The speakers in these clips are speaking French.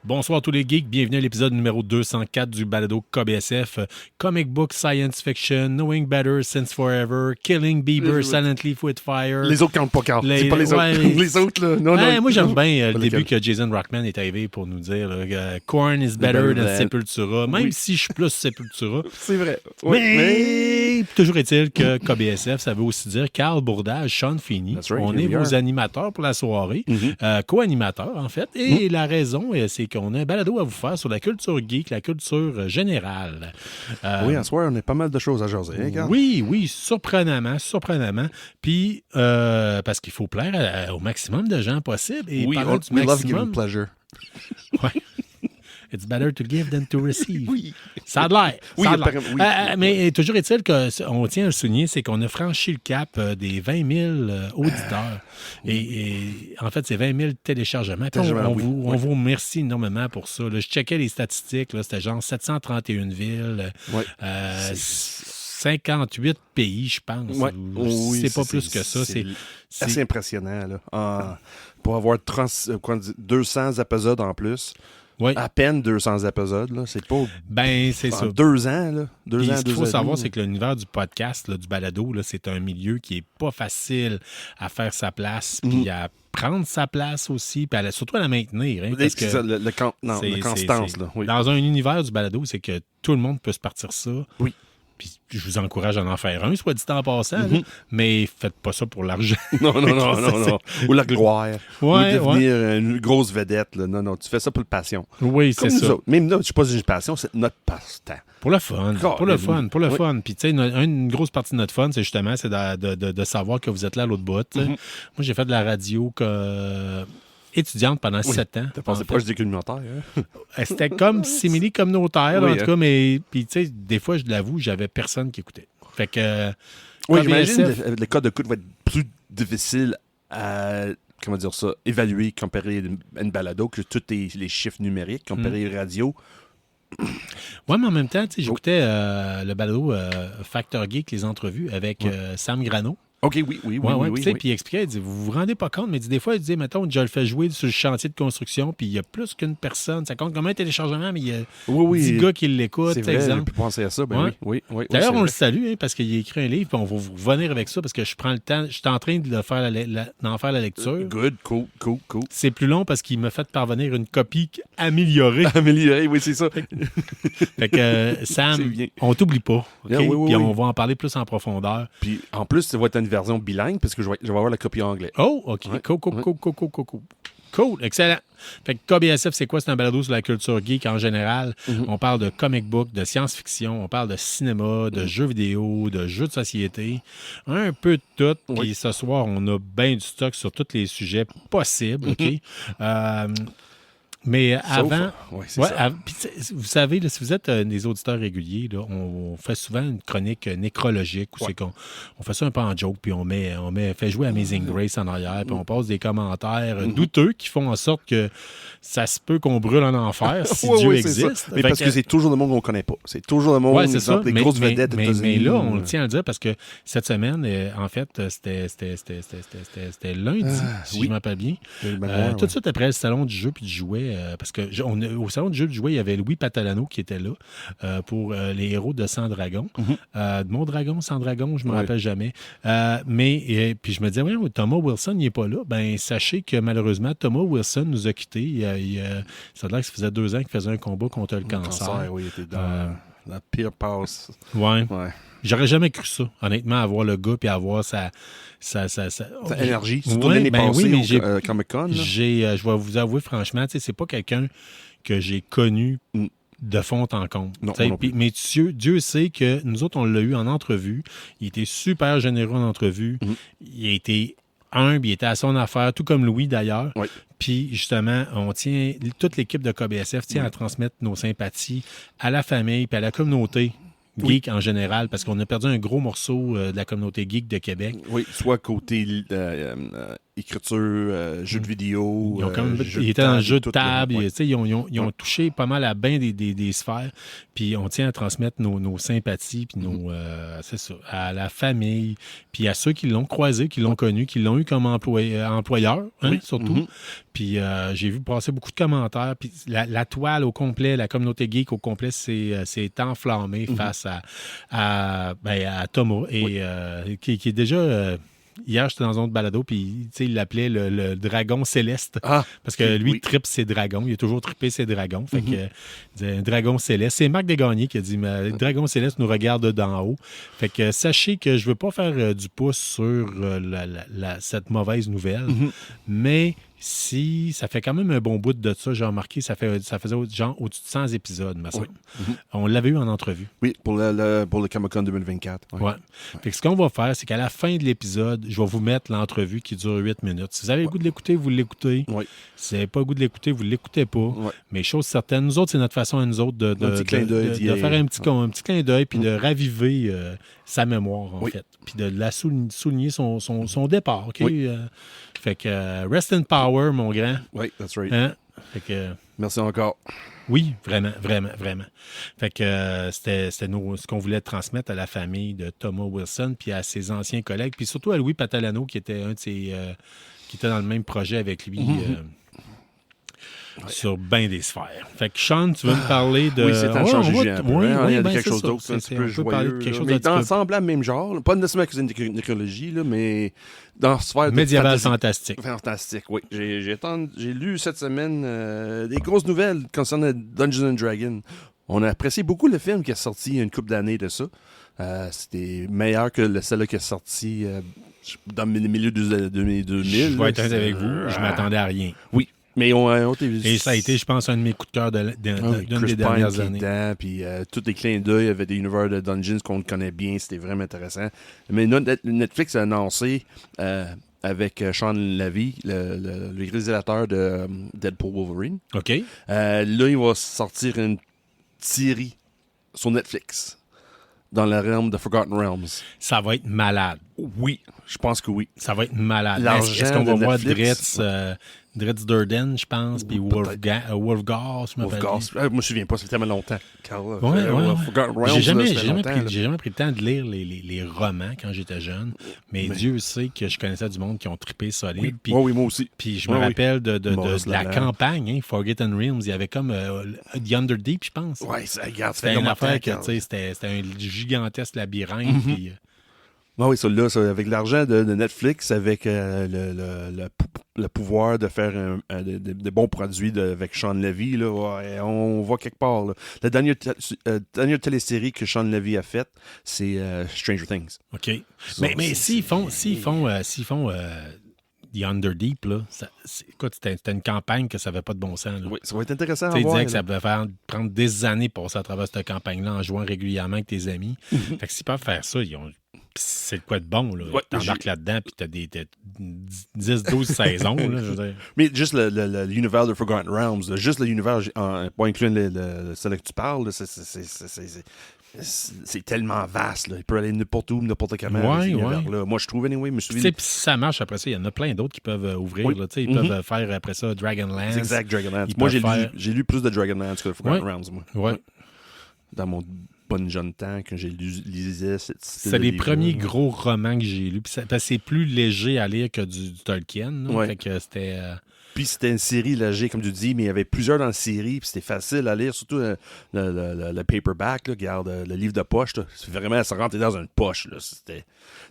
Bonsoir tous les geeks, bienvenue à l'épisode numéro 204 du balado KBSF. Comic Book Science Fiction, Knowing Better Since Forever, Killing Bieber Silently with Fire. Les autres comptent pas, Carl. C'est pas les autres. Les autres, là. Non. Moi, j'aime bien le début que Jason Rockman est arrivé pour nous dire Korn is better than Sepultura, même si je suis plus Sepultura. C'est vrai. Oui, mais toujours est-il que KBSF, ça veut aussi dire Carl Bourdage, Sean Feeney. Right, on est vos animateurs pour la soirée, co-animateurs en fait. Et la raison, c'est qu'on a un balado à vous faire sur la culture geek, la culture générale. Oui, à ce soir, on a pas mal de choses à jaser, hein, Carl? Oui, surprenamment. Puis, parce qu'il faut plaire au maximum de gens possible. Et oui, we love giving pleasure. Ouais. It's better to give than to receive. Oui. Ça a de l'air. Oui, mais toujours est-il qu'on tient à le souligner, c'est qu'on a franchi le cap des 20 000 auditeurs. Et en fait, c'est 20 000 téléchargements. On vous remercie énormément pour ça. Là, je checkais les statistiques. Là, c'était genre 731 villes. 58 pays, je pense. Ouais. C'est pas plus que ça. C'est assez impressionnant. Là. Pour avoir 200 épisodes en plus. Oui. À peine 200 épisodes, là. C'est pas... c'est ça. 2 ans, là. Ce qu'il faut savoir, c'est que l'univers du podcast, là, du balado, là, c'est un milieu qui est pas facile à faire sa place, puis à prendre sa place aussi, puis surtout à la maintenir. Hein, parce que la constance, là. Oui. Dans un univers du balado, c'est que tout le monde peut se partir ça. Oui. Puis je vous encourage à en faire un, soit dit en passant, là, mais faites pas ça pour l'argent. Non. Ou la gloire. Ou devenir une grosse vedette. Là. Non, tu fais ça pour la passion. Oui, c'est ça. Même là, je ne suis pas une passion, c'est notre passe-temps. Pour le fun. Puis, tu sais, une grosse partie de notre fun, c'est justement de savoir que vous êtes là à l'autre bout. Moi, j'ai fait de la radio étudiante pendant 7 ans. T'as pensé proche des communautaires, hein? C'était comme simili-communautaire, en tout cas, mais puis tu sais, des fois, je l'avoue, j'avais personne qui écoutait. Fait que... Oui, j'imagine le cas d'écoute va être plus difficile à, évaluer comparé à une balado que tous les chiffres numériques, comparé à la radio. Oui, mais en même temps, j'écoutais le balado Factor Geek, les entrevues, avec Sam Grano. OK, oui. Puis il expliquait, il dit, vous vous rendez pas compte, mais des fois, il disait, mettons, je le fais jouer sur le chantier de construction, puis il y a plus qu'une personne. Ça compte comme un téléchargement, mais il y a 10 gars qui l'écoutent, c'est vrai, exemple. J'ai pu penser à ça, oui. D'ailleurs, on le salue, hein, parce qu'il a écrit un livre, puis on va vous revenir avec ça, parce que je prends le temps, je suis en train d'en faire la lecture. Good, cool. C'est plus long parce qu'il m'a fait parvenir une copie améliorée. Améliorée, oui, c'est ça. Fait que, Sam, on t'oublie pas, OK? Puis on va en parler plus en profondeur. Puis en plus, ça va être une version bilingue parce que je vais avoir la copie en anglais. Oh, OK. Ouais. Cool, excellent. Fait que KBSF, c'est quoi? C'est un balado sur la culture geek en général. On parle de comic book, de science-fiction, on parle de cinéma, de jeux vidéo, de jeux de société. Un peu de tout. Puis ce soir, on a bien du stock sur tous les sujets possibles, OK? Mais avant, vous savez, là, si vous êtes des auditeurs réguliers, là, on fait souvent une chronique nécrologique où c'est qu'on fait ça un peu en joke, puis on fait jouer Amazing Grace en arrière, puis on passe des commentaires douteux qui font en sorte que ça se peut qu'on brûle en enfer si Dieu existe. Mais parce que c'est toujours le monde qu'on ne connaît pas. C'est toujours le monde des grosses vedettes. Mais là, on le tient à le dire parce que cette semaine, en fait, c'était lundi, si je me rappelle bien. Tout de suite après le salon du jeu puis du jouet, parce que au salon du jeu du jouet, il y avait Louis Patalano qui était là pour les héros de Sans Dragon. De Mon Dragon, Sans Dragon, je ne me rappelle jamais. Puis je me disais, Thomas Wilson, il n'est pas là. Ben sachez que malheureusement, Thomas Wilson nous a quittés. Ça a l'air que ça faisait 2 ans qu'il faisait un combat contre le cancer. Oui, il était dans la pire passe. Ouais. J'aurais jamais cru ça, honnêtement, avoir le gars puis avoir sa énergie. Surtout l'année passée au Comic-Con. Je vais vous avouer franchement, c'est pas quelqu'un que j'ai connu de fond en comble. Mais Dieu sait que nous autres, on l'a eu en entrevue. Il était super généreux en entrevue. Il a été humble, il était à son affaire, tout comme Louis d'ailleurs. Oui. Puis justement, toute l'équipe de KBSF tient à transmettre nos sympathies à la famille et à la communauté geek en général, parce qu'on a perdu un gros morceau de la communauté geek de Québec. Oui, soit côté écriture, jeux de vidéo. Ils étaient dans le jeu de table. Ils ont touché pas mal à bien des sphères. Puis on tient à transmettre nos sympathies, puis c'est ça, à la famille, puis à ceux qui l'ont croisé, qui l'ont connu, qui l'ont eu comme employeur, surtout. Puis j'ai vu passer beaucoup de commentaires. Puis la toile au complet, la communauté geek au complet, s'est enflammée face à Thomas, et qui est déjà... Hier, j'étais dans un autre balado, puis il l'appelait le dragon céleste. Parce que lui, il trippe ses dragons. Il a toujours trippé ses dragons. Fait que, il disait un dragon céleste. C'est Marc Desgagnés qui a dit le dragon céleste nous regarde d'en haut. Fait que sachez que je ne veux pas faire du pouce sur cette mauvaise nouvelle, mais si ça fait quand même un bon bout de ça, j'ai remarqué, ça faisait genre au-dessus de 100 épisodes, ma soeur. On l'avait eu en entrevue. Oui, pour le Comic-Con 2024. Ouais. Fait que ce qu'on va faire, c'est qu'à la fin de l'épisode, je vais vous mettre l'entrevue qui dure 8 minutes. Si vous avez le goût de l'écouter, vous l'écoutez. Si vous n'avez pas le goût de l'écouter, vous ne l'écoutez pas. Mais chose certaine, nous autres, c'est notre façon à nous autres de faire un petit clin d'œil puis de raviver sa mémoire, en fait. Puis de la souligner son départ. Okay? Fait que rest in power, mon grand. Oui, that's right. Hein? Fait que, merci encore. Oui, vraiment, vraiment, vraiment. Fait que c'était ce qu'on voulait transmettre à la famille de Thomas Wilson, puis à ses anciens collègues, puis surtout à Louis Patalano, qui était un de ses... qui était dans le même projet avec lui. Sur bien des sphères. Fait que Sean, tu veux me parler de... Oui, c'est en changer un peu. Il y a quelque chose d'autre, un petit peu joyeux. Mais dans l'ensemble, même genre. Pas nécessairement que c'est une nécrologie, là, mais dans la sphère... Médiéval fantastique. Fantastique, oui. J'ai lu cette semaine des grosses nouvelles concernant Dungeons & Dragons. On a apprécié beaucoup le film qui est sorti il y a une couple d'années de ça. C'était meilleur que celle-là qui est sortie dans le milieu de 2000. Je vais être honnête avec vous, je m'attendais à rien. Oui. Mais et ça a été, je pense, un de mes coups de cœur d'une des dernières années. Puis tous les clins d'œil, il y avait des univers de Dungeons qu'on connaît bien, c'était vraiment intéressant. Mais Netflix a annoncé avec Sean Levy, le réalisateur de Deadpool Wolverine. OK. Là, il va sortir une série sur Netflix dans le realm de Forgotten Realms. Ça va être malade. Oui, je pense que oui. Ça va être malade. Est-ce qu'on va voir Dritz Durden, je pense, puis Wolfgar, je me me souviens pas, ça fait tellement longtemps. J'ai jamais pris le temps de lire les romans quand j'étais jeune, mais Dieu sait que je connaissais du monde qui ont trippé solide. Oui, moi aussi. Puis je me rappelle de la campagne, Forgotten Realms, il y avait comme The Underdeep, je pense. Oui, ça regarde. C'était une affaire que, c'était un gigantesque labyrinthe, puis... Oui, ça, avec l'argent de Netflix, avec le pouvoir de faire de bons produits avec Sean Levy, là, on va quelque part. Là. La dernière télésérie que Sean Levy a faite, c'est Stranger Things. OK. Mais s'ils font The Underdeep, là, écoute, c'était une campagne que ça n'avait pas de bon sens. Là. Oui, ça va être intéressant à voir. Tu disais que ça pouvait prendre des années pour passer à travers cette campagne-là en jouant régulièrement avec tes amis. Fait que s'ils peuvent faire ça, c'est de quoi de bon. Là. T'embarques là-dedans, puis t'as des 10-12 saisons. Là, je veux dire. Mais juste l'univers de Forgotten Realms, juste l'univers, pas incluant celle que tu parles, c'est tellement vaste. Là. Il peut aller n'importe où, n'importe comment. Là. Moi, je trouve, anyway, puis si ça marche après ça, il y en a plein d'autres qui peuvent ouvrir. Là, ils peuvent faire après ça Dragonlance. C'est exact, Dragonlance. Moi, j'ai lu plus de Dragonlance que de Forgotten Realms. Moi. Dans mon bon jeune temps, quand j'ai lisais c'est les premiers gros romans que j'ai lus. C'est plus léger à lire que du Tolkien. Fait que c'était... Puis c'était une série léger, comme tu dis, mais il y avait plusieurs dans la série, puis c'était facile à lire, surtout le paperback, là, regarde, le livre de poche, là, c'est vraiment, ça rentrait dans une poche, là, t'es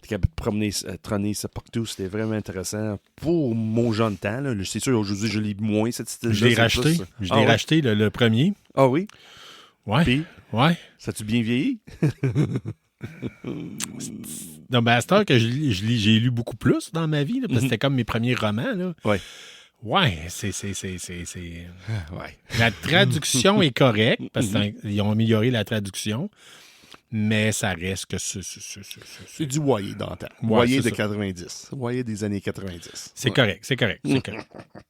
capable de trôner ça partout, c'était vraiment intéressant. Pour mon jeune temps, là, c'est sûr, aujourd'hui, je lis moins cette style-là. Je l'ai racheté, le premier. Ah oui? Ouais. Puis, ouais. Ça a-tu bien vieilli? Non, ben à cette heure que j'ai lu beaucoup plus dans ma vie, là, parce que c'était comme mes premiers romans, là. Ouais. Ouais, c'est... Ouais. La traduction est correcte, parce qu'ils ont amélioré la traduction, mais ça reste que c'est du Wayé dans le temps. Wayé de 90. Wayé des années 90. C'est correct.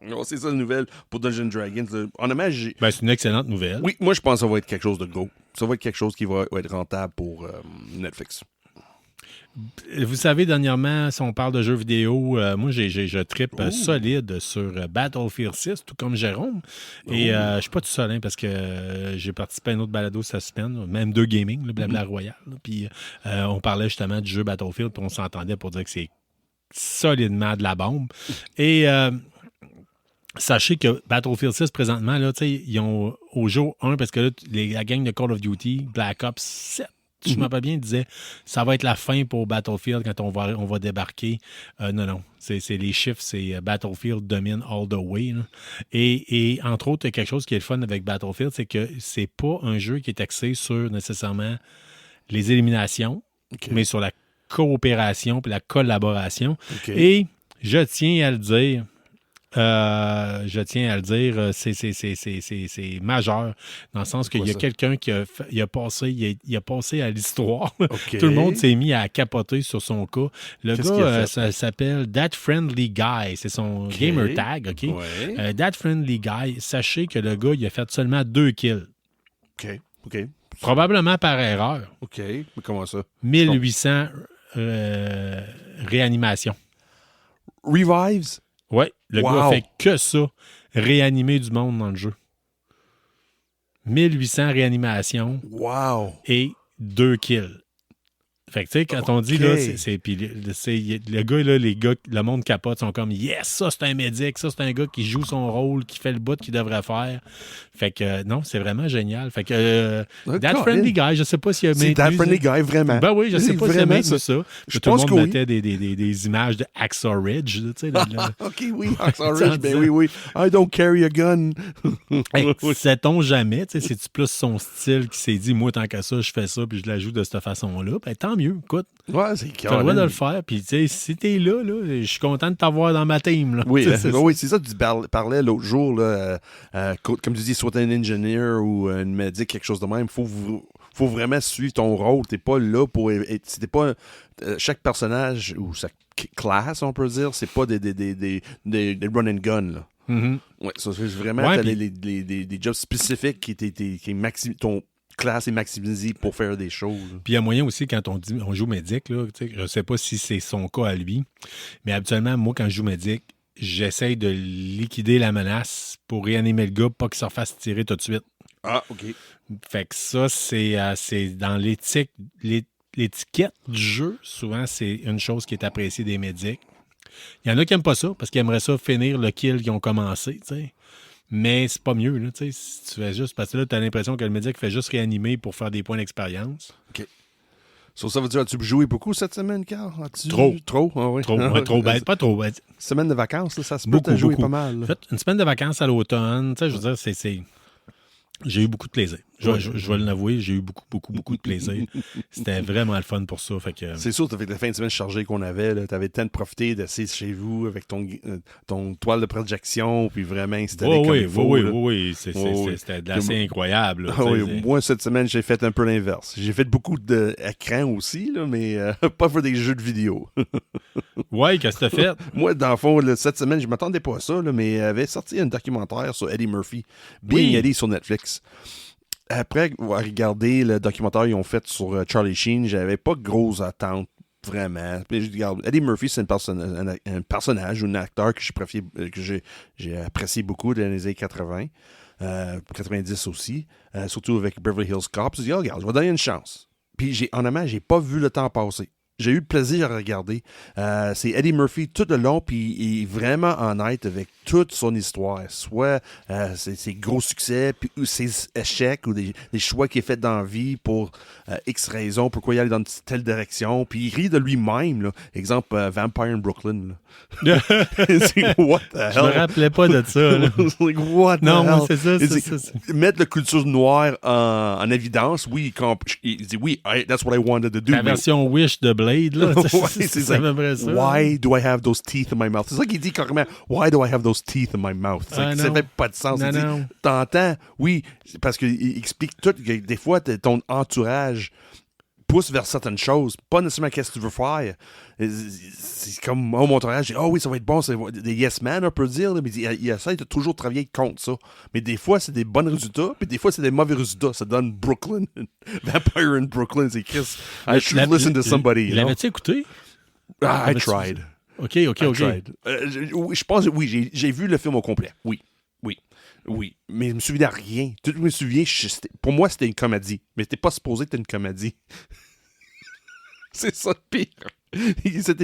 Non, c'est ça la nouvelle pour Dungeons & Dragons. Honnêtement, c'est une excellente nouvelle. Oui, moi, je pense que ça va être quelque chose de gros. ça va être quelque chose qui va être rentable pour Netflix. Vous savez, dernièrement, si on parle de jeux vidéo, moi, je trippe solide sur Battlefield 6, tout comme Jérôme. Et je suis pas tout seul, hein, parce que j'ai participé à un autre balado cette semaine, même 2 gaming, le Blabla Royal. Puis on parlait justement du jeu Battlefield, puis on s'entendait pour dire que c'est solidement de la bombe. Et sachez que Battlefield 6, présentement, là, ils ont au jour 1, parce que là, la gang de Call of Duty, Black Ops 7, je me rappelle bien, il disait ça va être la fin pour Battlefield quand on va débarquer. Non. C'est les chiffres, c'est Battlefield domine all the way. Là. Et entre autres, quelque chose qui est le fun avec Battlefield, c'est que c'est pas un jeu qui est axé sur nécessairement les éliminations, mais sur la coopération et la collaboration. Et je tiens à le dire. C'est majeur, dans le sens qu'il y a quelqu'un qui a passé à l'histoire. Tout le monde s'est mis à capoter sur son cas. Le gars, ça s'appelle That Friendly Guy. C'est son gamer tag, OK? Ouais. That Friendly Guy, sachez que le gars, il a fait seulement 2 kills. OK. Probablement par erreur. OK. Mais comment ça? 1800 réanimations. Revives? Oui, le gars fait que ça, réanimer du monde dans le jeu. 1800 réanimations. Wow! Et 2 kills. Fait que, tu sais, quand on dit, là, le gars, là, le monde capote, sont comme, yes, ça, c'est un médic, ça, c'est un gars qui joue son rôle, qui fait le bout qu'il devrait faire. Fait que, non, c'est vraiment génial. Fait que, That Friendly Guy, je sais pas s'il a maintenu. C'est That Friendly Guy, vraiment. Ben oui, je sais pas s'il a maintenu ça. Je tout le pense monde que mettait des images de Hacksaw Ridge, tu sais. OK, oui, Hacksaw Ridge, ben oui. I don't carry a gun. Hey, sait-on jamais, tu sais, c'est-tu plus son style qui s'est dit, moi, tant qu'à ça, je fais ça, puis je l'ajoute de cette façon-là. Ben, tant mieux, écoute. Ouais, c'est tu as le droit de le faire. Puis, tu sais, si t'es là, je suis content de t'avoir dans ma team. Là. Oui, c'est ça que tu parlais l'autre jour. Là, comme tu dis, soit un ingénieur ou une médic, quelque chose de même, faut vraiment suivre ton rôle. T'es pas là pour être. T'es pas chaque personnage ou chaque classe, on peut dire, c'est pas des run and gun. Là. Mm-hmm. Ouais, ça, c'est vraiment t'as des jobs spécifiques qui ton classe est maximisée pour faire des choses. Puis il y a moyen aussi, quand on joue médic, là, je ne sais pas si c'est son cas à lui, mais habituellement, moi, quand je joue médic, j'essaye de liquider la menace pour réanimer le gars, pas qu'il se refasse tirer tout de suite. Ah, OK. Fait que ça, c'est dans l'étiquette du jeu. Souvent, c'est une chose qui est appréciée des médics. Il y en a qui n'aiment pas ça, parce qu'ils aimeraient ça finir le kill qu'ils ont commencé, tu sais. Mais c'est pas mieux, là, tu sais, si tu fais juste... Parce que là, tu as l'impression que le médic fait juste réanimer pour faire des points d'expérience. OK. Ça veut dire, as-tu joué beaucoup cette semaine, Carl? Trop? Ah, oui. Trop bête, pas trop bête. Semaine de vacances, là, ça se peut, t'as joué pas mal. En fait, une semaine de vacances à l'automne, tu sais, je veux dire, c'est... J'ai eu beaucoup de plaisir. Je vais l'avouer, j'ai eu beaucoup de plaisir. C'était vraiment le fun pour ça. Fait que... C'est sûr, avec la fin de semaine chargée qu'on avait, tu avais le temps de profiter d'essayer chez vous avec ton toile de projection, puis vraiment installer comme il faut. Oui. C'était assez incroyable. Là, moi, cette semaine, j'ai fait un peu l'inverse. J'ai fait beaucoup d'écrans aussi, là, mais pas pour des jeux de vidéo. Oui, qu'est-ce que t'as fait? Moi, dans le fond, cette semaine, je ne m'attendais pas à ça, là, mais il avait sorti un documentaire sur Eddie Murphy, Being Eddie sur Netflix. Après avoir regardé le documentaire qu'ils ont fait sur Charlie Sheen, j'avais pas de grosses attentes, vraiment. Puis je regarde, Eddie Murphy, c'est un personnage ou un acteur que j'ai apprécié beaucoup dans les années 80, 90 aussi, surtout avec Beverly Hills Cop. Je dis, regarde, je vais donner une chance. Puis honnêtement, j'ai pas vu le temps passer. J'ai eu le plaisir à regarder. C'est Eddie Murphy tout le long, puis il est vraiment honnête avec toute son histoire. Soit ses gros succès, puis ses échecs, ou des choix qu'il a fait dans la vie pour X raisons, pourquoi il allait dans telle direction. Puis il rit de lui-même. Là. Exemple, Vampire in Brooklyn. C'est what the hell? Je me rappelais pas de ça. Là. Like, what the hell? C'est ça. Mettre la culture noire en évidence, oui, il dit oui, that's what I wanted to do. La version Wish de Blade, là. c'est à peu près ça. Why do I have those teeth in my mouth? C'est ça qu'il dit carrément. Why do I have those teeth in my mouth? Ça fait pas de sens. T'entends, oui, parce qu'il explique tout. Que des fois, ton entourage pousse vers certaines choses, pas nécessairement qu'est-ce que tu veux faire. C'est comme au montage, oui, ça va être bon, c'est des yes man, on peut dire, mais il essaie de toujours travailler contre ça. Mais des fois, c'est des bons résultats, puis des fois, c'est des mauvais résultats. Ça donne Brooklyn, Vampire in Brooklyn, c'est Chris. I should listen to somebody. L'avais-tu écouté? I tried. OK. Je pense, oui, j'ai vu le film au complet. Oui, mais je me souviens de rien. Tout je me souviens, pour moi, c'était une comédie. Mais c'était pas supposé être une comédie. C'est ça le pire. Il essaie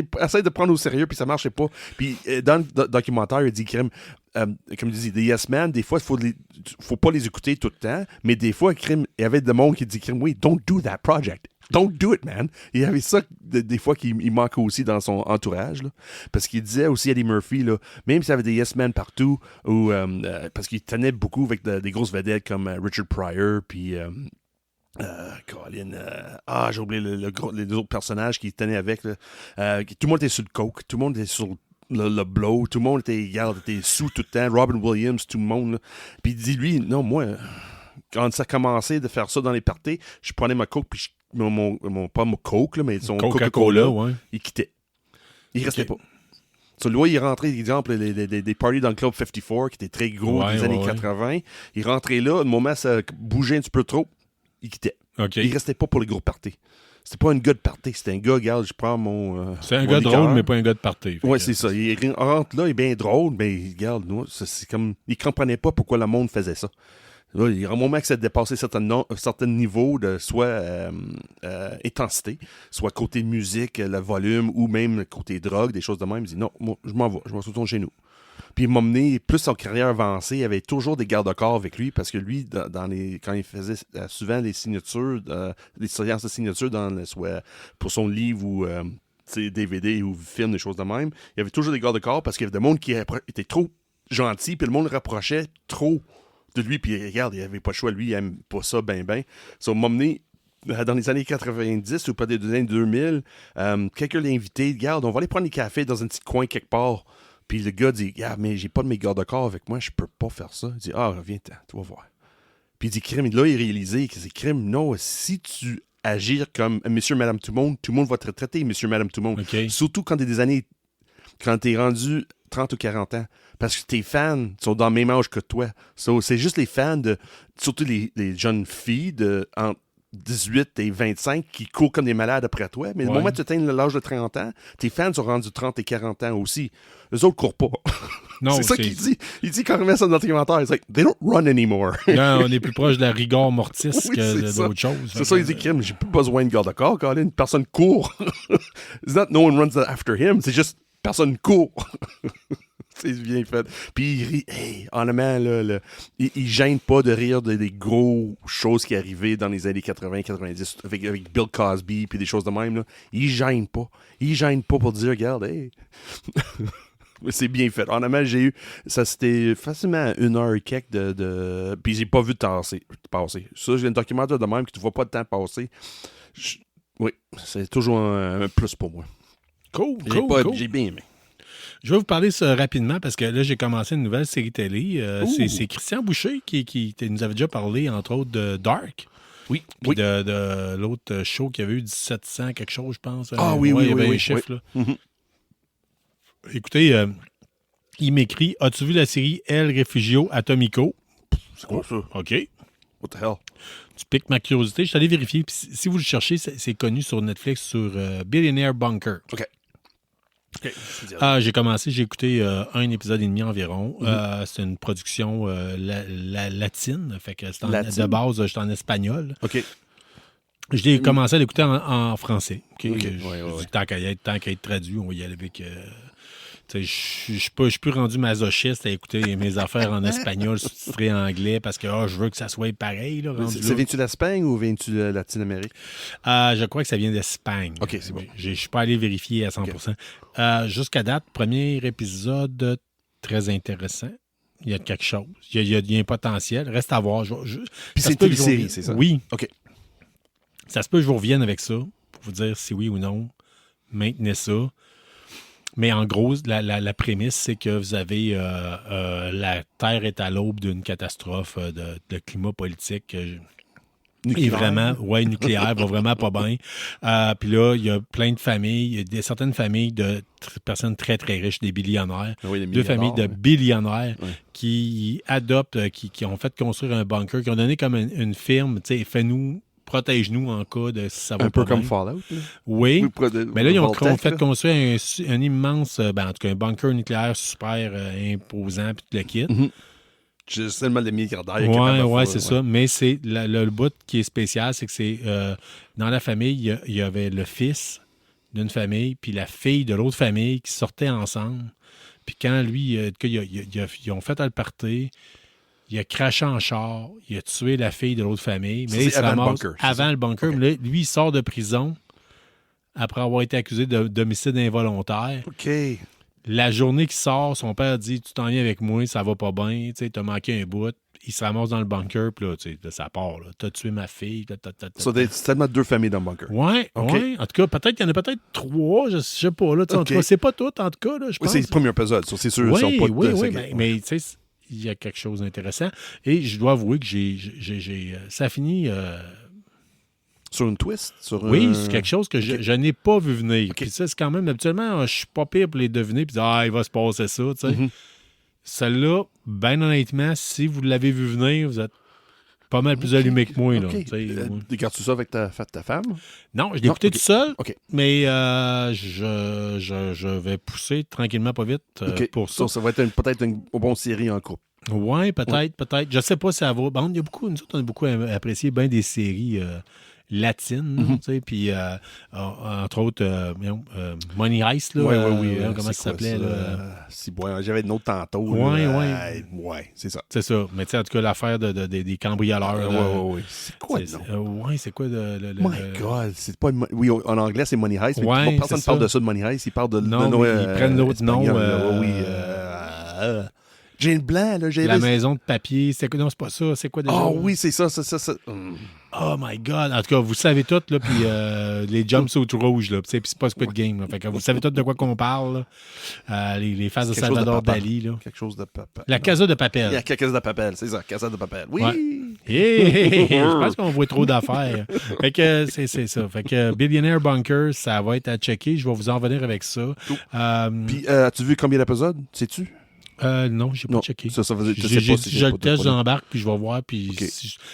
de prendre au sérieux, puis ça marchait pas. Puis dans le documentaire, il dit crime, comme il dit, des Yes Man, des fois, faut pas les écouter tout le temps, mais des fois, crime, il y avait des monde qui dit crime, oui, don't do that project. Don't do it, man. Il y avait ça des fois qu'il manquait aussi dans son entourage. Là. Parce qu'il disait aussi à Eddie Murphy, là, même s'il y avait des Yes Men partout, ou, parce qu'il tenait beaucoup avec des grosses vedettes comme Richard Pryor, puis Colin, j'ai oublié les autres personnages qui tenaient avec. Là. Tout le monde était sur le coke, tout le monde était sur le blow, tout le monde était sous tout le temps. Robin Williams, tout le monde. Là. Puis il dit, lui, non, moi, quand ça a commencé de faire ça dans les parties, je prenais ma coke, puis pas mon coke, là, mais son Coca-Cola, ouais. Il quittait. Il restait pas. So, lui, il rentrait, exemple, des parties dans le Club 54, qui était très gros des années 80. Il rentrait là, au moment où ça bougeait un petit peu trop, il quittait. Il restait pas pour les gros parties. C'était pas un gars de party, c'était un gars, regarde, je prends mon. C'est un gars drôle, mais pas un gars de party. Oui, c'est ça. Il rentre là, il est bien drôle, mais regarde, nous, c'est comme. Il comprenait pas pourquoi le monde faisait ça. Là, il y a un moment que ça dépassait certains niveaux de soit intensité, soit côté musique, le volume, ou même côté drogue, des choses de même. Il dit non, moi, je m'en vais retourner chez nous. Puis il m'a mené plus en carrière avancée. Il y avait toujours des gardes-corps avec lui parce que lui, quand il faisait souvent les signatures, les séances de signature soit pour son livre ou DVD ou film, des choses de même, il y avait toujours des gardes-corps parce qu'il y avait des monde qui étaient trop gentils, puis le monde le rapprochait trop de lui, puis regarde, il avait pas le choix, lui, il aime pas ça ben. Ça m'a mené dans les années 90 ou pas des années 2000, quelqu'un l'a invité, regarde, on va aller prendre des cafés dans un petit coin quelque part. Puis le gars dit, mais j'ai pas de mes garde-corps avec moi, je peux pas faire ça. Il dit, reviens-t'en, tu vas voir. Puis il dit, crime, là, il a réalisé que c'est crime, non, si tu agis comme monsieur, madame, tout le monde va te traiter monsieur, madame, tout le monde. Okay. Surtout quand t'es des années, quand t'es rendu 30 ou 40 ans. Parce que tes fans sont dans le même âge que toi. So, c'est juste les fans surtout les jeunes filles entre 18 et 25 qui courent comme des malades après toi. Mais le moment où tu atteins l'âge de 30 ans, tes fans sont rendus 30 et 40 ans aussi. Eux autres courent pas. Non, c'est ça qu'il dit. Il dit carrément ça dans le documentaire. Il dit, they don't run anymore. Non, on est plus proche de la rigor mortis que d'autres choses. C'est ça, il dit, Kim, j'ai plus besoin de garde-corps. Quand une personne court. It's not no one runs after him. C'est juste personne court. C'est bien fait. Puis il rit. Honnêtement, là, il gêne pas de rire des gros choses qui arrivaient dans les années 80-90 avec Bill Cosby puis des choses de même. Là. Il gêne pas. Il gêne pas pour dire, regarde, c'est bien fait. Honnêtement, j'ai eu. Ça, c'était facilement 1 heure et quelques de. Puis j'ai pas vu passer. Ça, j'ai un documentaire de même que tu vois pas de temps passer. Oui, c'est toujours un plus pour moi. Cool. J'ai bien aimé. Je vais vous parler ça rapidement parce que là, j'ai commencé une nouvelle série télé. C'est Christian Boucher qui nous avait déjà parlé, entre autres, de Dark. Oui. De l'autre show qui avait eu 1700 quelque chose, je pense. Oui. Il y avait un chiffre, là. Mm-hmm. Écoutez, il m'écrit « As-tu vu la série El Refugio Atomico? » C'est quoi ça? OK. What the hell? Tu piques ma curiosité. Je suis allé vérifier. Puis si vous le cherchez, c'est connu sur Netflix sur Billionaire Bunker. OK. J'ai commencé, j'ai écouté un épisode et demi environ. Mm-hmm. C'est une production latine. Fait que de base, j'étais en espagnol. OK. J'ai commencé à l'écouter en français. Okay? Ouais. Tant qu'à être traduit, on va y aller avec. Je suis plus rendu masochiste à écouter mes affaires en espagnol sous-titré en anglais parce que je veux que ça soit pareil. Là, viens-tu d'Espagne ou viens-tu de Latine-Amérique? Je crois que ça vient d'Espagne. OK, c'est bon. Je ne suis pas allé vérifier à 100%. Okay. Jusqu'à date, premier épisode très intéressant. Il y a quelque chose. Il y a un potentiel. Reste à voir. Puis c'est une série, c'est ça? Oui. OK. Ça se peut que je vous revienne avec ça pour vous dire si oui ou non. Maintenez ça. Mais en gros, la prémisse, c'est que vous avez la Terre est à l'aube d'une catastrophe de climat politique est vraiment, nucléaire, va vraiment pas bien. Puis là, il y a plein de familles, il y a certaines familles de personnes très, très riches, des billionnaires. Oui, deux familles de billionnaires qui adoptent, qui ont fait construire un bunker, qui ont donné comme une firme, tu sais, fais-nous, protège-nous en cas de si ça va un pas peu comme bien. Fallout. Là. Oui, mais là, ils ont Voltec, fait là. construire un immense, en tout cas, un bunker nucléaire super imposant, puis tout le kit. J'ai seulement des milliardaires. Oui, c'est ça. Mais c'est le bout qui est spécial, c'est que c'est dans la famille, il y avait le fils d'une famille, puis la fille de l'autre famille qui sortaient ensemble. Puis quand lui, ils ont fait le party, il a craché en char, il a tué la fille de l'autre famille. Mais Ça, il c'est se avant le ramasse bunker, avant le bunker. Okay. Mais là, lui, il sort de prison après avoir été accusé d'homicide involontaire. OK. La journée qu'il sort, son père dit « Tu t'en viens avec moi, ça va pas bien, tu t'as manqué un bout. » Il se ramasse dans le bunker, puis là, ça part. T'as tué ma fille. C'est tellement 2 familles dans le bunker. Oui, Okay. oui. En tout cas, peut-être qu'il y en a peut-être 3, je sais pas. Là, en tout cas, c'est pas tout, en tout cas, là, je pense. C'est le premier épisode, ça, c'est sûr. Oui, ils sont pas oui, mais tu sais, il y a quelque chose d'intéressant. Et je dois avouer que ça finit... Sur une twist? Oui, c'est quelque chose que je n'ai pas vu venir. Puis ça, c'est quand même, habituellement, je suis pas pire pour les deviner, puis il va se passer ça, tu sais. Celle-là, bien honnêtement, si vous l'avez vu venir, vous êtes pas mal plus allumé que moi. Regardes-tu ça avec ta femme? Non, je l'ai écouté tout seul, mais je je vais pousser tranquillement, pas vite pour ça. Ça va être peut-être une bonne série en couple. Oui, peut-être. Je sais pas si ça va. Bon, il y a beaucoup, nous autres, on a beaucoup apprécié bien des séries latines, tu sais, puis entre autres, Money Heist, là, oui, comment ça s'appelait, là? J'avais une autre tantôt. Oui, c'est ça. C'est ça, mais tu sais, en tout cas, l'affaire des cambrioleurs. Oui. C'est quoi, non? C'est quoi My God, c'est pas... Oui, en anglais, c'est Money Heist, mais personne ne parle de ça, de Money Heist, ils parlent de... Non, ils prennent l'autre nom. Jane Blanc, là, j'ai La maison de papier, non, c'est pas ça, c'est quoi déjà? Ah oui, c'est ça. Oh my God! En tout cas, vous savez tout, là, puis les jumpsuits rouges, là, puis c'est pas Squid Game, là, fait que vous savez tout de quoi qu'on parle, là. Les faces de Salvador Dali, là. Quelque chose de Papel. La Casa de Papel. La Casa de Papel, c'est ça, Casa de Papel. Oui! Ouais. Je pense qu'on voit trop d'affaires. Fait que c'est ça. Fait que Billionaire Bunker, ça va être à checker. Je vais vous en venir avec ça. Puis, as-tu vu combien d'épisodes? Sais-tu? Non, j'ai pas checké. Ça veut dire, je le teste, j'embarque, puis je vais voir. Puis tu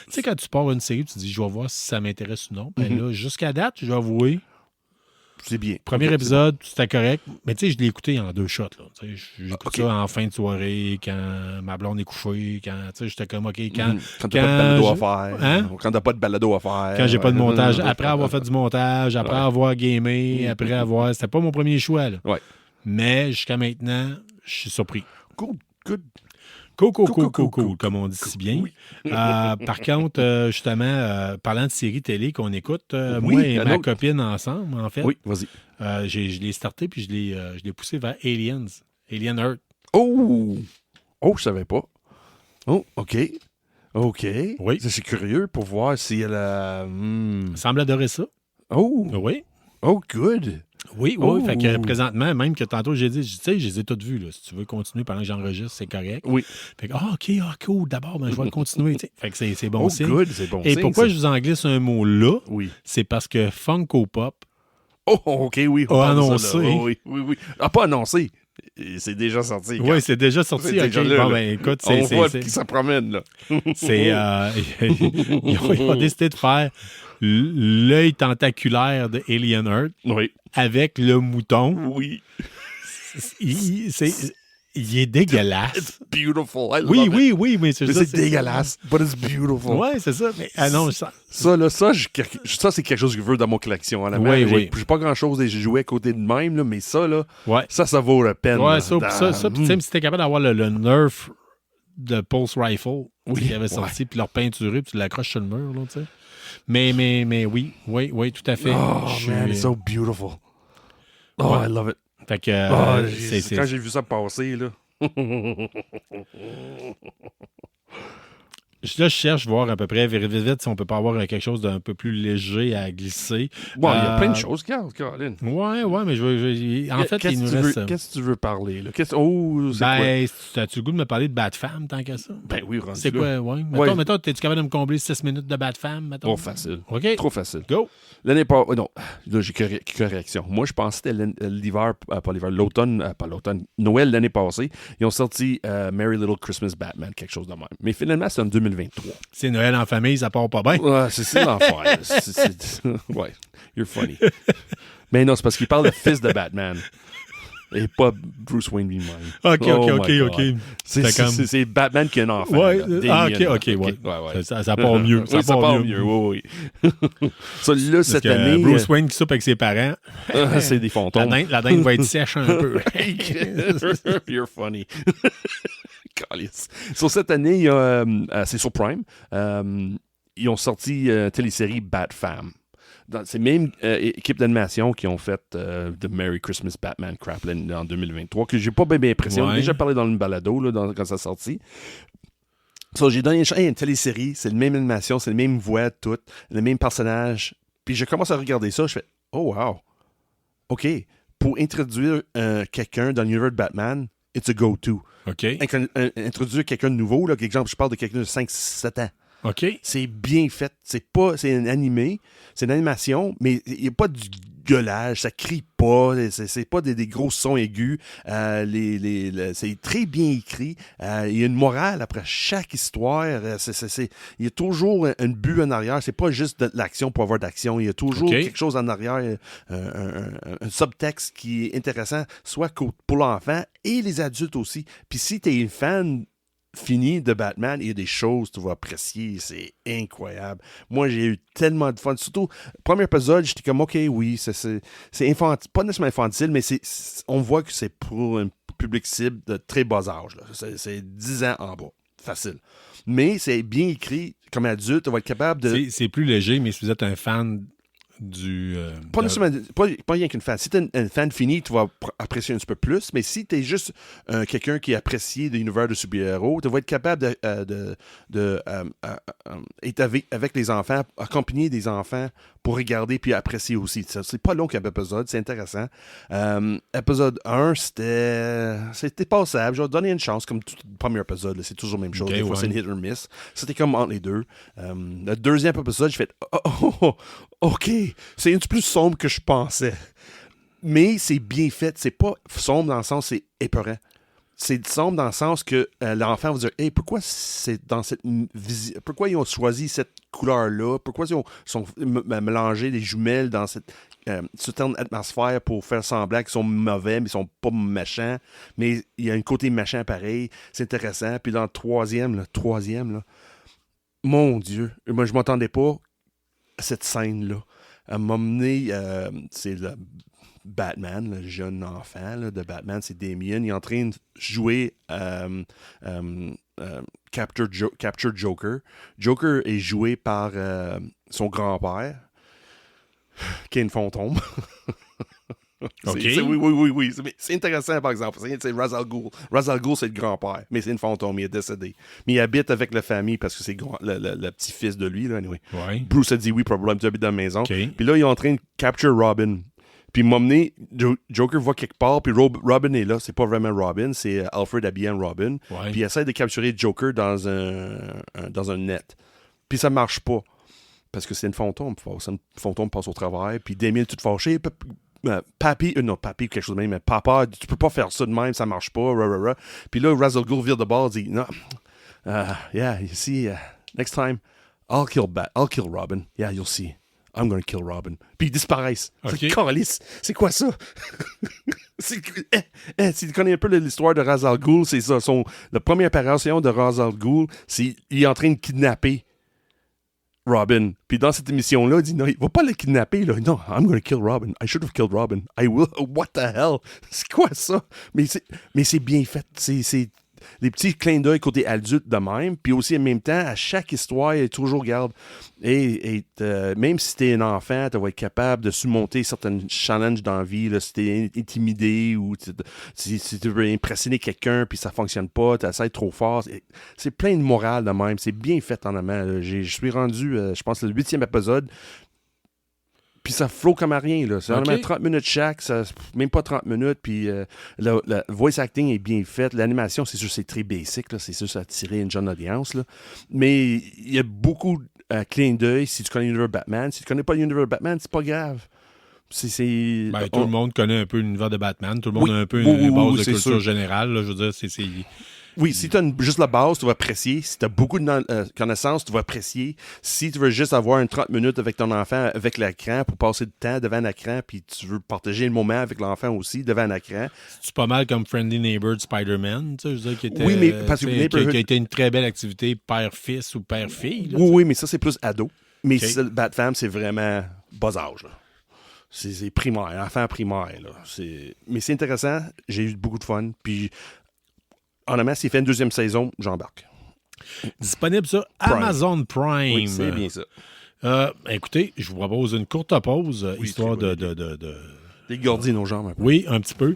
sais, quand tu pars une série, tu te dis, je vais voir si ça m'intéresse ou non. Ben là, jusqu'à date, je vais avouer. C'est bien. Premier épisode, c'était correct. Mais tu sais, je l'ai écouté en 2 shots. J'écoute ça en fin de soirée, quand ma blonde est couchée, quand j'étais comme, OK, quand t'as pas de balado à faire. Hein? Quand t'as pas de balado à faire. Quand j'ai pas de montage. Après avoir fait du montage, après avoir gamé, après avoir... C'était pas mon premier choix, là. Ouais. Mais jusqu'à maintenant, je suis surpris. Good. Cool, comme on dit si bien. Oui. Par contre, justement, parlant de séries télé qu'on écoute, moi et ma copine ensemble, en fait. Oui, vas-y. Je l'ai starté puis je l'ai poussé vers Aliens. Alien Earth. Oh, je savais pas. Oh, OK. Oui. C'est curieux pour voir si elle a... Elle semble adorer ça. Oh. Oui. Oh, good. Oui. Fait que présentement, même que tantôt, j'ai dit, tu sais, je les ai toutes vues, là. Si tu veux continuer pendant que j'enregistre, c'est correct. Oui. Fait que, OK, cool, d'abord, je vais le continuer, tu sais. Fait que c'est bon signe. Good, c'est bon Et signe, pourquoi ça. je vous en glisse un mot là? Oui. C'est parce que Funko Pop OK, oui. a annoncé. Oui. Pas annoncé. C'est déjà sorti. Oui, c'est déjà sorti. C'est déjà là, bon, là. ben, écoute, On voit qui ça promène, là. Ils ont décidé de faire l'œil tentaculaire de Alien Earth avec le mouton. Oui. Il est dégueulasse. It's beautiful. Oui, mais c'est ça. C'est dégueulasse, but it's beautiful. Oui, c'est ça. Mais, ça, ça, c'est quelque chose que je veux dans mon collection. Oui. J'ai pas grand-chose des jouets à côté de même, là, mais ça, là, ouais. ça vaut la peine. Ouais, ça, puis si t'es capable d'avoir le Nerf de Pulse Rifle qui avait sorti, puis leur peinturé, puis tu l'accroches sur le mur, là, tu sais. Mais oui, tout à fait. Oh, man, it's so beautiful. Oh, I love it. Fait que, quand j'ai vu ça passer, là. je cherche voir à peu près, vite, si on peut pas avoir quelque chose d'un peu plus léger à glisser. Bon, il y a plein de choses, Caroline. Ouais, mais en fait, il nous reste... Qu'est-ce que tu veux parler, là? As-tu le goût de me parler de Bad Femme, tant que ça? Ben oui, rendu c'est quoi, ouais? Mettons, es-tu capable de me combler 6 minutes de Bad Femme, mettons? Trop facile. OK. Trop facile. Go! L'année passée... non, là, j'ai correction. Moi, je pensais que c'était l'hiver, pas l'hiver, l'automne, pas l'automne, Noël l'année passée. Ils ont sorti Merry Little Christmas Batman, quelque chose de même. Mais finalement, c'est en 2023. C'est Noël en famille, ça part pas bien. Ouais, c'est l'enfer. Ouais, you're funny. Mais non, c'est parce qu'il parle de fils de Batman. Et pas Bruce Wayne lui-même. OK. C'est Batman qui a un enfant. Ouais. Là, OK. Ouais. Ça part mieux. Ça part mieux, oui. Ça, là, cette année... Bruce Wayne qui soupe avec ses parents... c'est des fantômes. La dinde va être sèche un peu. You're funny. Sur cette année, c'est sur Prime. Ils ont sorti télésérie Bat Fam. C'est la même équipe d'animation qui ont fait The Merry Christmas Batman crap en 2023, que j'ai pas bien impressionné. J'ai déjà parlé dans le balado quand ça a sorti. J'ai donné une télésérie, c'est la même animation, c'est la même voix, tout, le même personnage. Puis je commence à regarder ça, je fais « Oh wow! OK, pour introduire quelqu'un dans l'univers de Batman, it's a go-to. » OK. Introduire quelqu'un de nouveau, là, exemple, je parle de quelqu'un de 5-7 ans. OK. C'est bien fait. C'est un animé, c'est une animation, mais il n'y a pas du gueulage, ça crie pas, c'est pas des gros sons aigus. C'est très bien écrit. Il y a une morale après chaque histoire. Il y a toujours un but en arrière. C'est pas juste de l'action pour avoir d'action. Il y a toujours quelque chose en arrière, un subtexte qui est intéressant, soit pour l'enfant et les adultes aussi. Puis si tu es fan fini de Batman, il y a des choses que tu vas apprécier, c'est incroyable. Moi, j'ai eu tellement de fun. Surtout, le premier épisode, j'étais comme, OK, oui, c'est infantile, pas nécessairement infantile, mais on voit que c'est pour un public cible de très bas âge. Là. C'est 10 ans en bas. Facile. Mais c'est bien écrit. Comme adulte, on va être capable de... C'est plus léger, mais si vous êtes un fan pas rien qu'une fan. Si t'es un fan fini, tu vas apprécier un petit peu plus, mais si t'es juste quelqu'un qui apprécie l'univers de super-héros, tu vas être capable être avec les enfants, accompagner des enfants pour regarder puis apprécier aussi. C'est pas long comme épisode, c'est intéressant. Épisode 1, c'était passable. Je vais donner une chance, comme tout le premier épisode, là, c'est toujours la même chose. Des fois, c'est une hit or miss. C'était comme entre les deux. Le deuxième épisode, j'ai fait OK, c'est un petit peu plus sombre que je pensais. Mais c'est bien fait. C'est pas sombre dans le sens c'est épeurant. C'est sombre dans le sens que l'enfant va dire hey, pourquoi ils ont choisi cette couleur-là? Pourquoi ils sont mélangés des jumelles dans cette certaine atmosphère pour faire semblant qu'ils sont mauvais, mais ils sont pas méchants. Mais il y a un côté méchant pareil. C'est intéressant. Puis dans le troisième, là, mon Dieu, moi je m'attendais pas à cette scène-là. Elle m'a mené, c'est le Batman, le jeune enfant là, de Batman, c'est Damien. Il est en train de jouer Capture Joker. Joker est joué par son grand-père, qui est une fantôme. Okay. Oui. C'est intéressant, par exemple. C'est Ra's al Ghul. Ra's al Ghul, c'est le grand-père, mais c'est une fantôme, il est décédé. Mais il habite avec la famille parce que c'est le petit-fils de lui. Là, anyway. Ouais. Bruce a dit oui, probablement, tu habites dans la maison. Okay. Puis là, ils sont en train de capture Robin. Puis m'emmener, Joker va quelque part, puis Robin est là. C'est pas vraiment Robin, c'est Alfred habillé en Robin. Ouais. Puis il essaie de capturer Joker dans un net. Puis ça marche pas. Parce que c'est une fantôme. Une fantôme passe au travers. Puis Damien est tout fâché. Papi, quelque chose de même, mais papa, tu peux pas faire ça de même, ça marche pas, Puis là, Ra's al Ghul vire de bord, dit, non, yeah, you see, next time, I'll kill Robin. Yeah, you'll see. I'm gonna kill Robin. Puis ils disparaissent. Okay. C'est quoi ça? Si tu connais un peu l'histoire de Ra's al Ghul, c'est ça. La première apparition de Ra's al Ghul, il est en train de kidnapper Robin. Puis dans cette émission-là, il dit non, il va pas le kidnapper. Là. Non, I'm gonna kill Robin. I should have killed Robin. I will. What the hell? C'est quoi ça? Mais c'est bien fait. des petits clins d'œil côté adulte de même. Puis aussi, en même temps, à chaque histoire, il y a toujours, regarde, même si t'es un enfant, tu vas être capable de surmonter certains challenges dans la vie, là, si t'es intimidé ou si tu veux impressionner quelqu'un puis ça fonctionne pas, tu essaies trop fort. C'est plein de morale de même. C'est bien fait en amont. Je suis rendu, je pense, le 8e épisode. Puis ça flow comme à rien, là. C'est vraiment 30 minutes chaque, même pas 30 minutes. Puis le voice acting est bien fait. L'animation, c'est sûr, c'est très basic, là. C'est sûr, ça a attiré une jeune audience, là. Mais il y a beaucoup de clins d'œil si tu connais l'univers Batman. Si tu connais pas l'univers Batman, c'est pas grave. Tout le monde connaît un peu l'univers de Batman. Tout le monde a un peu une base de culture générale, là. Je veux dire, c'est... Oui, si tu as juste la base, tu vas apprécier. Si tu as beaucoup de connaissances, tu vas apprécier. Si tu veux juste avoir une 30 minutes avec ton enfant, avec l'écran, pour passer du temps devant l'écran, puis tu veux partager le moment avec l'enfant aussi, devant l'écran. C'est pas mal comme Friendly Neighbor de Spider-Man, tu sais, je veux dire, qui était, oui, mais parce que qui a été une très belle activité père-fils ou père-fille. Oui, mais ça, c'est plus ado. Mais Bat-Fam, c'est vraiment bas âge, là. C'est primaire, enfant primaire, là. Mais c'est intéressant. J'ai eu beaucoup de fun. Puis, honnêtement, s'il fait une deuxième saison, j'embarque. Disponible sur Amazon Prime. Oui, c'est bien ça. Écoutez, je vous propose une courte pause, histoire de... Dégourdir nos jambes un peu. Oui, un petit peu.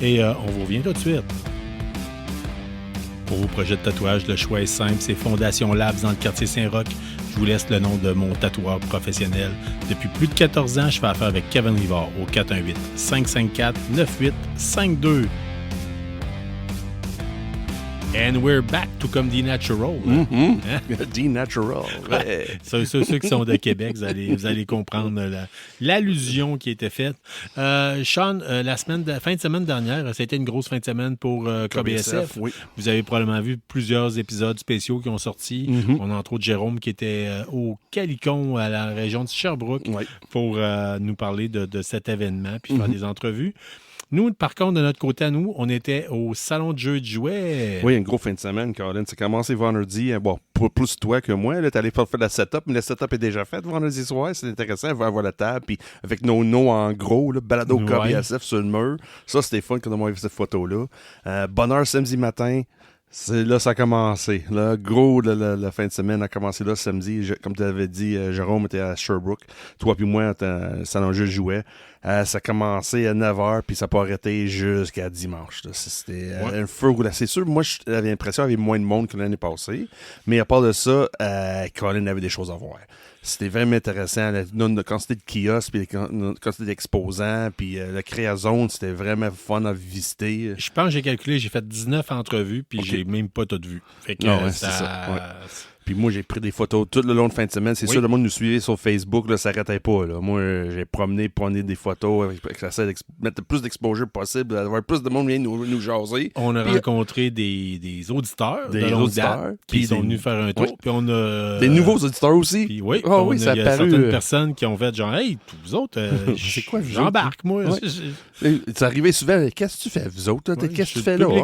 Et on vous revient tout de suite. Pour vos projets de tatouage, le choix est simple. C'est Fondation Labs dans le quartier Saint-Roch. Je vous laisse le nom de mon tatoueur professionnel. Depuis plus de 14 ans, je fais affaire avec Kevin Rivard au 418-554-9852. And we're back to comme The Natural. Mm-hmm. Hein? The Natural. Ouais. Ceux qui sont de Québec, vous allez comprendre l'allusion qui a été faite. Sean, fin de semaine dernière, ça a été une grosse fin de semaine pour KBSF. Oui. Vous avez probablement vu plusieurs épisodes spéciaux qui ont sorti. Mm-hmm. On a entre autres Jérôme qui était au Calicon, à la région de Sherbrooke, pour nous parler de cet événement puis faire des entrevues. Nous, par contre, de notre côté à nous, on était au salon de jeux de jouets. Oui, une grosse fin de semaine, Colin. Ça a commencé vendredi. Bon, plus toi que moi. Tu allé faire la setup, mais la setup est déjà faite vendredi soir. C'est intéressant. On va avoir la table. Puis avec nos noms en gros, là, balado KBSF sur le mur. Ça, c'était fun quand on a vu cette photo-là. Bonheur samedi matin. Là, ça a commencé. Là, gros, la fin de semaine a commencé là samedi. Comme tu avais dit, Jérôme était à Sherbrooke. Toi puis moi, au salon de jeux de jouets. Ça a commencé à 9h, puis ça n'a pas arrêté jusqu'à dimanche. Là. C'était un feu roulant. C'est sûr, moi, j'avais l'impression qu'il y avait moins de monde que l'année passée. Mais à part de ça, Colin avait des choses à voir. C'était vraiment intéressant. La quantité de kiosques, puis la quantité d'exposants, puis la créazone, c'était vraiment fun à visiter. Je pense que j'ai calculé, j'ai fait 19 entrevues, puis j'ai même pas toutes vues. Fait que c'est ça. Ouais. Puis moi, j'ai pris des photos tout le long de fin de semaine. C'est sûr, le monde nous suivait sur Facebook, là, ça n'arrêtait pas. Là. Moi, j'ai promené des photos avec ça, mettre le plus d'exposure possible, avoir plus de monde vient nous jaser. On a rencontré des auditeurs de longue date qui sont venus faire un tour. Puis on a des nouveaux auditeurs aussi. Puis ça a y a paru, certaines personnes qui ont fait genre, hey, vous autres, c'est quoi, j'embarque, moi. C'est arrivé souvent, qu'est-ce que tu fais, vous autres? Qu'est-ce que tu fais là? Oui,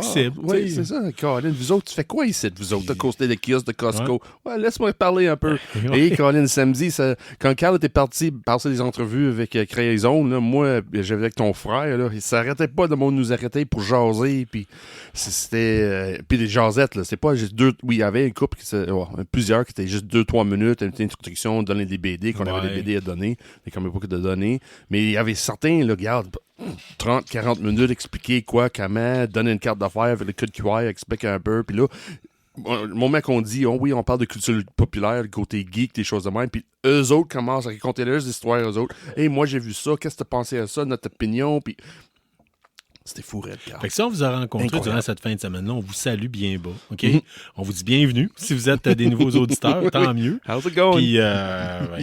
c'est ça, Colin. Vous autres, tu fais quoi ici, vous autres? T'as costé des kiosques de Costco. Ouais, laisse-moi parler un peu. Et Colin, samedi, quand Carl était parti passer des entrevues avec Créazone, là, moi, j'avais avec ton frère, là, ça n'arrêtait pas de nous arrêter pour jaser. Puis c'était. Puis des jasettes, là. C'est pas juste deux. Oui, il y avait une couple, plusieurs qui étaient juste 2-3 minutes, une introduction, donner des BD, qu'on avait des BD à donner, des comic books de donner. Mais il y avait certains, là, regarde, 30-40 minutes, expliquer quoi, comment, donner une carte d'affaires avec le code QR, expliquer un peu. Puis là, le moment qu'on dit, oui, on parle de culture populaire, le côté geek, des choses de même, puis eux autres commencent à raconter leurs histoires, eux autres. Hey, moi, j'ai vu ça, qu'est-ce que tu as pensé à ça, notre opinion, puis c'était fou, Red Card. Fait que si on vous a rencontré durant cette fin de semaine-là, on vous salue bien bas, OK? Mm-hmm. On vous dit bienvenue. Si vous êtes des nouveaux auditeurs, tant mieux. How's it going? Puis,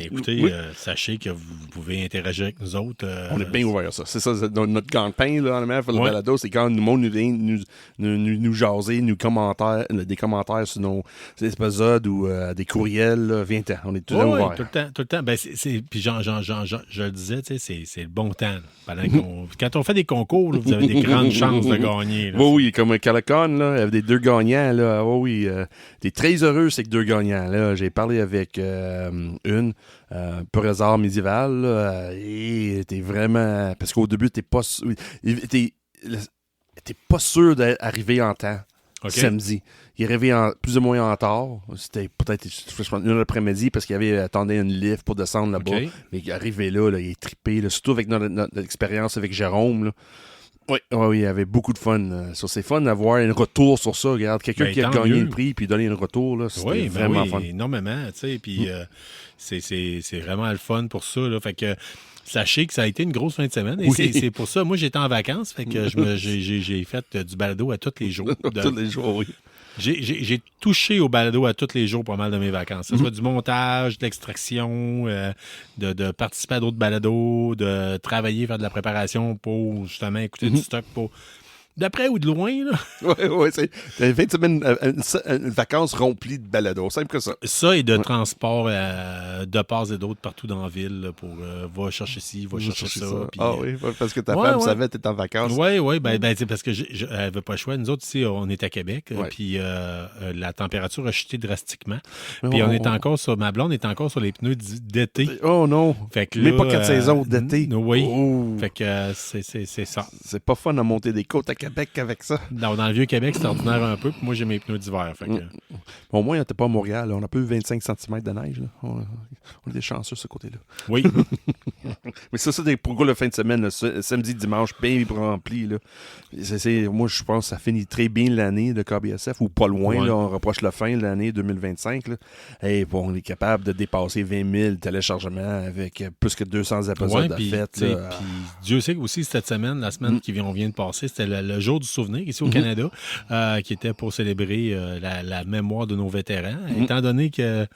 écoutez, sachez que vous pouvez interagir avec nous autres. On est bien ouvert, ça. C'est ça, notre campagne, là, en pour le balado, c'est quand le monde nous vient nous jaser, des commentaires sur nos épisodes ou des courriels, là, viens-t'en. On est tout le temps ouverts. Tout le temps. Ben, puis je le disais, c'est le bon temps. Quand on fait des concours, là, vous avez des grandes chances de gagner. Là, oui, comme un Calicon, là, il y avait des 2 gagnants. Là. T'es très heureux, c'est que 2 gagnants. Là. J'ai parlé avec une, peu hasard médiéval, là, et t'es vraiment... Parce qu'au début, t'es pas sûr d'arriver en temps. samedi. Il est réveillé plus ou moins en tard. C'était peut-être une heure l'après-midi parce qu'il attendait une lift pour descendre là-bas. Okay. Mais il est arrivé là, il est trippé, là, surtout avec notre expérience avec Jérôme. Là. Oui, il y avait beaucoup de fun. C'est fun d'avoir un retour sur ça. Regarde, quelqu'un qui a gagné le prix puis donner un retour, là, c'était vraiment fun. Énormément, tu sais, puis c'est vraiment le fun pour ça. Là, fait que sachez que ça a été une grosse fin de semaine. Et c'est pour ça, moi, j'étais en vacances, fait que j'ai fait du balado à tous les jours. Tous les jours, oui. J'ai touché au balado à tous les jours pas mal de mes vacances. Que ce soit du montage, de l'extraction, de participer à d'autres balados, de travailler, faire de la préparation pour justement écouter du stock pour... D'après ou de loin, là. Oui, c'est une fin de semaine, une vacance remplie de balados, simple que ça. Ça et de transport de part et d'autre partout dans la ville là, pour va chercher ci, va chercher ça. Puis, oui, parce que ta femme savait que tu étais en vacances. Oui, c'est parce que elle n'avait pas le choix. Nous autres, ici, on est à Québec, puis la température a chuté drastiquement. Puis on est encore sur, ma blonde est encore sur les pneus d'été. Oh non! Fait que mais pas 4 saisons d'été. Oui. Fait que c'est ça. C'est pas fun à monter des côtes à Québec avec ça. Dans le Vieux-Québec, c'est ordinaire un peu. Puis moi, j'ai mes pneus d'hiver. Fait que... Au moins, on n'était pas à Montréal. Là. On a pas eu 25 cm de neige. Là. On était chanceux de ce côté-là. Oui. Mais ça, c'est pour le fin de semaine. Là, samedi, dimanche, bien rempli. Là. Moi, je pense que ça finit très bien l'année de KBSF, ou pas loin. Là, on rapproche la fin de l'année 2025. Là. Et bon, on est capable de dépasser 20 000 téléchargements avec plus que 200 épisodes de fête. Puis Dieu sait aussi, cette semaine, la semaine qui vient de passer, c'était le jour du souvenir ici au Canada, qui était pour célébrer la mémoire de nos vétérans, étant donné que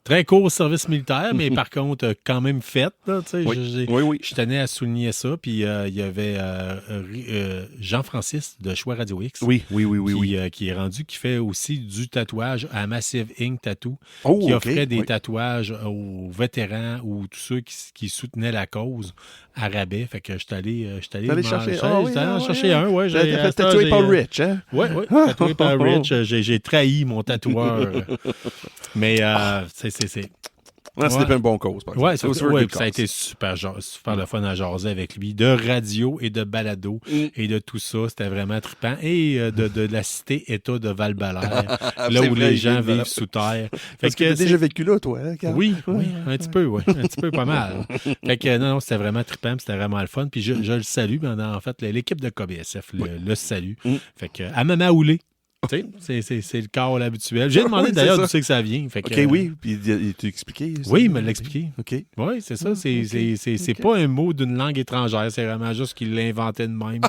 très court service militaire, mais par contre, quand même fait. Là, je tenais à souligner ça. Puis il y avait Jean-Francis de Choix Radio X. Qui est rendu, qui fait aussi du tatouage à Massive Ink Tattoo, qui offrait des tatouages aux vétérans ou tous ceux qui soutenaient la cause à rabais. Fait que je suis allé chercher un. Ouais, j'ai tatoué par Rich, hein? Oui, tatoué par Rich. J'ai trahi mon tatoueur. Mais c'était pas une bonne cause, par exemple. Ça a été super le fun à jaser avec lui. De radio et de balado et de tout ça. C'était vraiment trippant. Et de la cité-État de Val-Belair, là où les gens vivent sous terre. Parce que tu as déjà vécu là, toi, hein, Carl? Oui, un petit peu, oui. Un petit peu, pas mal. Fait que non, c'était vraiment trippant, c'était vraiment le fun. Puis je le salue. En fait, l'équipe de KBSF le salue. Fait que à Mama Oulé. C'est le cas habituel. J'ai demandé d'ailleurs d'où c'est que ça vient. Fait que, oui. Puis il t'a expliqué? Oui, il me l'a expliqué. OK. Oui, c'est ça. C'est pas un mot d'une langue étrangère. C'est vraiment juste qu'il l'inventait de même.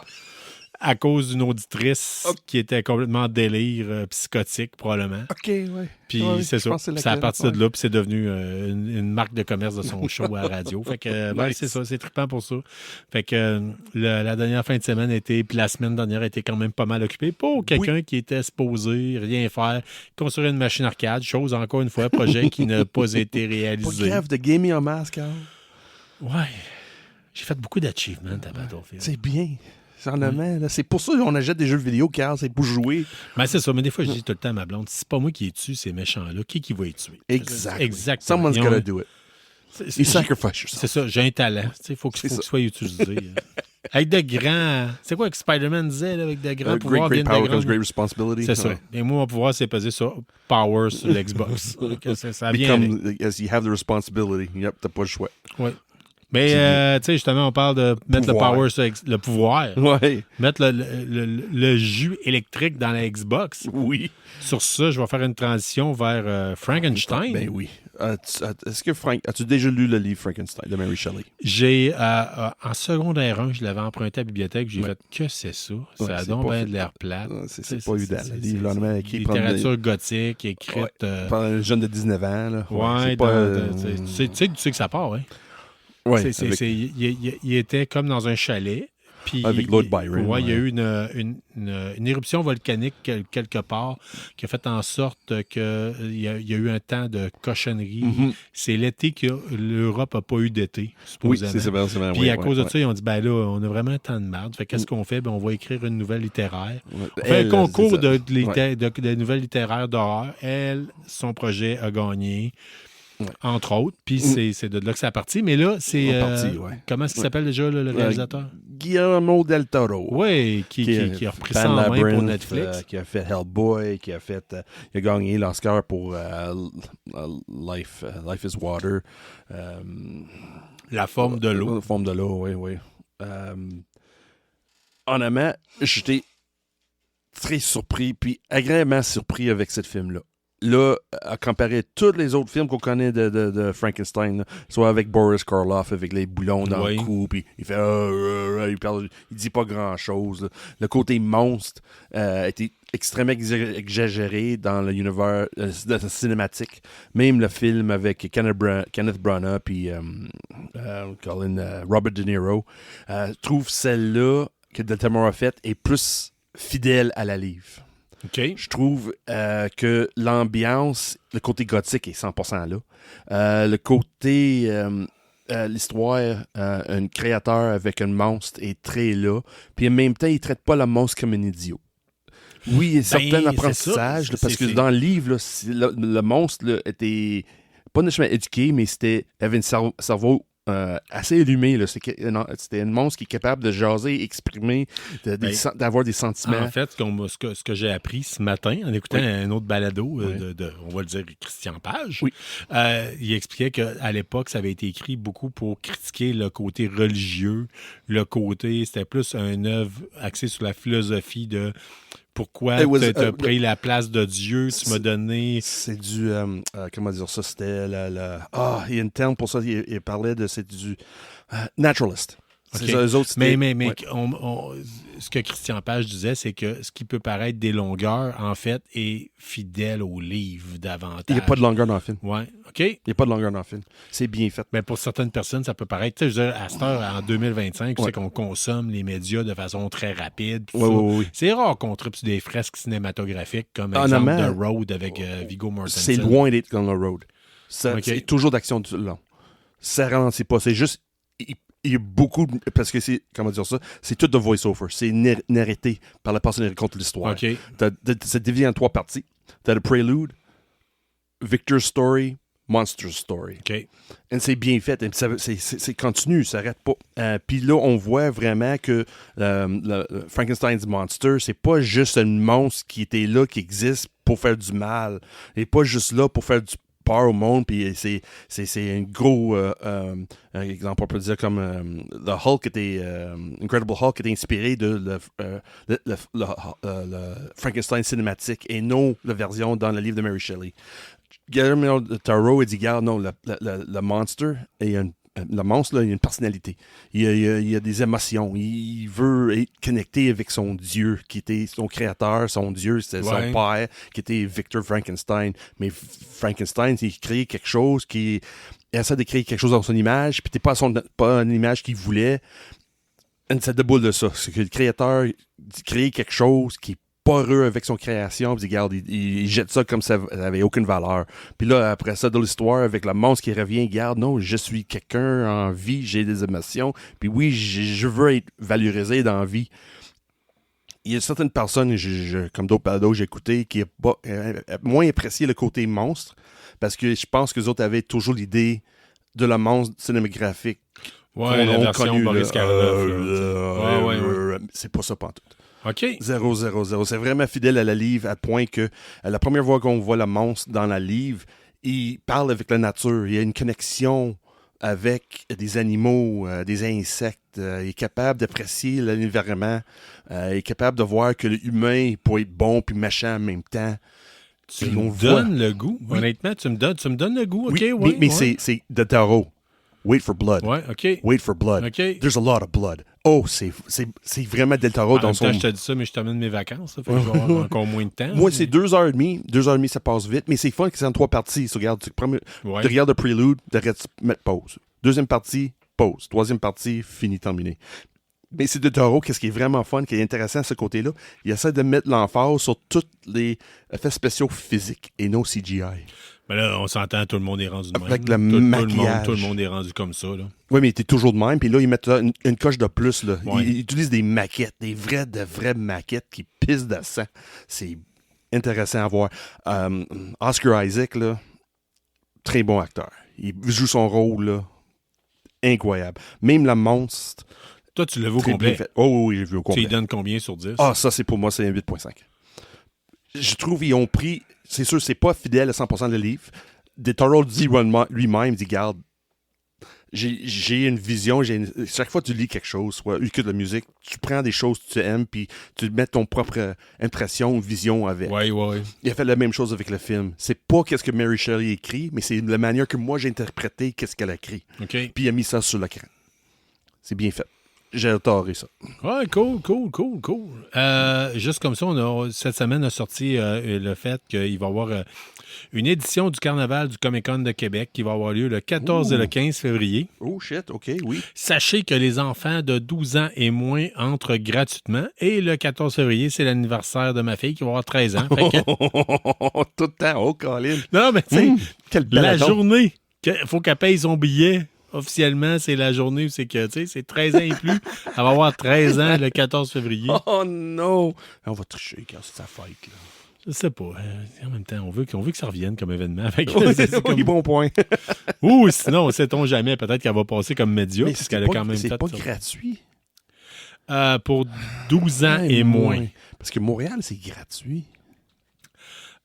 À cause d'une auditrice qui était complètement en délire psychotique, probablement. OK, oui. Puis c'est ça. C'est à partir de là, puis c'est devenu une marque de commerce de son show à la radio. Fait que, c'est ça, c'est trippant pour ça. Fait que la dernière fin de semaine puis la semaine dernière a été quand même pas mal occupée pour quelqu'un qui était supposé rien faire, construire une machine arcade, chose, encore une fois, projet qui n'a pas été réalisé. Pas grave de gaming en masse, Carl. Ouais. J'ai fait beaucoup d'achievements à Battlefield. C'est bien. C'est pour ça qu'on achète des jeux vidéo, car c'est pour jouer. Ben c'est ça, mais des fois, je dis tout le temps à ma blonde, c'est pas moi qui les tue, ces méchants-là. Qui va les tuer? Exactement. Someone's gotta do it. You sacrifice yourself. C'est ça, j'ai un talent. Il faut qu'il soit utilisé. Avec de grands... C'est quoi que Spider-Man disait, là, avec de grands pouvoirs? Great power comes great responsibility. C'est ça. Et moi, mon pouvoir, c'est peser sur Power sur l'Xbox. Ça vient as you have the responsibility. Yep, t'as pas le choix. Oui. Mais, tu sais, justement, on parle de mettre le power sur le pouvoir. Oui. Mettre le jus électrique dans la Xbox. Oui. Sur ça, je vais faire une transition vers Frankenstein. Ben oui. Est-ce que as-tu déjà lu le livre Frankenstein de Mary Shelley? J'ai, en secondaire 1, je l'avais emprunté à la bibliothèque. J'ai fait que c'est ça. Ça a donc bien de l'air plat. C'est pas évident. Littérature gothique, écrite... par un jeune de 19 ans. Là. Ouais, tu sais que ça part, hein? Ouais, il était comme dans un chalet. Puis, avec Lord Byron. Il y a eu une éruption volcanique quelque part qui a fait en sorte qu'il y a eu un temps de cochonnerie. Mm-hmm. C'est l'été que l'Europe n'a pas eu d'été, supposément. Oui, c'est vrai. Puis à cause de ça, ils ont dit, ben là, on a vraiment un temps de merde. Fait qu'est-ce qu'on fait? Ben, on va écrire une nouvelle littéraire. On fait un concours de nouvelles littéraires d'horreur. Elle, son projet a gagné. Entre autres. Puis c'est de là que ça a parti. Mais là, c'est... Comment est-ce qu'il s'appelle déjà, le réalisateur? Guillermo del Toro. Oui, qui a repris ça en main pour Netflix. Qui a fait Hellboy, il a gagné l'Oscar pour Life is Water. La forme de l'eau. La forme de l'eau, oui. Honnêtement, j'étais très surpris, puis agréablement surpris avec ce film-là. Là, à comparer tous les autres films qu'on connaît de Frankenstein, là, soit avec Boris Karloff, avec les boulons dans le cou, puis il fait il dit pas grand-chose. Là. Le côté monstre était extrêmement exagéré dans l'univers cinématique. Même le film avec Kenneth Branagh puis Robert De Niro, je trouve celle-là que Del Toro a faite est plus fidèle à la livre. Okay. Je trouve que l'ambiance, le côté gothique est 100% là. Le côté, l'histoire, un créateur avec un monstre est très là. Puis en même temps, il ne traite pas le monstre comme un idiot. Oui, il y a certains apprentissages, parce que dans le livre, là, le monstre là, était pas nécessairement éduqué, mais il avait un cerveau assez allumé. Là. C'était un monstre qui est capable de jaser, exprimer, d'avoir des sentiments. En fait, ce que j'ai appris ce matin en écoutant un autre balado on va le dire, Christian Page, il expliquait qu'à l'époque, ça avait été écrit beaucoup pour critiquer le côté religieux, c'était plus une œuvre axée sur la philosophie de pourquoi tu as pris la place de Dieu, tu m'as donné... C'est du... comment dire ça? C'était il y a une terme pour ça. Il parlait de... C'est du... naturalist. Okay. C'est ça, eux autres, mais ce que Christian Page disait, c'est que ce qui peut paraître des longueurs, en fait, est fidèle au livre davantage. Il n'y a pas de longueur dans le film. Oui, OK. Il n'y a pas de longueur dans le film. C'est bien fait. Mais pour certaines personnes, ça peut paraître... Tu sais, je veux dire, à cette heure, en 2025, tu sais qu'on consomme les médias de façon très rapide. Oui. C'est rare qu'on tripe sur des fresques cinématographiques comme exemple The Road avec Viggo Mortensen. C'est loin d'être comme The Road. C'est toujours d'action du long. Ça ralentit pas. C'est juste... Il y a beaucoup parce que c'est, comment dire ça, c'est tout de voice-over. C'est narré par la personne qui raconte l'histoire. Okay. C'est divisé en 3 parties. T'as le prélude, Victor's Story, Monster's Story. Okay. Et c'est bien fait. C'est continu, ça n'arrête pas. Puis là, on voit vraiment que le Frankenstein's Monster, c'est pas juste un monstre qui était là, qui existe pour faire du mal. Il n'est pas juste là pour faire du peur au monde, puis c'est un gros exemple, on peut dire comme le Hulk était Incredible Hulk était inspiré de le Frankenstein cinématique et non la version dans le livre de Mary Shelley. Guillermo del Toro a dit, regarde, non, le monstre est le monstre, là, il a une personnalité. Il a des émotions. Il veut être connecté avec son Dieu, qui était son créateur, son Dieu, c'était son père, qui était Victor Frankenstein. Mais Frankenstein, il crée quelque chose il essaie de créer quelque chose dans son image, puis t'es pas une image qu'il voulait. Et ça déboule de ça. C'est que le créateur crée quelque chose qui est pas heureux avec son création, puis regarde, il jette ça comme ça n'avait aucune valeur. Puis là, après ça, dans l'histoire, avec le monstre qui revient, regarde, non, je suis quelqu'un en vie, j'ai des émotions, puis oui, je veux être valorisé dans la vie. Il y a certaines personnes, comme d'autres balados que j'ai écouté, qui ont moins apprécié le côté monstre, parce que je pense que les autres avaient toujours l'idée de le monstre cinématographique. Ouais, la version Boris Karloff. C'est pas ça pantoute. OK. 0. C'est vraiment fidèle à la livre, à point que la première fois qu'on voit le monstre dans la livre, il parle avec la nature. Il y a une connexion avec des animaux, des insectes. Il est capable d'apprécier l'environnement. Il est capable de voir que l'humain peut être bon puis méchant en même temps. Tu me donnes le goût. Oui. Honnêtement, tu me donnes le goût. OK, oui, mais c'est de Taro. Wait for blood. Ouais, OK. Wait for blood. OK. There's a lot of blood. Oh, c'est vraiment Del Toro dans son... je te dis ça, mais je termine mes vacances. Ça fait que je vais avoir encore moins de temps. Moi, c'est 2h30. 2h30, ça passe vite. Mais c'est fun que c'est en 3 parties. Tu regardes le prélude, tu mettre pause. Deuxième partie, pause. Troisième partie, fini, terminé. Mais c'est de Toro, qu'est-ce qui est vraiment fun, qui est intéressant à ce côté-là, il essaie de mettre l'emphase sur tous les effets spéciaux physiques et non CGI. Mais là, on s'entend, tout le monde est rendu de même. Avec le maquillage. Tout le monde est rendu comme ça. Là. Oui, mais t'es toujours de même. Puis là, ils mettent une coche de plus. Là. Ouais. Ils utilisent des maquettes, de vraies maquettes qui pissent de sang. C'est intéressant à voir. Oscar Isaac, là, Très bon acteur. Il joue son rôle, là. Incroyable. Même le monstre. Toi, tu l'as vu au complet. Oh oui, j'ai vu au complet. Tu lui donnes combien sur 10? Ah, ça, c'est pour moi, c'est un 8.5. Je trouve qu'ils ont pris... C'est sûr, c'est pas fidèle à 100% le livre. Del Toro dit lui-même, il dit, garde, j'ai une vision, chaque fois que tu lis quelque chose, soit écoute la musique, tu prends des choses que tu aimes, puis tu mets ton propre impression ou vision avec. Ouais. Il a fait la même chose avec le film. C'est pas qu'est-ce que Mary Shelley écrit, mais c'est la manière que moi j'ai interprété qu'est-ce qu'elle a écrit. OK. Puis il a mis ça sur l'écran. C'est bien fait. J'ai adoré ça. Ouais, cool. Juste comme ça, cette semaine a sorti le fait qu'il va y avoir une édition du Carnaval du Comic-Con de Québec qui va avoir lieu le 14 et le 15 février. Oh shit, OK, oui. Sachez que les enfants de 12 ans et moins entrent gratuitement. Et le 14 février, c'est l'anniversaire de ma fille qui va avoir 13 ans. Fait que... Tout le temps, oh Colin. Non, mais tu sais, la attente. journée, il faut qu'elle paye son billet. Officiellement, c'est la journée où c'est que, tu sais, c'est 13 ans et plus. Elle va avoir 13 ans le 14 février. Oh non! On va tricher quand c'est sa fête, là. Je sais pas. En même temps, on veut que ça revienne comme événement. Fait que, Oui, c'est oui, bon point. Ou sinon, sait-on jamais, peut-être qu'elle va passer comme média. Mais Parce qu'elle a quand même c'est fait pas ça. gratuit. Pour 12 ans et moins. Parce que Montréal, c'est gratuit.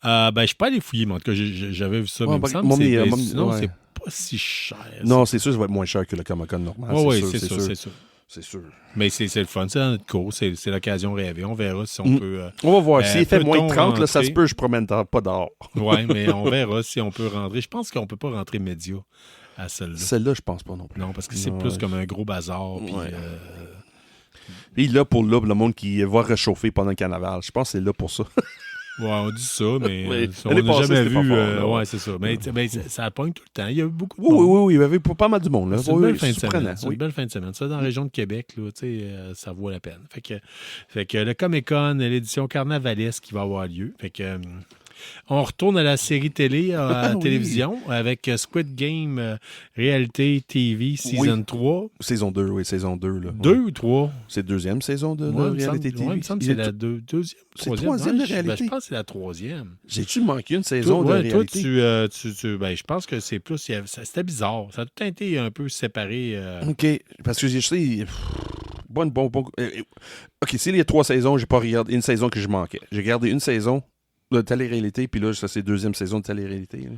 Je suis pas allé fouiller, mais en tout cas, j'avais vu ça. Ouais, mais il me semble que sinon, ouais. c'est pas si cher. Non, c'est sûr, ça va être moins cher que le Comic-Con normal. Oui, c'est sûr. C'est sûr. Mais c'est le fun, c'est dans notre cours, c'est l'occasion rêvée. On verra si on peut... on va voir. S'il fait moins de 30, là, ça se rentrer? peut, je promène pas dehors. Oui, mais on verra si on peut rentrer. Je pense qu'on peut pas rentrer média à celle-là. Celle-là, je pense pas non plus. Non, parce que c'est plus comme un gros bazar. Puis, Puis là, pour le monde qui va réchauffer pendant le carnaval, je pense que c'est là pour ça. Ouais, on dit ça, mais Oui. on L'année n'a passée, jamais c'était pas vu. fort, là, ouais, c'est ça. Mais ça pogne tout le temps. Il y a eu beaucoup de Oui, monde. oui, il y avait pas mal du monde. Là. C'est une Oui, belle fin de surprenant, semaine. C'est une belle fin de semaine. Ça, dans la région de Québec, là, ça vaut la peine. Fait que le Comic-Con, l'édition carnavalesque qui va avoir lieu. Fait que on retourne à la série télé, à la télévision, avec Squid Game Réalité TV Season 3. Saison 2, oui, saison 2. Là. 2 ou 3? C'est la deuxième saison de Réalité TV. Il me semble que c'est la deuxième. C'est la troisième de Réalité. Je pense que c'est la troisième. J'ai-tu manqué une saison de Réalité? Toi, je pense que c'est plus... C'était bizarre. Ça a tout été un peu séparé. OK, parce que je sais... OK, s'il y a 3 saisons, j'ai pas regardé une saison que je manquais. J'ai regardé une saison de télé-réalité, puis là, ça, c'est deuxième saison de télé-réalité. Là.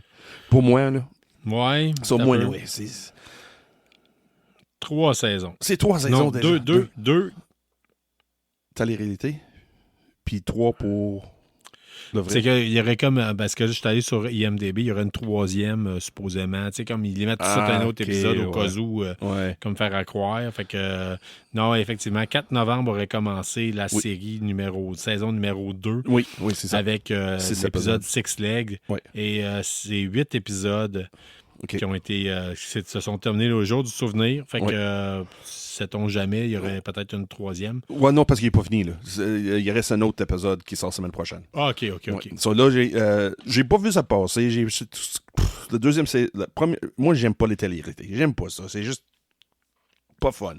Pour moi, là. Ouais. Sur moi, oui. C'est 3 saisons. C'est 3 saisons déjà. 2. Télé-réalité. Puis 3 pour le vrai. C'est qu'il y aurait comme... Parce que là, je suis allé sur IMDb, il y aurait une troisième, supposément. Tu sais, comme ils les mettent tout ça un autre épisode au cas où, comme faire à croire. Fait que, non, effectivement, 4 novembre aurait commencé la série saison numéro 2. Oui, c'est ça. Avec l'épisode Six Legs. Oui. Et c'est 8 épisodes qui ont été... se sont terminés le jour du souvenir. Fait que... sait-on jamais, il y aurait peut-être une troisième. Ouais, non, parce qu'il n'est pas fini. Là. Il reste un autre épisode qui sort la semaine prochaine. Ah, OK. Ouais. So, là, j'ai pas vu ça passer. Le deuxième, c'est... Moi, j'aime pas les télé-réalités. J'aime pas ça. C'est juste pas fun.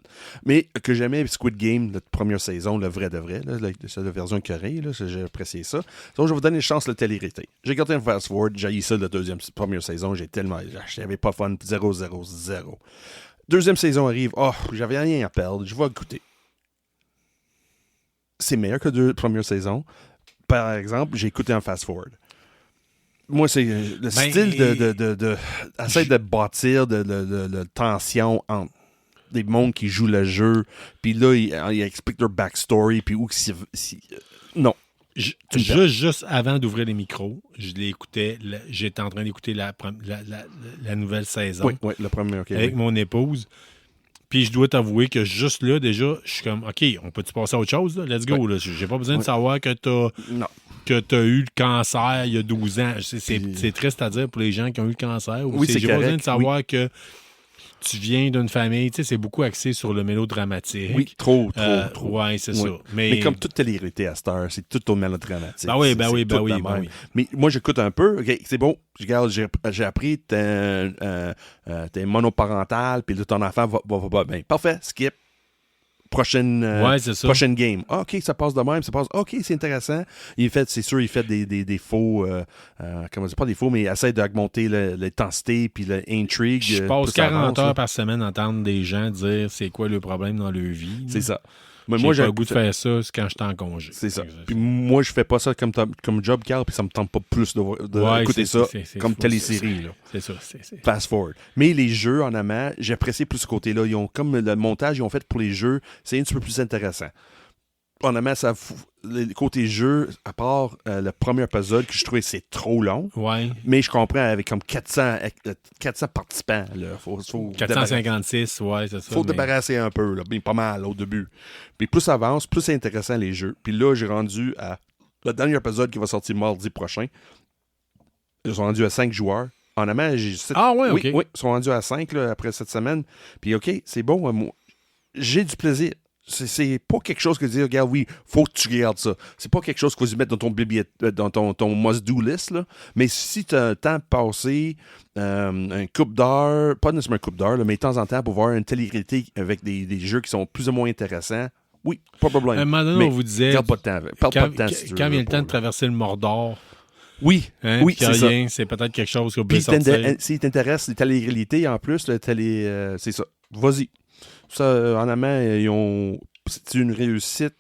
Mais que j'aimais Squid Game, la première saison, le vrai de vrai, là, c'est la version carrée, là, j'ai apprécié ça. Donc, je vais vous donner une chance de télé-réalité. J'ai gardé un fast-forward, j'ai eu ça la première saison, j'avais pas fun, 0-0-0. Deuxième saison arrive, j'avais rien à perdre, je vais écouter. C'est meilleur que la première saison. Par exemple, j'ai écouté un fast-forward. Moi, c'est le style de essayer de bâtir de tension entre des mondes qui jouent le jeu, puis là, ils expliquent leur backstory, puis où non. Juste avant d'ouvrir les micros, je l'écoutais, j'étais en train d'écouter la nouvelle saison le premier, avec mon épouse. Puis je dois t'avouer que juste là, déjà, je suis comme, OK, on peut-tu passer à autre chose? Là? Let's go. Là. J'ai pas besoin de savoir que t'as eu le cancer il y a 12 ans. C'est triste à dire pour les gens qui ont eu le cancer. J'ai pas besoin de savoir que tu viens d'une famille, tu sais, c'est beaucoup axé sur le mélodramatique. Oui, trop. Ouais, c'est ça. Mais comme toute télé-réalité à cette heure, c'est tout au mélodramatique. Ben oui. Mais moi, j'écoute un peu. OK, c'est bon. J'ai appris t'es monoparental, puis là, ton enfant va bien. Parfait, skip. prochaine game. Ah, OK, ça passe de même, ça passe. OK, c'est intéressant. C'est sûr, il fait des faux, comment dire, pas des faux, mais il essaie d'augmenter l'intensité puis l'intrigue. Je passe 40 heures par semaine à entendre des gens dire c'est quoi le problème dans leur vie. C'est ça. Mais moi, j'ai pas le goût de faire ça quand je suis en congé. C'est ça. Puis moi, je fais pas ça comme job, Carl, puis ça me tente pas plus d'écouter ça comme télésérie. C'est ça. Fast forward. Mais les jeux en amont, j'apprécie plus ce côté-là. Ils ont, comme le montage qu'ils ont fait pour les jeux, c'est un petit peu plus intéressant. En amont, le côté jeu, à part le premier puzzle que je trouvais c'est trop long. Ouais. Mais je comprends avec comme 400 participants. Là, faut 456, ouais, c'est ça. Faut débarrasser un peu, là, mais pas mal au début. Puis plus ça avance, plus c'est intéressant les jeux. Puis là, j'ai rendu à le dernier puzzle qui va sortir mardi prochain. Ils sont rendus à 5 joueurs. En amont, j'ai 7. Ah ouais, OK. Oui, ils sont rendus à 5 là, après cette semaine. Puis OK, c'est bon. Moi, j'ai du plaisir. C'est pas quelque chose que dire, regarde, oui, faut que tu regardes ça. C'est pas quelque chose qu'il faut mettre dans ton ton must-do list, là. Mais si tu as un temps passé, un couple d'heures, pas nécessairement un couple d'heures, mais de temps en temps pour voir une télé-réalité avec des jeux qui sont plus ou moins intéressants, oui, pas de problème. À un moment donné, on vous disait. Garde pas de temps. Parle pas de temps si tu veux. Quand vient le temps de traverser le Mordor. Oui, oui, c'est ça. C'est peut-être quelque chose qui va bien sortir. Si t'intéresse les télé-réalités, en plus, c'est ça. Vas-y. Ça, en amont, c'est une réussite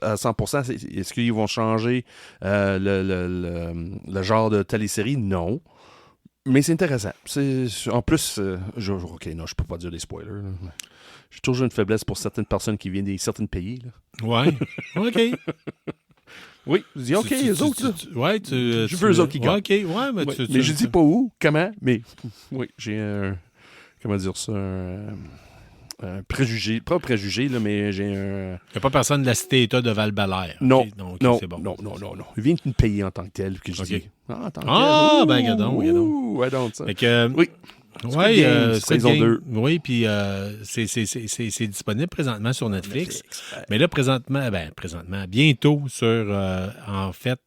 à 100%. Est-ce qu'ils vont changer le genre de télésérie? Non. Mais c'est intéressant. En plus, OK, non, je peux pas dire des spoilers. Là. J'ai toujours une faiblesse pour certaines personnes qui viennent de certains pays. Là. Ouais. OK. Oui, je dis OK, eux autres. Je veux eux autres qui gagnent. OK, ouais, mais je dis pas où, comment, mais oui, j'ai comment dire ça, un préjugé, pas un préjugé, là, mais j'ai un... Il n'y a pas personne de la cité-État de Val-Belair. Non, okay? Donc, non, c'est bon. non. Il vient de payer en tant que tel, que je dis. En tant que tel. Ben, regardons. Ouais, donc ça. Oui. Oui, saison 2. Oui, puis c'est disponible présentement sur Netflix. Mais là, présentement, bientôt en fait,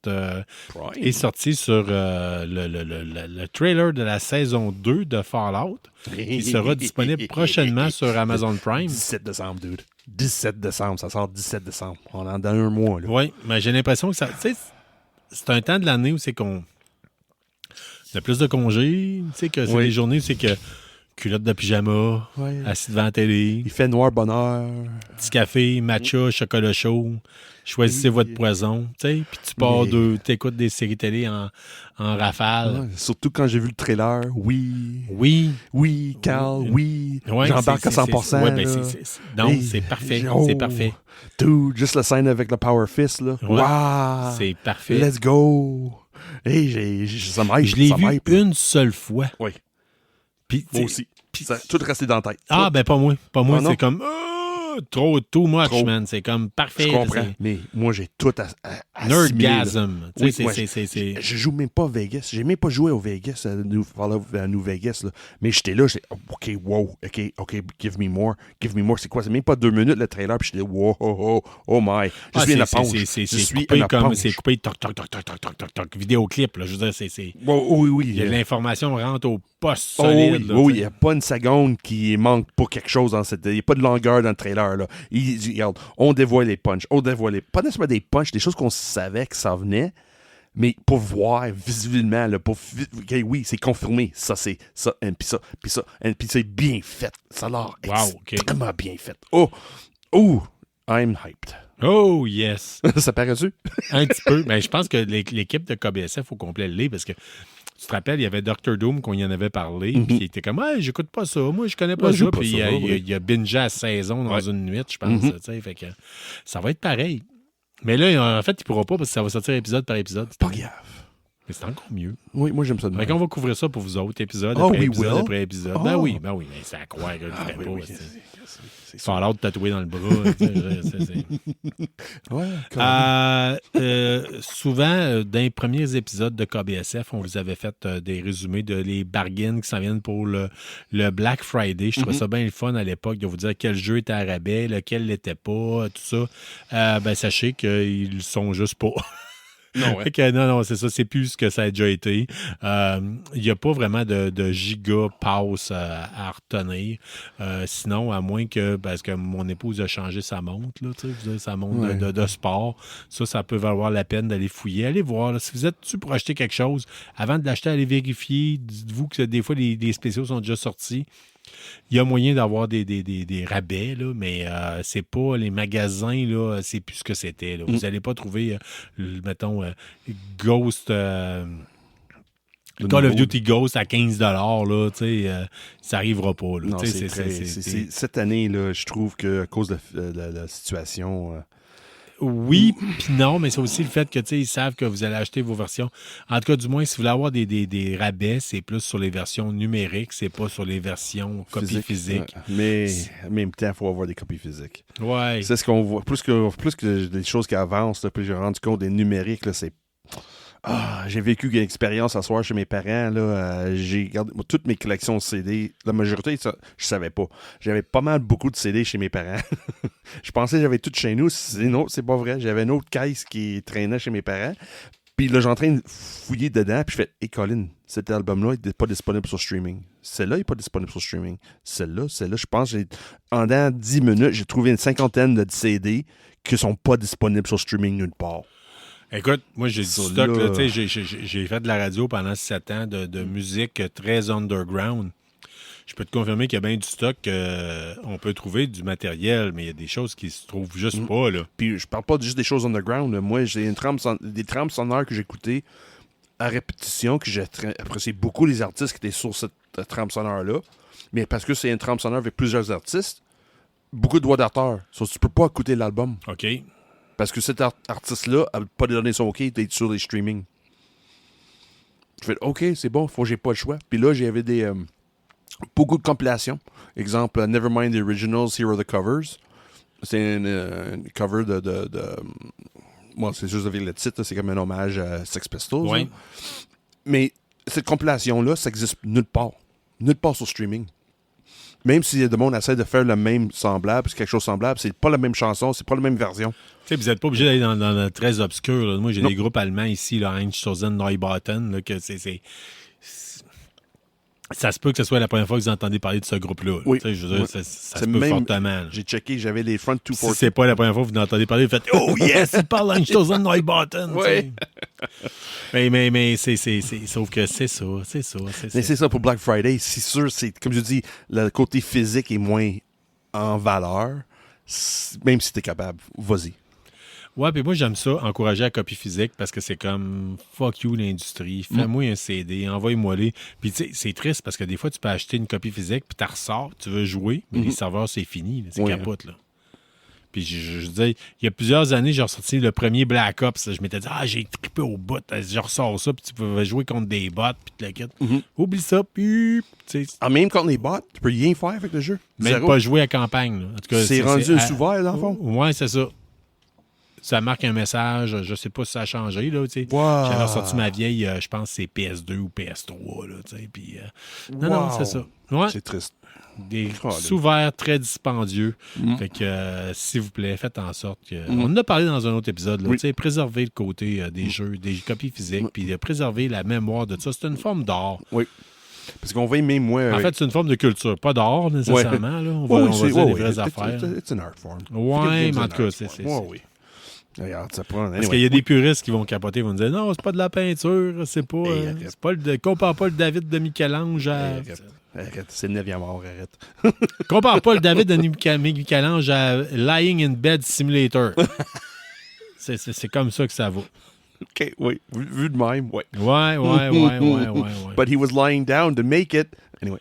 est sorti sur le trailer de la saison 2 de Fallout, qui sera disponible prochainement sur Amazon Prime. 17 décembre, dude. 17 décembre, ça sort 17 décembre. On est dans un mois, là. Oui, mais j'ai l'impression que ça... Tu sais, c'est un temps de l'année où c'est qu'on... Il y a plus de congés, tu sais, que c'est des journées où c'est que culotte de pyjama, assis devant la télé. Il fait noir bonheur. Petit café, matcha, chocolat chaud. Choisissez votre poison, tu sais. Puis tu pars t'écoutes des séries télé en rafale. Ouais, surtout quand j'ai vu le trailer. Oui, Carl, oui. Ouais, j'embarque à 100%. Ouais, donc, c'est parfait. C'est parfait. Dude, juste la scène avec le Power Fist, là. Ouais, wow! C'est parfait. Let's go! Hey, ça m'aide. Je l'ai vu une seule fois. Oui. Puis, moi aussi. Ça, tout resté dans la tête. Ah, ben pas moi. Pas moi, c'est comme... trop too much, man. C'est comme parfait. Je comprends, mais moi, j'ai tout nerdgasm. Je joue même pas à Vegas. J'ai même pas joué au Vegas, à New Vegas. Là. Mais j'étais là, OK, wow, OK, give me more. C'est quoi? C'est même pas 2 minutes, le trailer, puis j'étais wow, oh my. Je suis une éponge. C'est coupé, toc, toc, toc, toc, toc, toc, toc, toc, vidéoclip, là. Je veux dire, c'est... Oui. Il y a l'information rentre au poste solide. Oui, il n'y a pas une seconde qui manque pour quelque chose dans cette... Il n'y a pas de longueur dans le trailer, là. Regarde, on dévoile les punchs. Pas nécessairement des punchs, des choses qu'on savait que ça venait, mais pour voir visuellement, là, oui, c'est confirmé. Ça, c'est ça, et puis ça, puis ça, et puis c'est bien fait. Ça a l'air extrêmement bien fait. Oh, I'm hyped. Oh, yes. Ça paraît-tu? Un petit peu. Mais je pense que l'équipe de KBSF au complet l'est, parce que tu te rappelles, il y avait Dr. Doom qu'on y en avait parlé, puis il était comme, j'écoute pas ça, moi je connais pas ça, puis il a bingé à saison dans une nuit, je pense, tu sais, fait que ça va être pareil. Mais là, en fait, il pourra pas parce que ça va sortir épisode par épisode. Pas grave. Mais c'est encore mieux. Oui, moi j'aime ça de même. Fait qu'on va couvrir ça pour vous autres, épisode après épisode. Ben oui, mais c'est à croire que je le ferais pas. C'est Fallout tatoué dans le bras. Souvent, dans les premiers épisodes de KBSF, on vous avait fait des résumés de les bargains qui s'en viennent pour le Black Friday. Je trouvais ça bien le fun à l'époque de vous dire quel jeu était à rabais, lequel l'était pas, tout ça. Sachez qu'ils sont juste pas. Non, ouais. Non, c'est ça. C'est plus ce que ça a déjà été. Il n'y a pas vraiment de giga passe à retenir. Sinon, à moins que, parce que mon épouse a changé sa montre, là, tu sais, sa montre de sport, ça peut valoir la peine d'aller fouiller. Allez voir. Là, si vous êtes-tu pour acheter quelque chose, avant de l'acheter, allez vérifier. Dites-vous que des fois, les spéciaux sont déjà sortis. Il y a moyen d'avoir des rabais, là, mais c'est pas les magasins, là, c'est plus ce que c'était. Là. Vous n'allez pas trouver, mettons, Ghost... Call of Duty Ghost à 15$, là, ça n'arrivera pas. Là. Non, cette année, là, je trouve qu'à cause de la situation... Oui, puis non, mais c'est aussi le fait que ils savent que vous allez acheter vos versions. En tout cas, du moins, si vous voulez avoir des rabais, c'est plus sur les versions numériques, c'est pas sur les versions copies physiques. Mais en même temps, il faut avoir des copies physiques. Ouais. C'est ce qu'on voit. Plus que des choses qui avancent, là, plus j'ai rendu compte des numériques, là, c'est... j'ai vécu une expérience à soir chez mes parents. Là, j'ai gardé toutes mes collections de CD. La majorité, ça, je savais pas. J'avais pas mal beaucoup de CD chez mes parents. Je pensais que j'avais tout chez nous. Non, c'est pas vrai. J'avais une autre caisse qui traînait chez mes parents. Puis là, j'ai en train de fouiller dedans. Puis je fais, hey Colin, cet album-là n'est pas disponible sur streaming. Celle-là n'est pas disponible sur streaming. Celle-là, je pense, en 10 minutes, j'ai trouvé une cinquantaine de CD qui sont pas disponibles sur streaming nulle part. Écoute, moi, j'ai du stock. Là, j'ai fait de la radio pendant 7 ans de musique très underground. Je peux te confirmer qu'il y a bien du stock. On peut trouver du matériel, mais il y a des choses qui se trouvent juste pas. Là. Puis je parle pas juste des choses underground. Là. Moi, j'ai des trames sonores que j'écoutais à répétition, que j'ai apprécié beaucoup les artistes qui étaient sur cette trame sonore-là. Mais parce que c'est une trame sonore avec plusieurs artistes, beaucoup de droits d'auteur. Tu peux pas écouter l'album. OK. Parce que cet artiste-là n'a pas donné son OK d'être sur les streaming. Je fais OK, c'est bon, faut que j'ai pas le choix. Puis là, j'avais beaucoup de compilations. Exemple, Nevermind the Originals, Here are the Covers. C'est une cover de moi, c'est juste avec le titre, c'est comme un hommage à Sex Pistols. Oui. Hein. Mais cette compilation-là, ça existe nulle part. Nulle part sur streaming. Même si le monde essaie de faire le même semblable, c'est quelque chose de semblable, c'est pas la même chanson, c'est pas la même version. Tu sais, vous n'êtes pas obligé d'aller dans le très obscur. Là. Moi, j'ai des groupes allemands ici, là, Einstürzen, Neubauten, que c'est... Ça se peut que ce soit la première fois que vous entendez parler de ce groupe-là. Oui. Je veux dire, ça se peut fortement. Là. J'ai checké, j'avais les Front 240. Si c'est pas la première fois que vous entendez parler, vous faites « Oh yes, il parle d'Einstürzen, Neubauten! » Oui. Mais c'est... Sauf que c'est ça. Mais c'est ça pour Black Friday. C'est sûr, c'est comme je dis, le côté physique est moins en valeur. Même si t'es capable, vas-y. Ouais, puis moi, j'aime ça, encourager la copie physique, parce que c'est comme fuck you l'industrie, fais-moi un CD, envoie-moi-les. Puis tu sais, c'est triste parce que des fois, tu peux acheter une copie physique, puis tu ressors, tu veux jouer, mais les serveurs, c'est fini, là, c'est capote, là. Puis je disais, il y a plusieurs années, j'ai ressorti le premier Black Ops. Je m'étais dit, j'ai trippé au bout. Je ressors ça, puis tu pouvais jouer contre des bots, puis tu le quittes. Oublie ça, puis... Même contre les bots, tu peux rien faire avec le jeu. Même pas jouer à campagne. Là. En tout cas, c'est rendu un sous-vert, dans le fond. Ouais, c'est ça. Ça marque un message, je sais pas si ça a changé, là, tu sais. Wow. J'avais ressorti ma vieille, je pense que c'est PS2 ou PS3, là, tu sais, puis... Non, c'est ça. Ouais. C'est triste. Des sous-verts très dispendieux. Fait que, s'il vous plaît, faites en sorte que... On en a parlé dans un autre épisode, là, tu sais, préserver le côté des jeux, des copies physiques, puis préserver la mémoire de ça. C'est une forme d'art. Oui. Parce qu'on va aimer moins... En fait, c'est une forme de culture, pas d'art, nécessairement, là. On va dire des vraies affaires. C'est une art form. Ouais, mais en tout cas, c'est... Oui. Regarde, ça prend... Parce qu'il y a des puristes qui vont capoter, ils vont dire non, c'est pas de la peinture, c'est pas. Compare pas le David de Michel-Ange à. Arrête, c'est le 9e art, arrête. Compare pas le David de Michel-Ange à Lying in Bed Simulator. c'est comme ça que ça va. OK, oui. Vu de même, oui. Ouais. But he was lying down to make it. Anyway.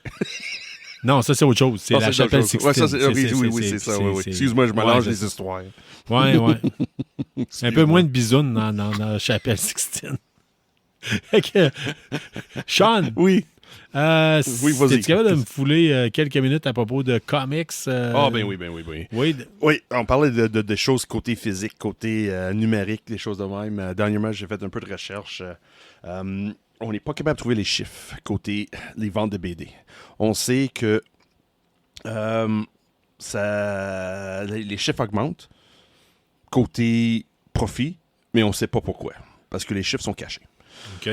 Non, ça, c'est autre chose. C'est la chapelle Sixtine. Oui, c'est ça. Oui. Excuse-moi, je mélange les histoires. Ouais. Un peu moins de bisounes dans la chapelle Sixtine. Sean. Oui. Vas-y. Es-tu capable de me fouler quelques minutes à propos de comics? Ben oui. Oui, on parlait de choses côté physique, côté numérique, des choses de même. Dernièrement, j'ai fait un peu de recherche. On n'est pas capable de trouver les chiffres côté les ventes de BD. On sait que les chiffres augmentent côté profit, mais on ne sait pas pourquoi. parce que les chiffres sont cachés. OK.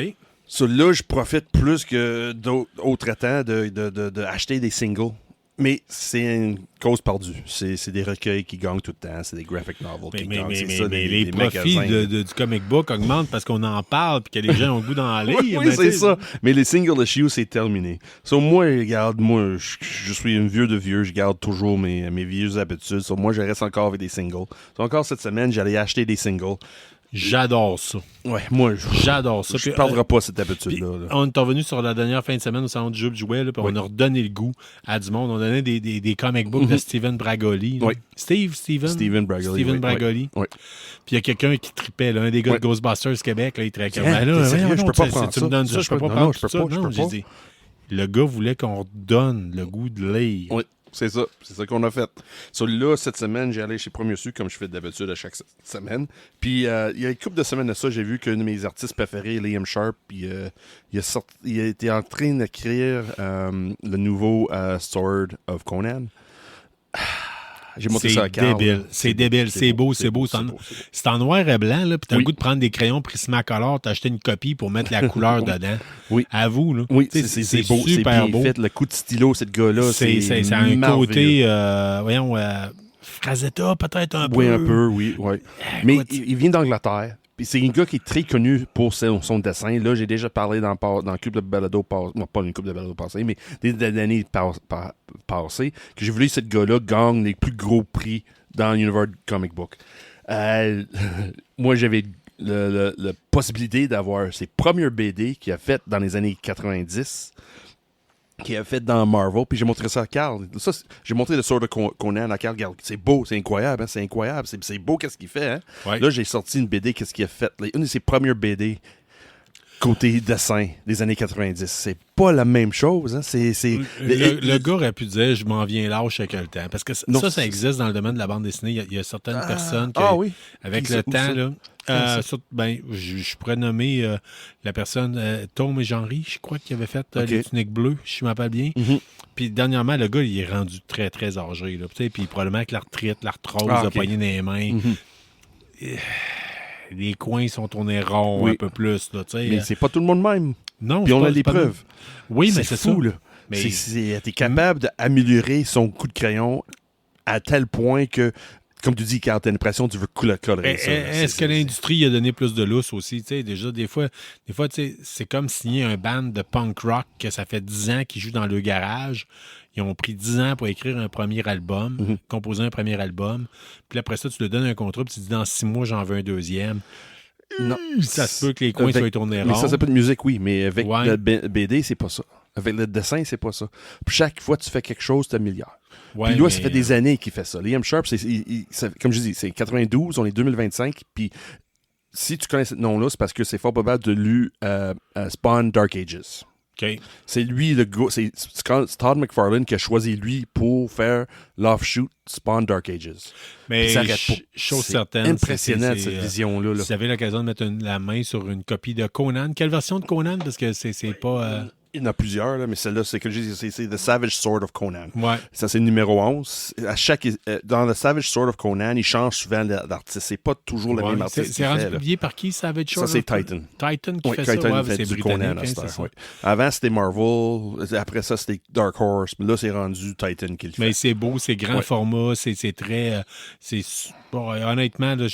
So, là, je profite plus que d'autres temps d'acheter des singles. Mais c'est une cause perdue. C'est des recueils qui gagnent tout le temps. C'est des graphic novels qui gagnent. Mais les profits du comic book augmentent parce qu'on en parle et que les gens ont le goût d'en lire. Oui, c'est ça. Mais les single issues, c'est terminé. So, moi, je suis un vieux de vieux. Je garde toujours mes vieilles habitudes. So, moi, je reste encore avec des singles. So, encore cette semaine, j'allais acheter des singles. J'adore ça. Ouais, moi, j'adore ça. Je ne perdrai pas cette habitude-là. On est revenu sur la dernière fin de semaine au salon du jeu de jouets, puis on a redonné le goût à du monde. On a donné des comic books de Steven Bragoli. Oui. Steven Bragoli. Oui. Puis il y a quelqu'un qui tripait, là, un des gars de Ghostbusters Québec, là, il traquait. Je peux pas prendre ça. Tu me donnes ça, je peux pas prendre ça. Non, j'ai dit, le gars voulait qu'on donne le goût de lire. Oui. C'est ça qu'on a fait. Là, cette semaine, j'ai allé chez Premier Su, comme je fais d'habitude à chaque semaine. Puis, il y a une couple de semaines de ça, j'ai vu qu'un de mes artistes préférés, Liam Sharp, puis, il a été en train d'écrire le nouveau Sword of Conan. J'ai monté ça à Carl. C'est débile. C'est beau. C'est en noir et blanc, là, puis t'as le goût de prendre des crayons Prismacolor, t'acheter une copie pour mettre la couleur dedans. Oui. À vous, là. Oui, c'est beau. Super beau. Fait. Le coup de stylo, ce gars-là, c'est un côté, Frazetta, peut-être un peu. Oui, un peu, oui. Mais il vient d'Angleterre. Puis c'est un gars qui est très connu pour son dessin. Là, j'ai déjà parlé dans le club de balado, non, pas une couple de balado passée, mais des années passées, que j'ai voulu que ce gars-là gagne les plus gros prix dans l'univers comic book. Moi, j'avais la possibilité d'avoir ses premières BD qu'il a faites dans les années 90, qu'il a fait dans Marvel, puis j'ai montré ça à Carl. Ça, j'ai montré le Sword of Conan à Carl. Regarde, c'est beau, c'est incroyable, hein? C'est incroyable, c'est beau qu'est-ce qu'il fait. Hein? Ouais. Là, j'ai sorti une BD, qu'est-ce qu'il a fait. Une de ses premières BD, côté dessin des années 90. C'est pas la même chose. Hein? Le gars aurait pu dire, je m'en viens lâche avec le temps. Parce que ça existe dans le domaine de la bande dessinée. Il y a certaines personnes qui, avec le temps, là... je pourrais nommer la personne Tom et Jean-Ry, je crois qu'il avait fait les tuniques bleues, si je m'appelle bien. Mm-hmm. Puis dernièrement, le gars, il est rendu très, très âgé. Là, puis probablement que l'arthrose a pogné dans les mains. Mm-hmm. Les coins sont tournés ronds un peu plus. Là, mais c'est pas tout le monde même. Non, puis on a des preuves. Oui, mais c'est fou, ça. Là. Mais t'es capable d'améliorer son coup de crayon à tel point que, comme tu dis, quand t'as l'impression que tu veux colorer ça. Est-ce que l'industrie a donné plus de lousse aussi? Déjà, des fois c'est comme signer un band de punk rock que ça fait 10 ans qu'ils jouent dans le garage. Ils ont pris 10 ans pour écrire un premier album, composer un premier album. Puis après ça, tu leur donnes un contrat, puis tu dis dans 6 mois, j'en veux un deuxième. Non. Ça se peut que les coins soient tournés ronds. Mais ça s'appelle musique, oui, mais avec le BD, c'est pas ça. Avec le dessin, c'est pas ça. Puis chaque fois que tu fais quelque chose, tu t'améliores. Puis là, ça fait des années qu'il fait ça. Liam Sharp, comme je dis, c'est 92, on est 2025, puis si tu connais ce nom-là, c'est parce que c'est fort probable de lu Spawn Dark Ages. Okay. C'est lui le gars, c'est Todd McFarlane qui a choisi lui pour faire l'offshoot Spawn Dark Ages. Mais ça arrête pas. Chose certaine, impressionnant cette vision-là. Si vous avez l'occasion de mettre la main sur une copie de Conan, quelle version de Conan? Parce que c'est pas... Il y en a plusieurs, là, mais celle-là, c'est The Savage Sword of Conan. Ouais. Ça, c'est le numéro 11. Dans The Savage Sword of Conan, il change souvent d'artiste. C'est pas toujours le même artiste. C'est rendu publié par qui, Savage Sword? Ça, c'est Titan. Titan qui fait Titan ça? Fait c'est du Conan. Avant, c'était Marvel. Après ça, c'était Dark Horse. Mais là, c'est rendu Titan qui le fait. Mais c'est beau, c'est grand format. C'est très... honnêtement, là,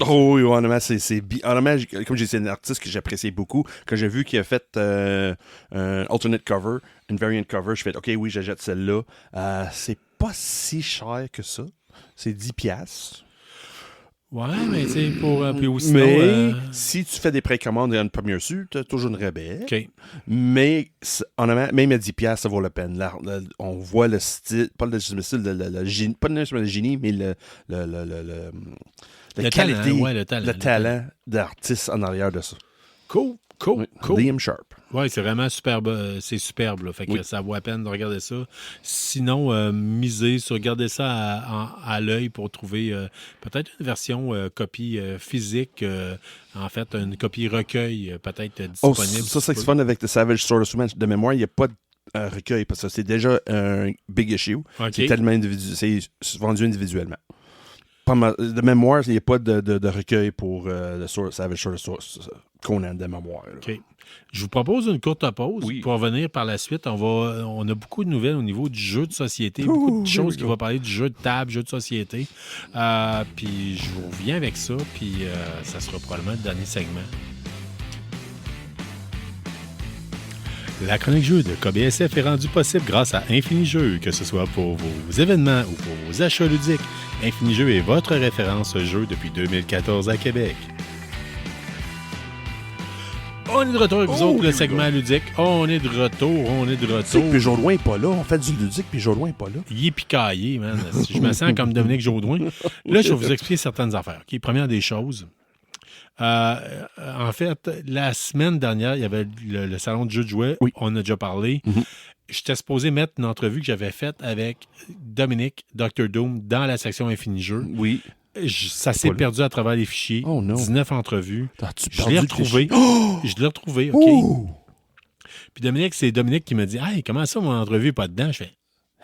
Oh oui, honnêtement, honnêtement, comme j'ai dit, c'est un artiste que j'appréciais beaucoup. Quand j'ai vu qu'il a fait un alternate cover, une variant cover, je fais OK, oui, j'achète celle-là. C'est pas si cher que ça. C'est 10$. Ouais, mais tu sais, pour puis aussi. Mais si tu fais des précommandes et une première su, tu as toujours une rabais. OK. Mais honnêtement, même à 10$, ça vaut la peine. On voit le style, pas le style, pas le génie, mais la qualité, le talent d'artiste en arrière de ça. Cool. Liam Sharp. Oui, c'est vraiment superbe. C'est superbe. Là, fait que ça vaut la peine de regarder ça. Sinon, miser sur regarder ça à l'œil pour trouver peut-être une version copie physique. En fait, une copie recueil peut-être disponible. Ça, c'est fun avec The Savage Sword of Conan. De mémoire, il n'y a pas de recueil parce que c'est déjà un big issue. Okay. C'est tellement c'est vendu individuellement. De mémoire, il n'y a pas de recueil pour le Savage Sword Conan de mémoire. OK. Je vous propose une courte pause. Oui. Pour revenir par la suite, on a beaucoup de nouvelles au niveau du jeu de société, beaucoup de choses qui vont parler du jeu de table, jeu de société. Puis je vous reviens avec ça, puis ça sera probablement le dernier segment. La chronique jeu de KBSF est rendue possible grâce à Infini Jeux, que ce soit pour vos événements ou pour vos achats ludiques. Infini Jeux est votre référence jeu depuis 2014 à Québec. On est de retour avec vous autres, le segment ludique. On est de retour. Puis Jodoin n'est pas là. On fait du ludique, puis Jodoin n'est pas là. Il est picaillé, man. Je me sens comme Dominique Jodoin. Là, je vais vous expliquer certaines affaires. Okay? Première des choses. En fait, la semaine dernière, il y avait le salon de jeux de jouets. Oui. On a déjà parlé. Mm-hmm. J'étais supposé mettre une entrevue que j'avais faite avec Dominique, Dr. Doom, dans la section Infini Jeux. Oui. Ça s'est perdu à travers les fichiers. Oh non. 19 entrevues. Je l'ai retrouvé. Je l'ai retrouvé, OK. Oh! Puis Dominique, c'est Dominique qui me dit « Hey, comment ça, mon entrevue n'est pas dedans? » Je fais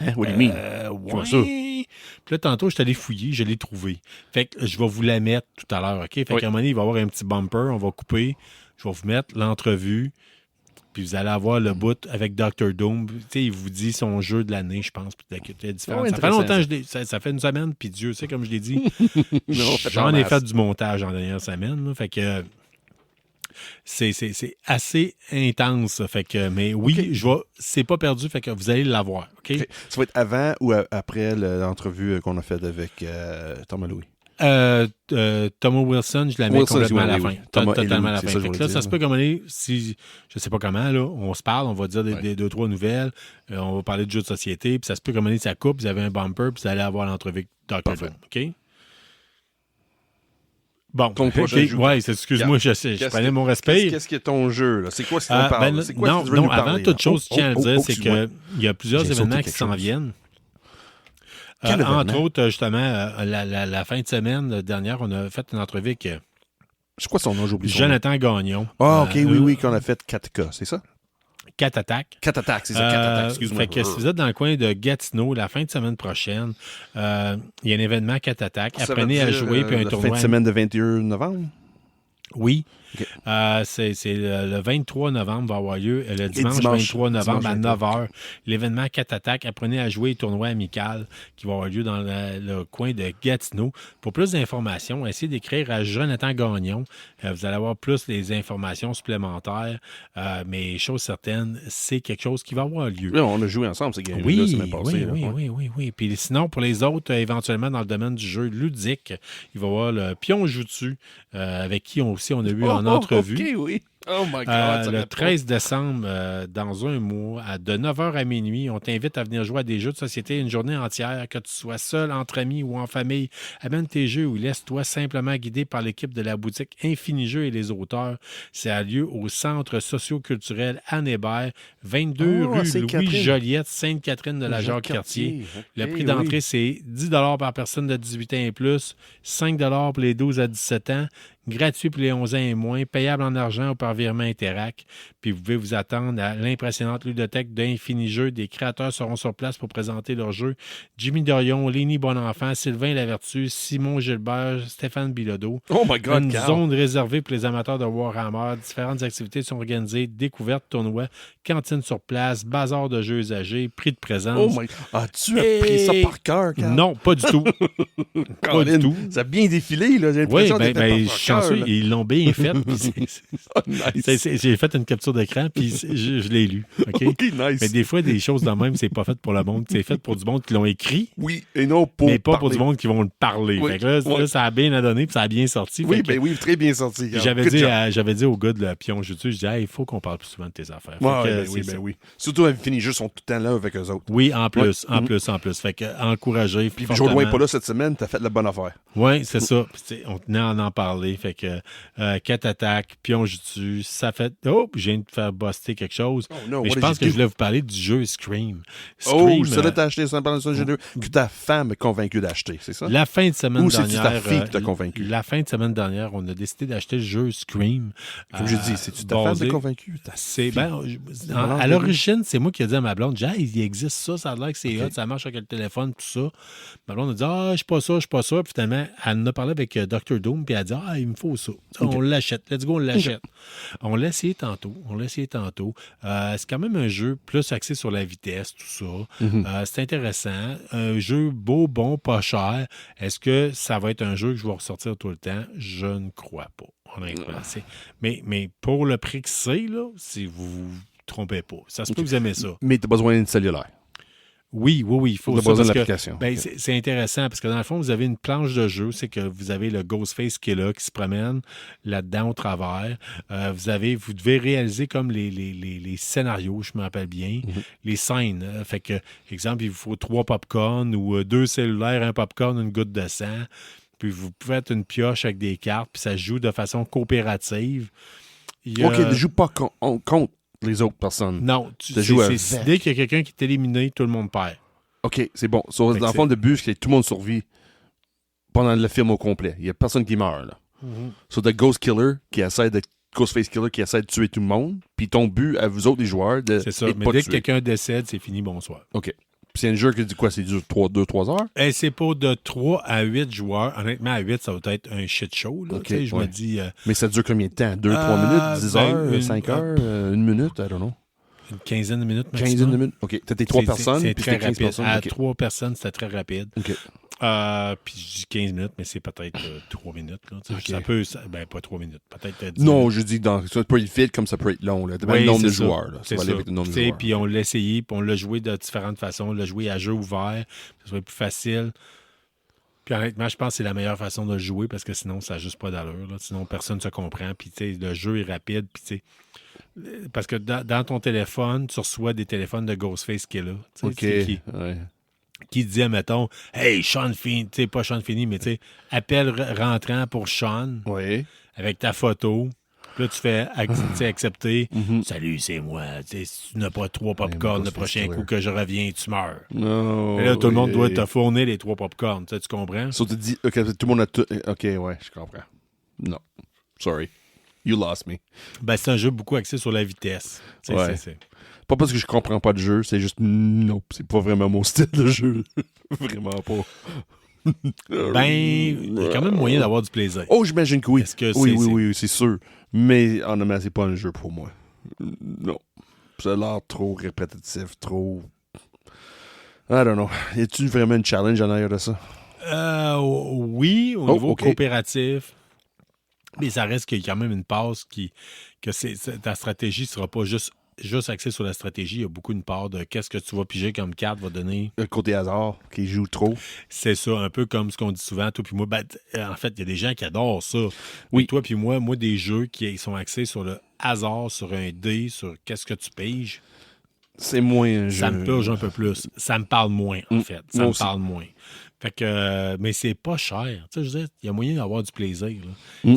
Hein? What do you mean? Ouais. Ça. Puis là, tantôt, je suis allé fouiller, je l'ai trouvé. Fait que je vais vous la mettre tout à l'heure, OK? Fait qu'à un moment donné, il va y avoir un petit bumper, on va couper. Je vais vous mettre l'entrevue. Puis vous allez avoir le bout avec Dr. Doom. Tu sais, il vous dit son jeu de l'année, je pense. Puis différent. Ça fait longtemps que ça fait une semaine, puis Dieu sait, comme je l'ai dit, j'en ai fait du montage en dernière semaine. Là, fait que c'est assez intense. Fait que, mais oui, c'est pas perdu, fait que vous allez l'avoir. OK? Ça va être avant ou après l'entrevue qu'on a faite avec Thomas Louis? Thomas Wilson, je la mets complètement à la fin. Totalement à la fin. Ça, fait que là, ça se peut comme si je sais pas comment, là, on se parle, on va dire des 2-3 nouvelles, on va parler de jeux de société, puis ça se peut comme ça coupe, vous avez un bumper, puis vous allez avoir l'entrevue avec Dr. Doom. OK? Bon, excuse-moi, je prenais mon respect. Qu'est-ce qui est ton jeu? Là? C'est quoi ce qu'on parle? C'est quoi non, ce que tu veux nous avant parler, toute chose, je tiens à dire, c'est excuse-moi. qu'il y a plusieurs événements qui s'en viennent. Entre autres, justement, la fin de semaine dernière, on a fait une entrevue avec c'est quoi son nom, j'oublie son Jonathan Gagnon. Ah, OK, oui, qu'on a fait 4K, c'est ça? 4 attaques. 4 attaques, c'est ça, 4 attaques, excuse-moi. Fait que si vous êtes dans le coin de Gatineau, la fin de semaine prochaine, il y a un événement 4 attaques. Apprenez à jouer, puis un tournoi. Fin de semaine de 21 novembre? Oui. Okay. C'est le 23 novembre va avoir lieu, le dimanche 23 novembre à 9h. L'événement 4 attaques, apprenez à jouer tournoi amical qui va avoir lieu dans le coin de Gatineau. Pour plus d'informations, essayez d'écrire à Jonathan Gagnon. Vous allez avoir plus les informations supplémentaires. Mais chose certaine, c'est quelque chose qui va avoir lieu. Là, on a joué ensemble, ces games-là, oui, semaine passée. Oui. Puis sinon, pour les autres, éventuellement, dans le domaine du jeu ludique, il va y avoir le Pion Jutsu, avec qui on a eu en entrevue. OK, oui. Oh my God, le 13 décembre, dans un mois, de 9h à minuit, on t'invite à venir jouer à des jeux de société une journée entière, que tu sois seul, entre amis ou en famille. Amène tes jeux ou laisse-toi simplement guider par l'équipe de la boutique Infini Jeux et les auteurs. C'est à lieu au Centre socio-culturel Anne Hébert, 22 rue Louis-Joliette, Sainte-Catherine de la Jacques-Cartier. Le prix d'entrée, c'est 10 $ par personne de 18 ans et plus, 5 $ pour les 12 à 17 ans, gratuit pour les 11 ans et moins, payable en argent ou par virement Interac. Puis vous pouvez vous attendre à l'impressionnante ludothèque d'Infini Jeux. Des créateurs seront sur place pour présenter leurs jeux. Jimmy Dorion, Lénie Bonenfant, Sylvain Lavertu, Simon Gilbert, Stéphane Bilodeau. Oh my God, une zone réservée pour les amateurs de Warhammer. Différentes activités sont organisées, découvertes, tournois, cantine sur place, bazar de jeux usagés, prix de présence. Oh my God. Tu as pris ça par cœur, Carl? Non, pas du tout. Pas du tout. Ça a bien défilé, là. J'ai l'impression je suis chanceux, ils l'ont bien fait. J'ai fait une capture d'écran, puis je l'ai lu. OK, nice. Mais des fois, des choses de même, c'est pas fait pour le monde. C'est fait pour du monde qui l'ont écrit. Oui, et non pour mais pas parler. pour du monde qui vont le parler. Oui. Fait que là, ça a bien donné, puis ça a bien sorti. Oui, oui, très bien sorti. J'avais dit au gars de la Pion Jutsu, je disais, il faut qu'on parle plus souvent de tes affaires. Oui. Surtout à Infini Jeux sont tout le temps là avec eux autres. Oui, en plus. Fait que encourager. Puis Jodoin n'est pas là cette semaine, t'as fait la bonne affaire. Oui, c'est ça. On tenait à en parler. Fait que 4 attaques, Pion Jutsu, ça fait... Oh, je viens de faire buster quelque chose. Oh, no, mais je pense que je voulais vous parler du jeu Scream. Scream, ça là, t'as acheté ça pendant ça, que ta femme est convaincue d'acheter, c'est ça? La fin de semaine dernière... Ou c'est-tu ta fille qui t'a convaincu? La fin de semaine dernière, on a décidé d'acheter le jeu Scream. Comme je dis, c'est-tu ta femme qui t'a convaincu? À l'origine, c'est moi qui ai dit à ma blonde, il existe ça, ça a l'air que c'est hot, ça marche avec le téléphone, tout ça. Ma blonde a dit, je suis pas ça. Puis finalement, elle en a parlé avec Dr. Doom, puis elle a dit, il me faut ça. On l'achète. Let's go, on l'achète. On l'a essayé tantôt. C'est quand même un jeu plus axé sur la vitesse, tout ça. C'est intéressant. Un jeu beau, bon, pas cher. Est-ce que ça va être un jeu que je vais ressortir tout le temps? Je ne crois pas. Honnêtement. Mais pour le prix que c'est, là, si vous vous trompez pas. Ça se peut que vous aimez ça. Mais tu as besoin d'une cellulaire. Oui, il faut ça. Besoin de l'application. C'est intéressant parce que dans le fond, vous avez une planche de jeu, c'est que vous avez le Ghostface qui est là, qui se promène là-dedans au travers. Vous devez réaliser comme les scénarios, je me rappelle bien, les scènes. Fait que, exemple, il vous faut 3 popcorn ou 2 cellulaires, un popcorn, une goutte de sang. Puis vous pouvez être une pioche avec des cartes, puis ça se joue de façon coopérative. OK, ne joue pas contre les autres personnes. Non, dès qu'il y a quelqu'un qui est éliminé, tout le monde perd. OK, c'est bon. Dans le fond, le but, c'est que tout le monde survit pendant le film au complet. Il n'y a personne qui meurt, là. The Ghost Killer, Ghostface Killer qui essaie de tuer tout le monde, puis ton but, à vous autres, les joueurs, de c'est ça, mais dès que quelqu'un décède, c'est fini, bonsoir. OK. Puis c'est un jeu qui dit quoi? C'est dure 2-3 heures? C'est pas de 3 à 8 joueurs. Honnêtement, à 8, ça va être un shit show. Là, okay, je me dis... Mais ça dure combien de temps? 2-3 minutes? 10 heures? 5 heures? 1 minute? I don't know. Une quinzaine de minutes maximum. 15 de minutes? OK. T'as tes 3 personnes, c'est puis très t'es 15 rapide. personnes? À 3 personnes, c'était très rapide. OK. Puis je dis 15 minutes, mais c'est peut-être 3 minutes. Là, okay. Pas 3 minutes, peut-être 10 Non, minutes. je dis, ça peut être vite comme ça peut être long. Là. Dépendant du nombre de joueurs. Là. Ça va aller avec le nombre de joueurs. Puis on l'a essayé, puis on l'a joué de différentes façons. On l'a joué à jeu ouvert, ça soit plus facile. Puis honnêtement, je pense que c'est la meilleure façon de le jouer parce que sinon, ça n'a juste pas d'allure. Là. Sinon, personne ne se comprend. Puis le jeu est rapide. Puis parce que dans ton téléphone, tu reçois des téléphones de Ghostface qui est là. OK, qui dit, mettons, hey, Sean Feeney, tu sais, pas Sean Feeney, mais tu sais, appel rentrant pour Sean avec ta photo. Puis là, tu fais accepter. Salut, c'est moi. Si tu n'as pas 3 popcorn, le prochain coup que je reviens, tu meurs. Et là, tout le monde doit te fournir les 3 popcorn. Tu comprends? So, tu dis, OK, tout le monde a tout. OK, ouais, je comprends. Non. Sorry. You lost me. C'est un jeu beaucoup axé sur la vitesse. C'est. Pas parce que je comprends pas de jeu, c'est juste non, c'est pas vraiment mon style de jeu. Vraiment pas. Il y a quand même moyen d'avoir du plaisir. Oh, j'imagine que oui. Oui, c'est sûr. Mais honnêtement, c'est pas un jeu pour moi. Non. Ça a l'air trop répétitif, trop... I don't know. Y a-tu vraiment une challenge en arrière de ça? Oui, au niveau coopératif. Mais ça reste qu'il y a quand même une passe que ta stratégie ne sera pas juste axée sur la stratégie. Il y a beaucoup une part de qu'est-ce que tu vas piger comme carte va donner. Le côté hasard qui joue trop. C'est ça, un peu comme ce qu'on dit souvent, toi puis moi. En fait, il y a des gens qui adorent ça. Oui. Toi puis moi, des jeux qui sont axés sur le hasard, sur un dé, sur qu'est-ce que tu piges. C'est moins un jeu. Ça me purge un peu plus. Ça me parle moins, en fait. Ça me parle moins. Fait que, mais c'est pas cher. Tu sais, je veux dire, il y a moyen d'avoir du plaisir.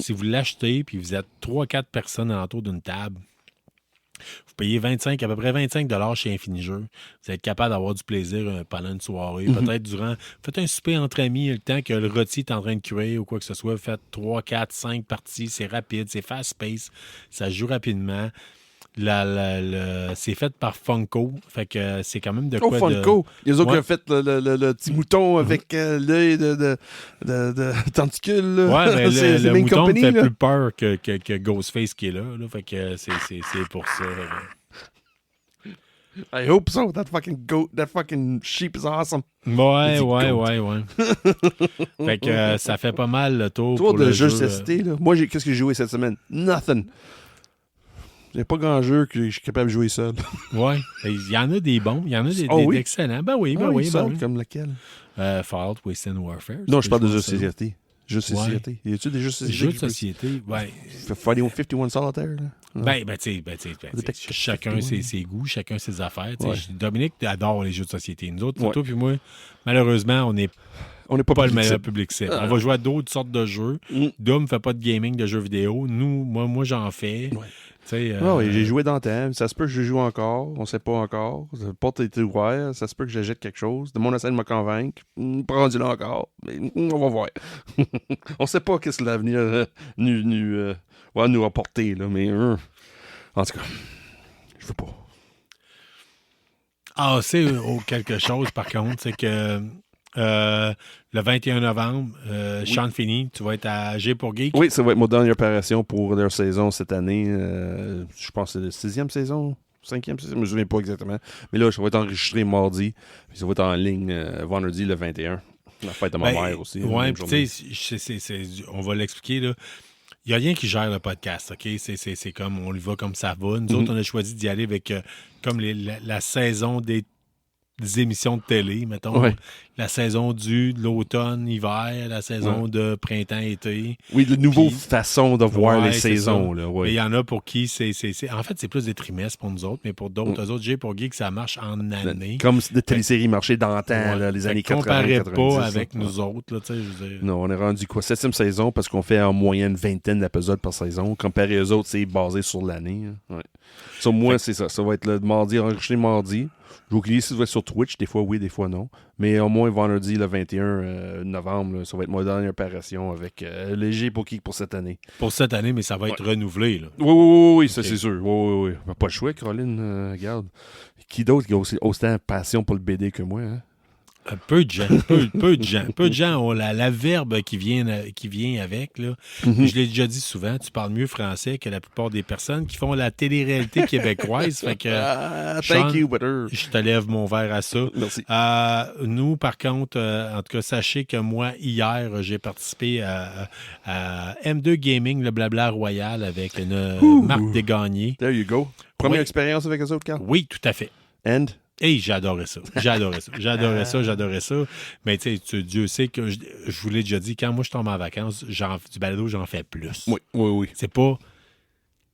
Si vous l'achetez puis vous êtes 3-4 personnes autour d'une table, vous payez à peu près 25 $ chez Infinijeux. Vous êtes capable d'avoir du plaisir pendant une soirée. Peut-être faites un souper entre amis le temps que le rôti est en train de cuire ou quoi que ce soit. Faites 3, 4, 5 parties. C'est rapide, c'est fast-paced. Ça se joue rapidement. C'est fait par Funko. Fait que c'est quand même de quoi Funko! Les autres qui ont fait le petit mouton avec l'œil de tentacule. Ouais, mais le mouton company, me fait là. plus peur que Ghostface qui est là. Fait que c'est pour ça. I hope so. That fucking sheep is awesome. Ouais. Fait que ça fait pas mal le tour. Toi, pour de le jeu jeu. CST, là. Moi, qu'est-ce que j'ai joué cette semaine? Nothing. Il n'y a pas grand jeu que je suis capable de jouer seul. Ouais. Il y en a des bons. Il y en a des excellents. Oui. Comme lequel? Fallout, Wasteland Warfare. Non, je parle de jeux de société. Jeux de société. Y a-tu des jeux de société? Jeux de société, ouais. 51 Solitaire, là? Chacun ses goûts, chacun ses affaires. Ouais. Dominique adore les jeux de société. Nous autres, toi puis moi, malheureusement, on n'est On n'est pas le meilleur public cible. On va jouer à d'autres sortes de jeux. Doom ne fait pas de gaming, de jeux vidéo. Moi j'en fais. Oui, j'ai joué dans le thème. Ça se peut que je joue encore. On ne sait pas encore. La porte a été ouverte. Ça se peut que j'achète quelque chose. Le monde essaie de me convaincre. Pas rendu là encore. Mais on va voir. On ne sait pas qu'est-ce que l'avenir va nous apporter. Là, mais en tout cas, je veux pas. Ah, c'est quelque chose, par contre, c'est que le 21 novembre, Sean Finney, tu vas être à G pour Geek. Oui, ça va être mon dernière apparition pour leur saison cette année. Je pense que c'est la 6e saison, 5e saison, je ne me souviens pas exactement. Mais là, ça va être enregistré mardi, puis ça va être en ligne vendredi le 21. La fête de ma mère aussi. Oui, tu sais, on va l'expliquer, là. Il n'y a rien qui gère le podcast, OK? C'est comme, on y va comme ça va. Nous autres, on a choisi d'y aller avec comme la saison des émissions de télé, mettons. Ouais. La saison de l'automne, hiver, la saison de printemps, été. Oui, de nouvelles façons de voir les saisons. Là, ouais. Il y en a pour qui en fait, c'est plus des trimestres pour nous autres, mais pour d'autres, eux autres, G pour Geek, ça marche en année. Comme des téléséries marchaient dans le temps, là, les années 80. Comparait 90, pas avec nous autres, là, tu sais, je veux dire. Non, on est rendu 7e saison parce qu'on fait en moyenne 20 d'épisodes par saison. Comparé aux autres, c'est basé sur l'année. Hein. Ouais. Sur moi, c'est ça. Ça va être le mardi, enregistré mardi. J'ai oublié si ça va être sur Twitch, des fois oui, des fois non. Mais au moins vendredi, le 21 novembre, là, ça va être ma dernière apparition avec Léger pour Geek pour cette année. Pour cette année, mais ça va être renouvelé. Là. Oui, ça c'est sûr. Oui. Pas le choix, Caroline, regarde. Qui d'autre qui a aussi autant passion pour le BD que moi, hein? Peu de gens. Peu de gens ont la verbe qui vient avec. Là. Je l'ai déjà dit souvent, tu parles mieux français que la plupart des personnes qui font la télé-réalité québécoise. Fait que, thank you, butter. Je te lève mon verre à ça. Merci. Nous, par contre, en tout cas, sachez que moi, hier, j'ai participé à M2 Gaming, le Blabla Royal, avec Marc Desgagnés. There you go. Première expérience avec eux autres, Carl? Oui, tout à fait. And? Hey, j'adorais ça. J'adorais ça. Mais tu sais, Dieu sait que je vous l'ai déjà dit, quand moi je tombe en vacances, du balado, j'en fais plus. Oui. C'est pas...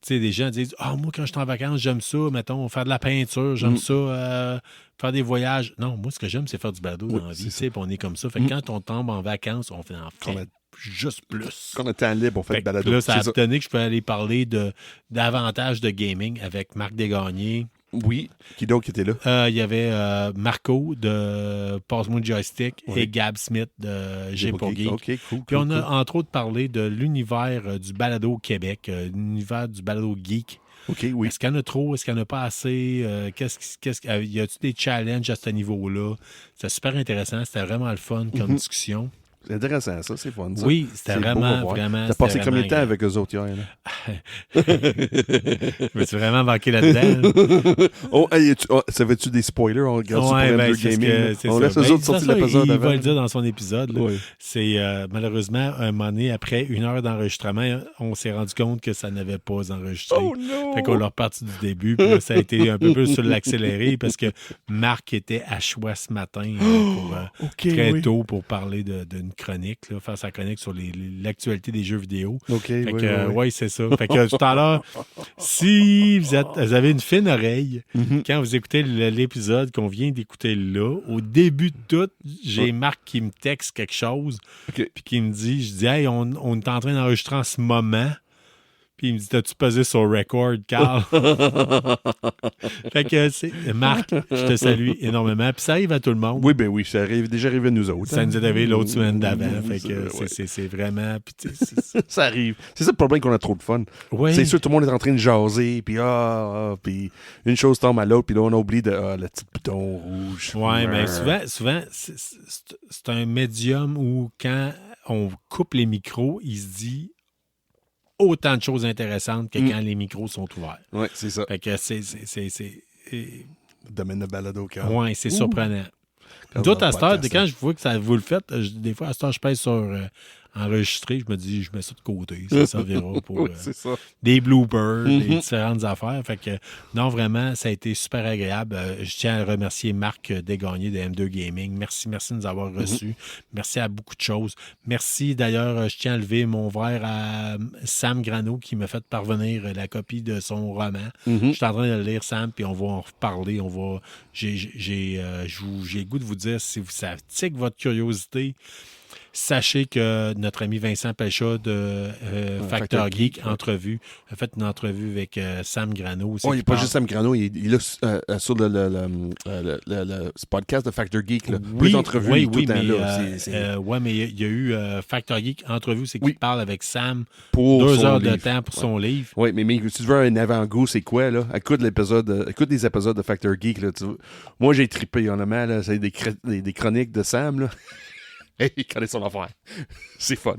Tu sais, des gens disent « Ah, moi, quand je suis en vacances, j'aime ça, mettons, faire de la peinture, j'aime ça, faire des voyages. » Non, moi, ce que j'aime, c'est faire du balado dans la vie, tu sais, puis on est comme ça. Fait que quand on tombe en vacances, on fait juste plus. Quand on a temps libre, on fait du balado. Là, ça a donné que je peux aller parler davantage de gaming avec Marc Desgagnés. Oui. Qui d'autre qui était là? Il y avait Marco de Passe-moi le joystick et Gab Smith de G pour Geek. OK, cool. Puis on a entre autres parlé de l'univers du balado au Québec, l'univers du balado geek. OK, oui. Est-ce qu'il y en a trop? Est-ce qu'il n'y en a pas assez? Y a-t-il des challenges à ce niveau-là? C'était super intéressant. C'était vraiment le fun comme discussion. C'est intéressant, ça, c'est fun. Ça. Oui, c'était vraiment. T'as passé combien de temps avec eux autres hier? Mais tu vraiment manqué là-dedans? Savais-tu des spoilers? On regarde sur M2 Gaming. On laisse eux autres sortir l'épisode avant. Il va le dire dans son épisode. Oui. C'est malheureusement, un moment donné, après 1 heure d'enregistrement, on s'est rendu compte que ça n'avait pas enregistré. Oh non! Fait qu'on l'a reparti du début. Puis là, ça a été un peu plus sur l'accéléré parce que Marc était à choix ce matin très tôt pour parler d'une chronique, là, faire sa chronique sur l'actualité des jeux vidéo. Fait que, c'est ça. Fait que tout à l'heure, si vous avez une fine oreille, quand vous écoutez l'épisode qu'on vient d'écouter là, au début de tout, j'ai Marc qui me texte quelque chose, puis qui me dit, je dis, hey, on est en train d'enregistrer en ce moment. Puis il me dit, t'as-tu pesé sur record, Carl? Fait que, Marc, je te salue énormément. Puis ça arrive à tout le monde. Oui, ben oui, ça arrive déjà arrivé à nous autres. Ça nous est arrivé l'autre semaine d'avant. Fait que c'est vraiment... ça arrive. C'est ça le problème qu'on a trop de fun. Oui. C'est sûr, tout le monde est en train de jaser, puis puis une chose tombe à l'autre, puis là, on oublie le petit bouton rouge. Oui, mais souvent c'est un médium où quand on coupe les micros, il se dit autant de choses intéressantes que quand les micros sont ouverts. Oui, c'est ça. Fait que c'est le domaine de balado, Carl. Oui, c'est surprenant. D'autres, à cette heure, quand je vois que vous le faites, des fois, à cette heure, je pèse sur enregistré. Je me dis, je mets ça de côté. Ça servira pour c'est ça. des bloopers, des différentes affaires. Fait que, non, vraiment, ça a été super agréable. Je tiens à remercier Marc Desgagnés de M2 Gaming. Merci de nous avoir reçus. Merci à beaucoup de choses. Merci, d'ailleurs, je tiens à lever mon verre à Sam Grano qui m'a fait parvenir la copie de son roman. Je suis en train de le lire, Sam, puis on va en reparler. J'ai le goût de vous dire, si ça tique votre curiosité, sachez que notre ami Vincent Pelchat de Factor Geek Entrevue a fait une entrevue avec Sam Grano. Il n'est pas juste Sam Grano, il est sur le podcast de Factor Geek. Là. Plus d'entrevues tout le temps. Mais il y a eu Factor Geek Entrevue, c'est qu'il parle avec Sam pour 2 heures de temps pour son livre. Oui, mais si tu veux un avant-goût, c'est quoi? Là? Écoute les épisodes de Factor Geek. Là, moi, j'ai trippé, honnêtement. Là, c'est des chroniques de Sam. Là. Il connaît son affaire. C'est fun.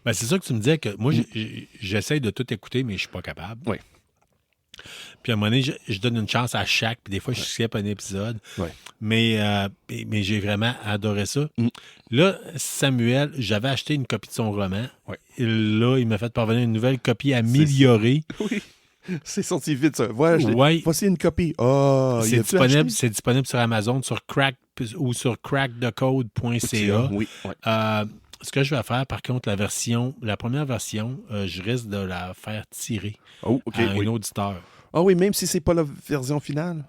Ben, c'est ça que tu me disais, que moi, j'essaie de tout écouter, mais je suis pas capable. Oui. Puis à un moment donné, je donne une chance à chaque, puis des fois, je skip un épisode. Oui. Mais j'ai vraiment adoré ça. Là, Samuel, j'avais acheté une copie de son roman. Oui. Et là, il m'a fait parvenir une nouvelle copie améliorée. Oui. C'est sorti vite, ça. Voici une copie. C'est disponible sur Amazon, sur Crack ou sur crackthecode.ca. Oui. Ce que je vais faire, par contre, la première version, je risque de la faire tirer à un auditeur. Ah oui, même si c'est pas la version finale?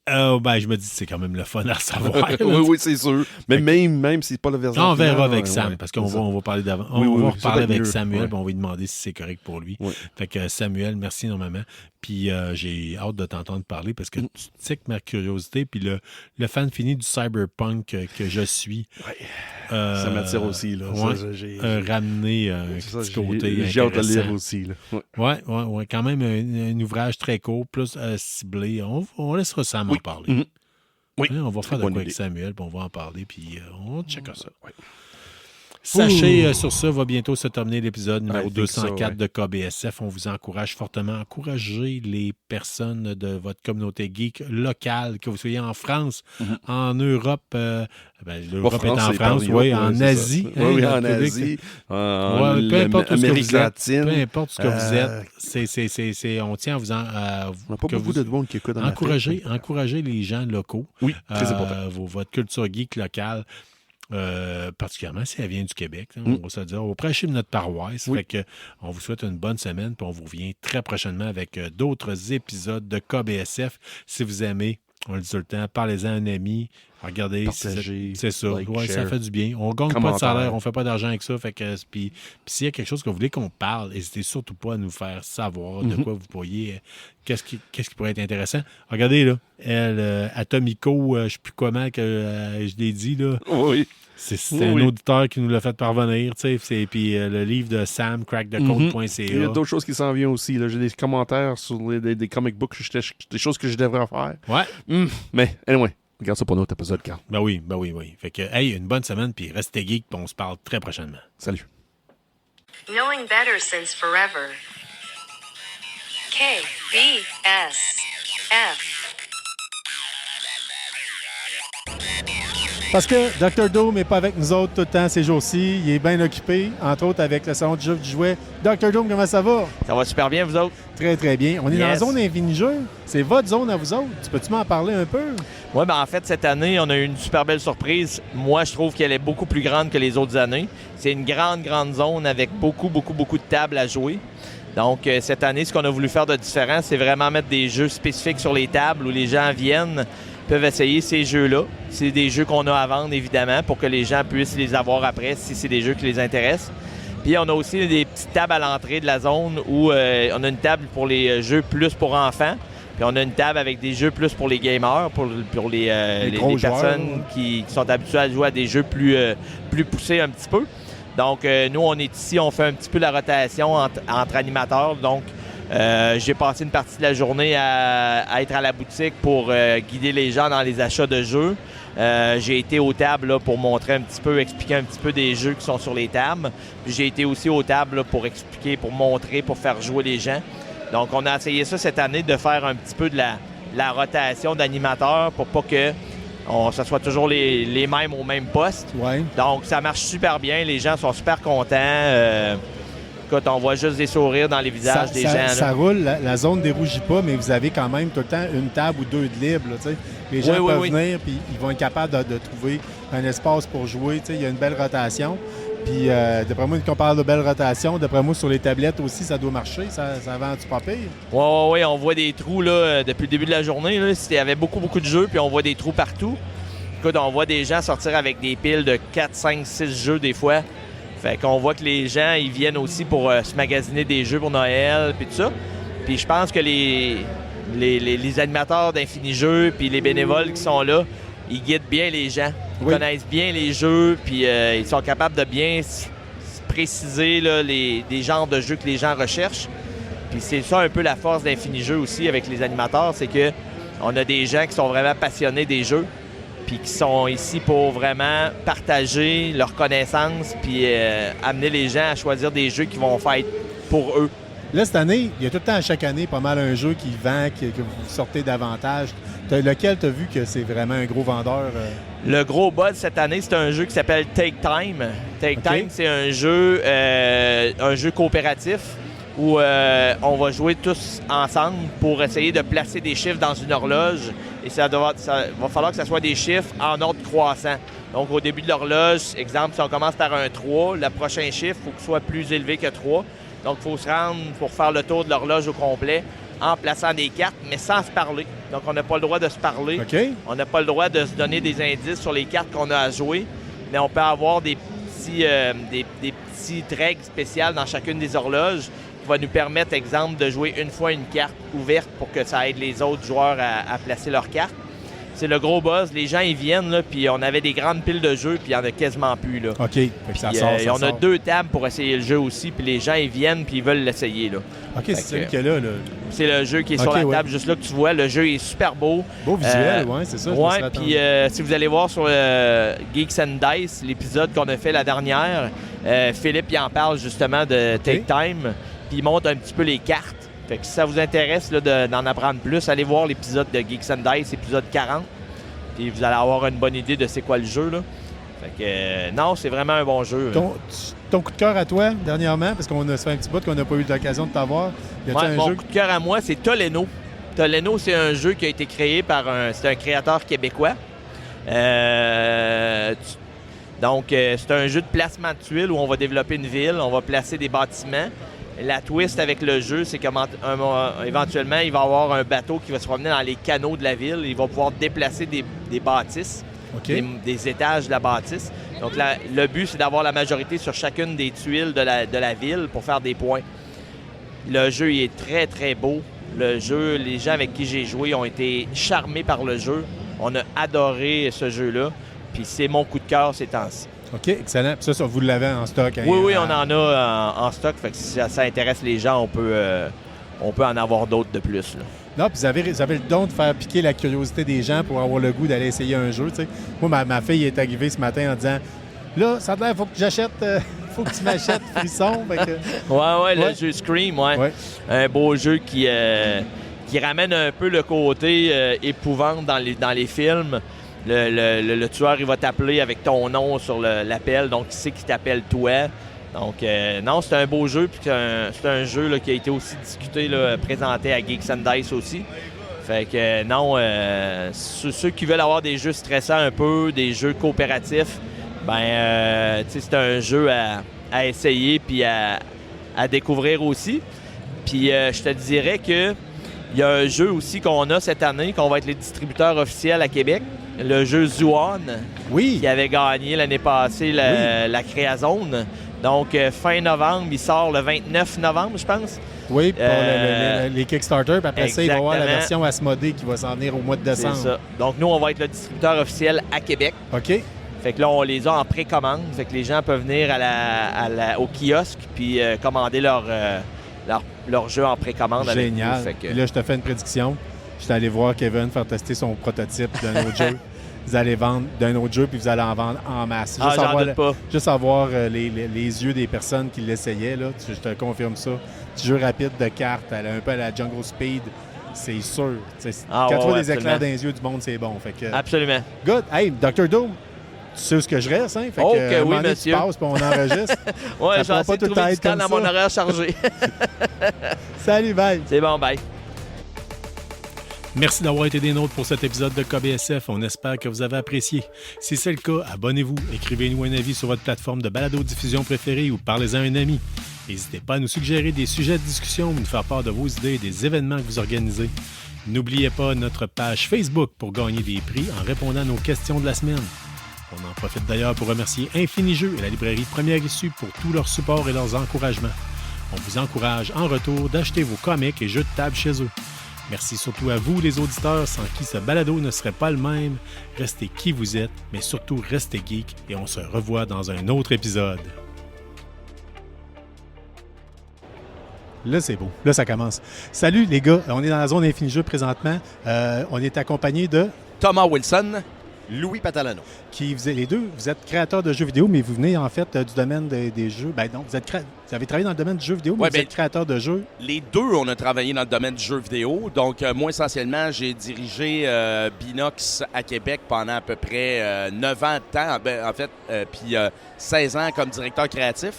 Je me dis, c'est quand même le fun à savoir. oui, c'est sûr. Mais même si c'est pas la version finale. On verra avec Sam, parce qu'on va parler d'avant. On va reparler avec Samuel, puis on va lui demander si c'est correct pour lui. Oui. Fait que Samuel, merci énormément. Puis j'ai hâte de t'entendre parler parce que tu sais que ma curiosité, puis le fan fini du cyberpunk que je suis. Ça m'attire aussi. Là. Ramener un petit côté. J'ai hâte de lire aussi. Oui, quand même un ouvrage très court, plus ciblé. On laissera Sam en parler. Oui. On va faire de quoi avec Samuel, puis on va en parler, puis on checkera ça. Oui. Sachez, sur ça, va bientôt se terminer l'épisode numéro 204 de KBSF. On vous encourage fortement à encourager les personnes de votre communauté geek locale, que vous soyez en France, en Europe, l'Europe est en France, en Asie. En Asie, peu importe Amérique latine. Peu importe ce que vous êtes. On tient à vous on n'a pas beaucoup de monde qui écoute en encourager les gens locaux. Oui, très important. Votre culture geek locale. Particulièrement si elle vient du Québec, on va se dire, on va prêcher notre paroisse. Fait que on vous souhaite une bonne semaine, puis on vous revient très prochainement avec d'autres épisodes de KBSF. Si vous aimez, on le dit tout le temps, parlez-en à un ami, regardez, c'est ça. Ça fait du bien. On ne gagne pas de salaire, on ne fait pas d'argent avec ça. Fait que, puis s'il y a quelque chose que vous voulez qu'on parle, n'hésitez surtout pas à nous faire savoir de quoi vous pourriez. Qu'est-ce qui pourrait être intéressant? Regardez, là, elle, Atomico, je ne sais plus comment que je l'ai dit, là. Oui. C'est un auditeur qui nous l'a fait parvenir, tu sais. Puis le livre de Sam, crackthecode.ca. Il y a d'autres choses qui s'en viennent aussi. Là. J'ai des commentaires sur des comic books, des choses que je devrais faire. Ouais. Mais, anyway, regarde ça pour notre épisode, Carl. Ben oui. Fait que, une bonne semaine, puis restez geek, puis on se parle très prochainement. Salut. Knowing better since forever. KBSF. Parce que Dr. Doom n'est pas avec nous autres tout le temps ces jours-ci. Il est bien occupé, entre autres avec le salon du jeu du jouet. Dr. Doom, comment ça va? Ça va super bien, vous autres? Très, très bien. On est dans la zone Infinijeux. C'est votre zone à vous autres. Tu peux-tu m'en parler un peu? Oui, en fait, cette année, on a eu une super belle surprise. Moi, je trouve qu'elle est beaucoup plus grande que les autres années. C'est une grande zone avec beaucoup de tables à jouer. Donc, cette année, ce qu'on a voulu faire de différent, c'est vraiment mettre des jeux spécifiques sur les tables où les gens peuvent essayer ces jeux-là. C'est des jeux qu'on a à vendre, évidemment, pour que les gens puissent les avoir après si c'est des jeux qui les intéressent. Puis on a aussi des petites tables à l'entrée de la zone où on a une table pour les jeux plus pour enfants. Puis on a une table avec des jeux plus pour les gamers, pour les personnes qui sont habituées à jouer à des jeux plus poussés un petit peu. Donc nous, on est ici, on fait un petit peu la rotation entre animateurs. Donc j'ai passé une partie de la journée à être à la boutique pour guider les gens dans les achats de jeux. J'ai été aux tables là, pour expliquer un petit peu des jeux qui sont sur les tables. Puis j'ai été aussi aux tables là, pour expliquer, pour montrer, pour faire jouer les gens. Donc on a essayé ça cette année de faire un petit peu de la rotation d'animateurs pour pas que On s'assoit toujours les mêmes au même poste. Ouais. Donc, ça marche super bien. Les gens sont super contents. Écoute, on voit juste des sourires dans les visages des gens. Ça roule, la zone ne dérougit pas, mais vous avez quand même tout le temps une table ou deux de libre. Là, les gens peuvent venir, puis ils vont être capables de trouver un espace pour jouer. Il y a une belle rotation. Puis, d'après moi, quand on parle de belle rotation, d'après moi, sur les tablettes aussi, ça doit marcher. Ça vend-tu pas pire? Oui, on voit des trous là, depuis le début de la journée. Là, il y avait beaucoup de jeux, puis on voit des trous partout. Écoute, on voit des gens sortir avec des piles de 4, 5, 6 jeux des fois. Fait qu'on voit que les gens, ils viennent aussi pour se magasiner des jeux pour Noël, puis tout ça. Puis je pense que les animateurs d'Infini Jeux, puis les bénévoles qui sont là, ils guident bien les gens. Ils connaissent bien les jeux, puis ils sont capables de bien préciser là, des genres de jeux que les gens recherchent. Puis c'est ça un peu la force d'Infini Jeux aussi avec les animateurs, c'est qu'on a des gens qui sont vraiment passionnés des jeux, puis qui sont ici pour vraiment partager leurs connaissances puis amener les gens à choisir des jeux qui vont faire pour eux. Là, cette année, il y a tout le temps, à chaque année, pas mal un jeu qui vend, que vous sortez davantage. Lequel tu as vu que c'est vraiment un gros vendeur? Le gros buzz cette année, c'est un jeu qui s'appelle Take Time. Take Time, c'est un jeu coopératif où on va jouer tous ensemble pour essayer de placer des chiffres dans une horloge. Et ça va falloir que ce soit des chiffres en ordre croissant. Donc, au début de l'horloge, exemple, si on commence par un 3, le prochain chiffre, il faut qu'il soit plus élevé que 3. Donc, il faut se rendre pour faire le tour de l'horloge au complet en plaçant des cartes, mais sans se parler. Donc, on n'a pas le droit de se parler. Okay. On n'a pas le droit de se donner des indices sur les cartes qu'on a à jouer, mais on peut avoir des petites règles spéciales dans chacune des horloges qui va nous permettre, exemple, de jouer une fois une carte ouverte pour que ça aide les autres joueurs à placer leurs cartes. C'est le gros buzz. Les gens, ils viennent, là, puis on avait des grandes piles de jeux, puis il n'y en a quasiment plus, là. OK. Puis, ça sort. On a 2 tables pour essayer le jeu aussi, puis les gens, ils viennent, puis ils veulent l'essayer, là. OK, c'est celui qu'il y a là. C'est le jeu qui est sur la table, juste là, que tu vois. Le jeu est super beau. Beau visuel, oui, c'est ça. Oui, puis si vous allez voir sur Geeks and Dice, l'épisode qu'on a fait la dernière, Philippe, il en parle justement de Take Time, puis il montre un petit peu les cartes. Fait que si ça vous intéresse là, d'en apprendre plus, allez voir l'épisode de Geeks and Dice, épisode 40. Puis vous allez avoir une bonne idée de c'est quoi le jeu, là. Fait que non, c'est vraiment un bon jeu. Ton coup de cœur à toi, dernièrement, parce qu'on a fait un petit bout qu'on n'a pas eu l'occasion de t'avoir. Mon coup de cœur à moi, c'est Toleno. Toleno, c'est un jeu qui a été créé par c'est un créateur québécois. Donc, c'est un jeu de placement de tuiles où on va développer une ville, on va placer des bâtiments. La twist avec le jeu, c'est qu'éventuellement, il va y avoir un bateau qui va se promener dans les canaux de la ville. Il va pouvoir déplacer des bâtisses, des étages de la bâtisse. Donc, le but, c'est d'avoir la majorité sur chacune des tuiles de la ville pour faire des points. Le jeu, il est très, très beau. Le jeu, les gens avec qui j'ai joué ont été charmés par le jeu. On a adoré ce jeu-là. Puis c'est mon coup de cœur ces temps-ci. OK, excellent. Puis ça, vous l'avez en stock? Hein? Oui, on en a en stock. Fait que si ça intéresse les gens, on peut en avoir d'autres de plus, là. Non, puis vous avez le don de faire piquer la curiosité des gens pour avoir le goût d'aller essayer un jeu. T'sais. Moi, ma fille est arrivée ce matin en disant « Là, ça a l'air, il faut que j'achète... faut que tu m'achètes Frisson. » Le jeu Scream, ouais. Un beau jeu qui ramène un peu le côté épouvante dans les films. Le tueur, il va t'appeler avec ton nom sur l'appel, donc il sait qu'il t'appelle toi. Donc, non, c'est un beau jeu, puis c'est un jeu là, qui a été aussi discuté, là, présenté à Geeks and Dice aussi. Fait que, non, ceux qui veulent avoir des jeux stressants un peu, des jeux coopératifs, c'est un jeu à essayer puis à découvrir aussi. Puis, je te dirais que il y a un jeu aussi qu'on a cette année, qu'on va être les distributeurs officiels à Québec. Le jeu Zoo-On, qui avait gagné l'année passée la Créazone. Donc, fin novembre, il sort le 29 novembre, je pense. Oui, pour les Kickstarter. Puis après ça, il va y avoir la version Asmodée qui va s'en venir au mois de décembre. C'est ça. Donc, nous, on va être le distributeur officiel à Québec. OK. Fait que là, on les a en précommande. Fait que les gens peuvent venir au kiosque puis commander leur jeu en précommande. Génial. Avec nous. Fait que... Là, je te fais une prédiction. Je suis allé voir Kevin faire tester son prototype d'un autre jeu. Vous allez vendre d'un autre jeu puis vous allez en vendre en masse. J'en doute pas. Juste avoir les yeux des personnes qui l'essayaient. Là. Je te confirme ça. Petit jeu rapide de cartes, un peu à la Jungle Speed. c'est sûr. Quand tu vois des éclairs dans les yeux du monde, c'est bon. Fait que, absolument. Good. Hey, Dr. Doom, tu sais où ce que je reste, hein? Fait que, oui, monsieur. Tu passes, puis on enregistre. Oui, j'ai essayé de trouver du temps dans mon horaire chargé. Salut, bye. C'est bon, bye. Merci d'avoir été des nôtres pour cet épisode de KBSF. On espère que vous avez apprécié. Si c'est le cas, abonnez-vous, écrivez-nous un avis sur votre plateforme de balado-diffusion préférée ou parlez-en à un ami. N'hésitez pas à nous suggérer des sujets de discussion ou nous faire part de vos idées et des événements que vous organisez. N'oubliez pas notre page Facebook pour gagner des prix en répondant à nos questions de la semaine. On en profite d'ailleurs pour remercier Infini Jeux et la librairie Première Issue pour tout leur support et leurs encouragements. On vous encourage en retour d'acheter vos comics et jeux de table chez eux. Merci surtout à vous, les auditeurs, sans qui ce balado ne serait pas le même. Restez qui vous êtes, mais surtout restez geek et on se revoit dans un autre épisode. Là, c'est beau. Là, ça commence. Salut, les gars. On est dans la zone Infini Jeux présentement. On est accompagné de Thomas Wilson. Louis Patalano. Les deux, vous êtes créateurs de jeux vidéo, mais vous venez en fait du domaine des jeux. Ben non, vous avez travaillé dans le domaine du jeu vidéo, mais vous êtes créateur de jeux. Les deux, on a travaillé dans le domaine du jeu vidéo. Donc, moi, essentiellement, j'ai dirigé Binox à Québec pendant à peu près 9 ans de temps, puis 16 ans comme directeur créatif.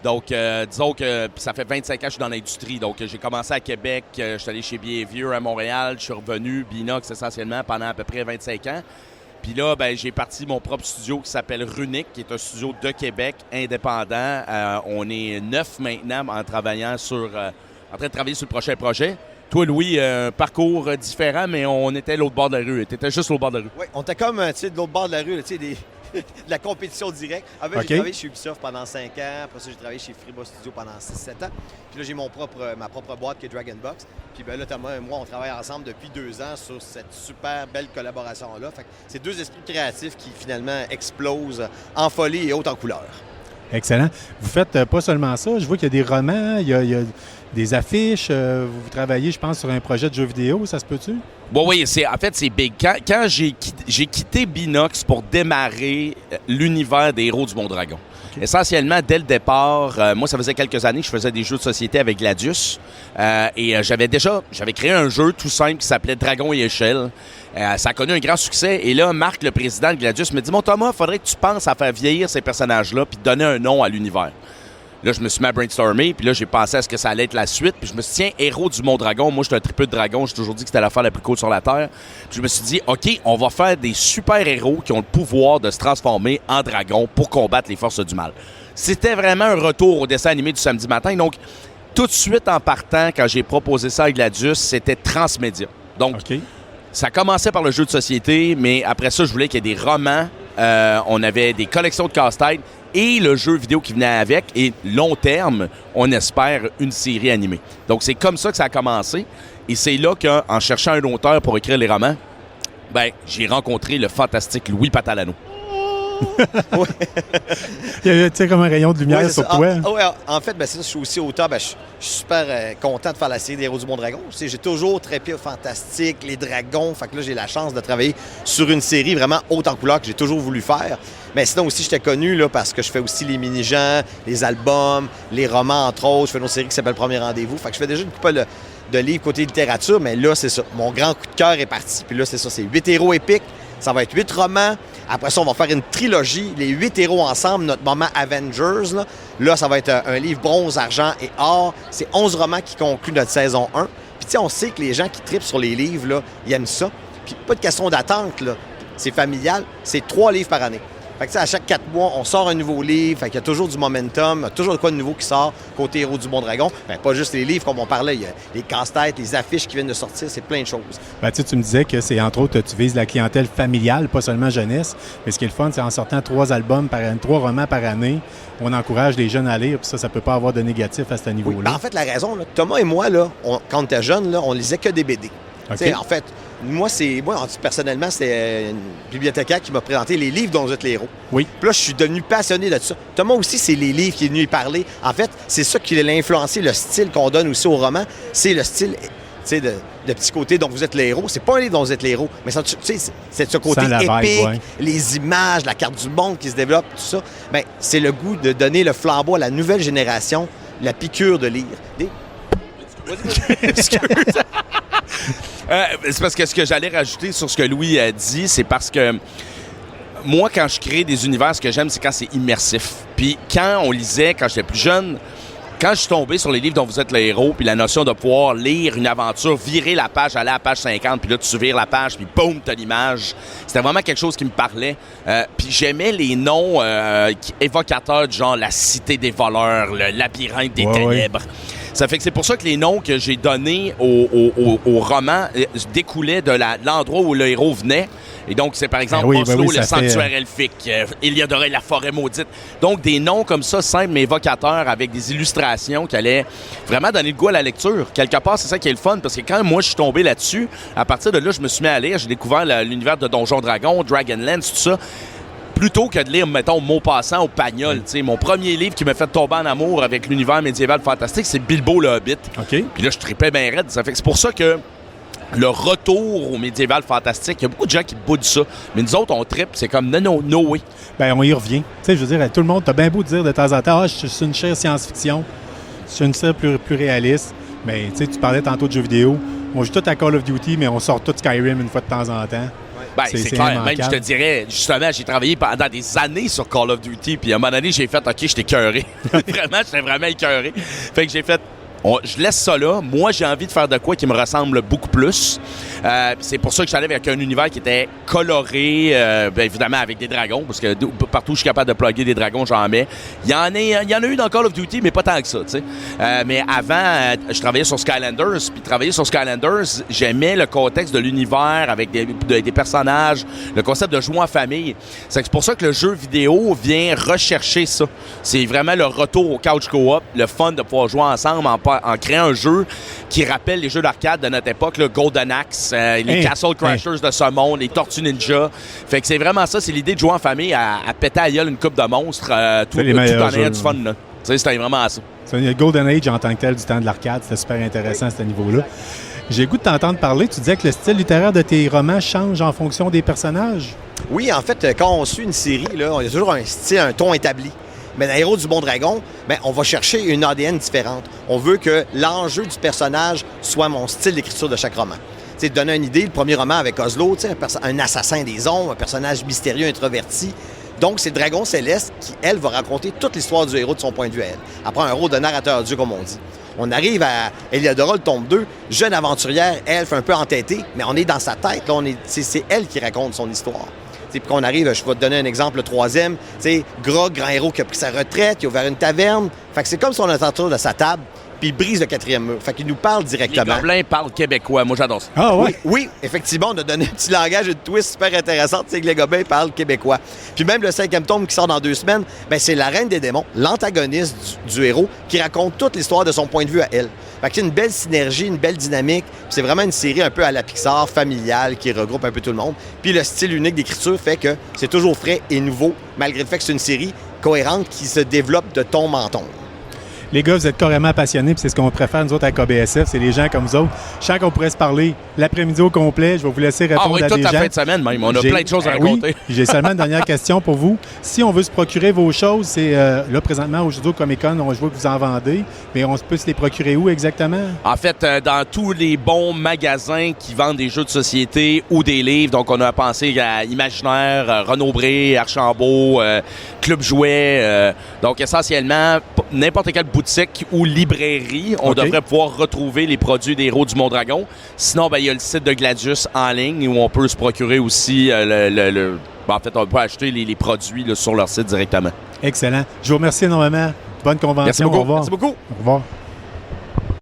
Donc, disons que ça fait 25 ans que je suis dans l'industrie. Donc, j'ai commencé à Québec, je suis allé chez Bienvieux à Montréal, je suis revenu Binox essentiellement pendant à peu près 25 ans. Puis là, j'ai parti mon propre studio qui s'appelle Runic, qui est un studio de Québec, indépendant. On est 9 maintenant en train de travailler sur le prochain projet. Toi, Louis, un parcours différent, mais on était l'autre bord de la rue. Tu étais juste l'autre bord de la rue. Oui, on était comme de l'autre bord de la rue, de la compétition directe. En fait, j'ai travaillé chez Ubisoft pendant 5 ans. Après ça, j'ai travaillé chez Freeba Studio pendant 6-7 ans. Puis là, j'ai ma propre boîte qui est Dragon Box. Puis là, Thomas et moi, on travaille ensemble depuis 2 ans sur cette super belle collaboration-là. Fait que c'est 2 esprits créatifs qui, finalement, explosent en folie et haute en couleur. Excellent. Vous faites pas seulement ça. Je vois qu'il y a des romans, il y a des affiches. Vous travaillez, je pense, sur un projet de jeu vidéo. Ça se peut-tu? Bon, oui, c'est big. Quand j'ai quitté Binox pour démarrer l'univers des Héros du Mondragon. Okay. Essentiellement, dès le départ, moi, ça faisait quelques années que je faisais des jeux de société avec Gladius. Et j'avais créé un jeu tout simple qui s'appelait Dragon et Échelle. Ça a connu un grand succès. Et là, Marc, le président de Gladius, me dit « Mon Thomas, il faudrait que tu penses à faire vieillir ces personnages-là puis donner un nom à l'univers. » Là, je me suis mis à brainstormer, puis là, j'ai pensé à ce que ça allait être la suite. Puis je me suis dit, tiens, Héros du Mondragon. Moi, j'étais un tripeux de dragon. J'ai toujours dit que c'était l'affaire la plus cool sur la Terre. Puis je me suis dit, OK, on va faire des super-héros qui ont le pouvoir de se transformer en dragon pour combattre les forces du mal. C'était vraiment un retour au dessin animé du samedi matin. Donc, tout de suite en partant, quand j'ai proposé ça à Gladius, c'était transmédia. Donc, ça commençait par le jeu de société, mais après ça, je voulais qu'il y ait des romans. On avait des collections de casse-tête et le jeu vidéo qui venait avec. Et long terme, on espère une série animée. Donc, c'est comme ça que ça a commencé. Et c'est là qu'en cherchant un auteur pour écrire les romans, j'ai rencontré le fantastique Louis Patalano. Il y a comme un rayon de lumière sur toi. En fait, c'est ça, je suis aussi auteur. Je suis super content de faire la série des Héros du Mondragon. J'ai toujours trippé au fantastique, les dragons. Fait que là, j'ai la chance de travailler sur une série vraiment haute en couleur que j'ai toujours voulu faire. Mais sinon aussi, j'étais connu là, parce que je fais aussi les mini-gens, les albums, les romans, entre autres. Je fais une autre série qui s'appelle Premier Rendez-vous. Fait que je fais déjà une couple de livres côté littérature, mais là, c'est ça. Mon grand coup de cœur est parti. Puis là, c'est ça. C'est 8 héros épiques. Ça va être 8 romans. Après ça, on va faire une trilogie, les 8 héros ensemble, notre moment Avengers. Là, ça va être un livre bronze, argent et or. C'est 11 romans qui concluent notre saison 1. Puis tu sais, on sait que les gens qui trippent sur les livres, là, ils aiment ça. Puis pas de question d'attente, là. C'est familial. C'est 3 livres par année. Fait que, à chaque 4 mois, on sort un nouveau livre. Fait qu'il y a toujours du momentum, toujours de quoi de nouveau qui sort côté Héros du Mondragon. Pas juste les livres, comme on parlait. Il y a les casse-têtes, les affiches qui viennent de sortir. C'est plein de choses. Tu me disais que c'est, entre autres, tu vises la clientèle familiale, pas seulement jeunesse. Mais ce qui est le fun, c'est en sortant 3 romans par année, on encourage les jeunes à lire. Puis ça peut pas avoir de négatif à ce niveau-là. Oui, en fait, la raison, là, Thomas et moi, là, quand on était jeunes, on lisait que des BD. Okay. En fait, moi, personnellement, c'est une bibliothécaire qui m'a présenté les livres dont vous êtes les héros. Oui. Puis là, je suis devenu passionné de ça. Thomas aussi, c'est les livres qui est venu y parler. En fait, c'est ça qui l'a influencé, le style qu'on donne aussi au roman. C'est le style de petit côté dont vous êtes les héros. C'est pas un livre dont vous êtes les héros, mais c'est ce côté épique, les images, la carte du monde qui se développe, tout ça. Bien, c'est le goût de donner le flambeau à la nouvelle génération, la piqûre de lire. Excuse. C'est parce que ce que j'allais rajouter sur ce que Louis a dit, c'est parce que moi, quand je crée des univers, ce que j'aime, c'est quand c'est immersif. Puis quand on lisait, quand j'étais plus jeune, quand je suis tombé sur les livres dont vous êtes le héros, puis la notion de pouvoir lire une aventure, virer la page, aller à la page 50, puis là, tu vires la page, puis boum, t'as l'image. C'était vraiment quelque chose qui me parlait. Puis j'aimais les noms évocateurs du genre la cité des voleurs, le labyrinthe des ténèbres. Ça fait que c'est pour ça que les noms que j'ai donnés au roman découlaient de l'endroit où le héros venait. Et donc, c'est par exemple Oslo, le sanctuaire elfique, Iliadoré, la forêt maudite. Donc, des noms comme ça, simples mais évocateurs, avec des illustrations qui allaient vraiment donner le goût à la lecture. Quelque part, c'est ça qui est le fun, parce que quand moi, je suis tombé là-dessus, à partir de là, je me suis mis à lire. J'ai découvert l'univers de Donjons Dragons, Dragonlance, tout ça. Plutôt que de lire, mettons, Maupassant ou Pagnol. Mon premier livre qui m'a fait tomber en amour avec l'univers médiéval fantastique, c'est Bilbo le Hobbit. Puis là, je tripais bien raide. Ça fait que c'est pour ça que le retour au médiéval fantastique, il y a beaucoup de gens qui boudent ça. Mais nous autres, on trippe, c'est comme no way. Ben, on y revient. Tu sais, je veux dire, tout le monde, t'as bien beau dire de temps en temps, je suis une chaire science-fiction, je suis une chaire plus réaliste. Mais tu sais, tu parlais tantôt de jeux vidéo. On joue tout à Call of Duty, mais on sort tout Skyrim une fois de temps en temps. Ben, c'est clair. Même, je te dirais, justement, j'ai travaillé pendant des années sur Call of Duty, puis à un moment donné, j'ai fait, OK, j'étais écœuré. J'étais vraiment écœuré. Fait que j'ai fait, je laisse ça là. Moi, j'ai envie de faire de quoi qui me ressemble beaucoup plus. C'est pour ça que j'allais avec un univers qui était coloré, bien évidemment avec des dragons, parce que partout où je suis capable de plugger des dragons, j'en mets. Il y en a eu dans Call of Duty, mais pas tant que ça, tu sais. Mais avant, je travaillais sur Skylanders, puis travailler sur Skylanders, j'aimais le contexte de l'univers avec des personnages, le concept de jouer en famille. C'est pour ça que le jeu vidéo vient rechercher ça. C'est vraiment le retour au couch co-op, le fun de pouvoir jouer ensemble en créant un jeu qui rappelle les jeux d'arcade de notre époque, le Golden Axe, les Castle Crashers de ce monde, les Tortues Ninja. Fait que c'est vraiment ça, c'est l'idée de jouer en famille à péter à gueule une coupe de monstres, tout en ayant du fun. Là. C'était vraiment ça. C'est le Golden Age en tant que tel du temps de l'arcade, c'était super intéressant à ce niveau-là. J'ai le goût de t'entendre parler. Tu disais que le style littéraire de tes romans change en fonction des personnages? Oui, en fait, quand on suit une série, là, il y a toujours un style, un ton établi. Mais dans Héros du Bon Dragon, on va chercher une ADN différente. On veut que l'enjeu du personnage soit mon style d'écriture de chaque roman. T'sais, te donner une idée, le premier roman avec Oslo, un assassin des ombres, un personnage mystérieux, introverti. Donc, c'est le Dragon Céleste qui, elle, va raconter toute l'histoire du héros de son point de vue à elle. Après un rôle de narrateur-dieu, comme on dit. On arrive à Eliadora, le tome 2, jeune aventurière, elfe, un peu entêtée, mais on est dans sa tête. Là, c'est elle qui raconte son histoire. Puis quand on arrive, je vais te donner un exemple, le troisième, Grog, grand héros qui a pris sa retraite, il a ouvert une taverne. Fait que c'est comme si on était autour de sa table, puis il brise le quatrième mur. Fait qu'il nous parle directement. Les gobelins parlent québécois, moi j'adore ça. Ah ouais? Oui, effectivement, on a donné un petit langage, une twist super intéressante, que les gobelins parlent québécois. Puis même le 5e tome qui sort dans 2 semaines, c'est la Reine des démons, l'antagoniste du héros, qui raconte toute l'histoire de son point de vue à elle. Fait que c'est une belle synergie, une belle dynamique. C'est vraiment une série un peu à la Pixar, familiale, qui regroupe un peu tout le monde. Puis le style unique d'écriture fait que c'est toujours frais et nouveau, malgré le fait que c'est une série cohérente qui se développe de tombe en tombe. Les gars, vous êtes carrément passionnés, puis c'est ce qu'on préfère, nous autres, à KBSF. C'est les gens comme vous autres. Je sens qu'on pourrait se parler l'après-midi au complet. Je vais vous laisser répondre à des gens. toute la fin de semaine même. On a plein de choses à raconter. Oui, j'ai seulement une dernière question pour vous. Si on veut se procurer vos choses, c'est là, présentement, au Judo Comic-Con, je vois que vous en vendez, mais on peut se les procurer où exactement? En fait, dans tous les bons magasins qui vendent des jeux de société ou des livres. Donc, on a pensé à Imaginaire, Renaud-Bré, Archambault, Club Jouet. Donc, essentiellement, n'importe quelle boutique ou librairie, on devrait pouvoir retrouver les produits des Héros du Mondragon. Sinon, il y a le site de Gladius en ligne où on peut se procurer aussi en fait, on peut acheter les produits là, sur leur site directement. Excellent. Je vous remercie énormément. Bonne convention. Merci beaucoup. Au revoir. Merci beaucoup. Au revoir.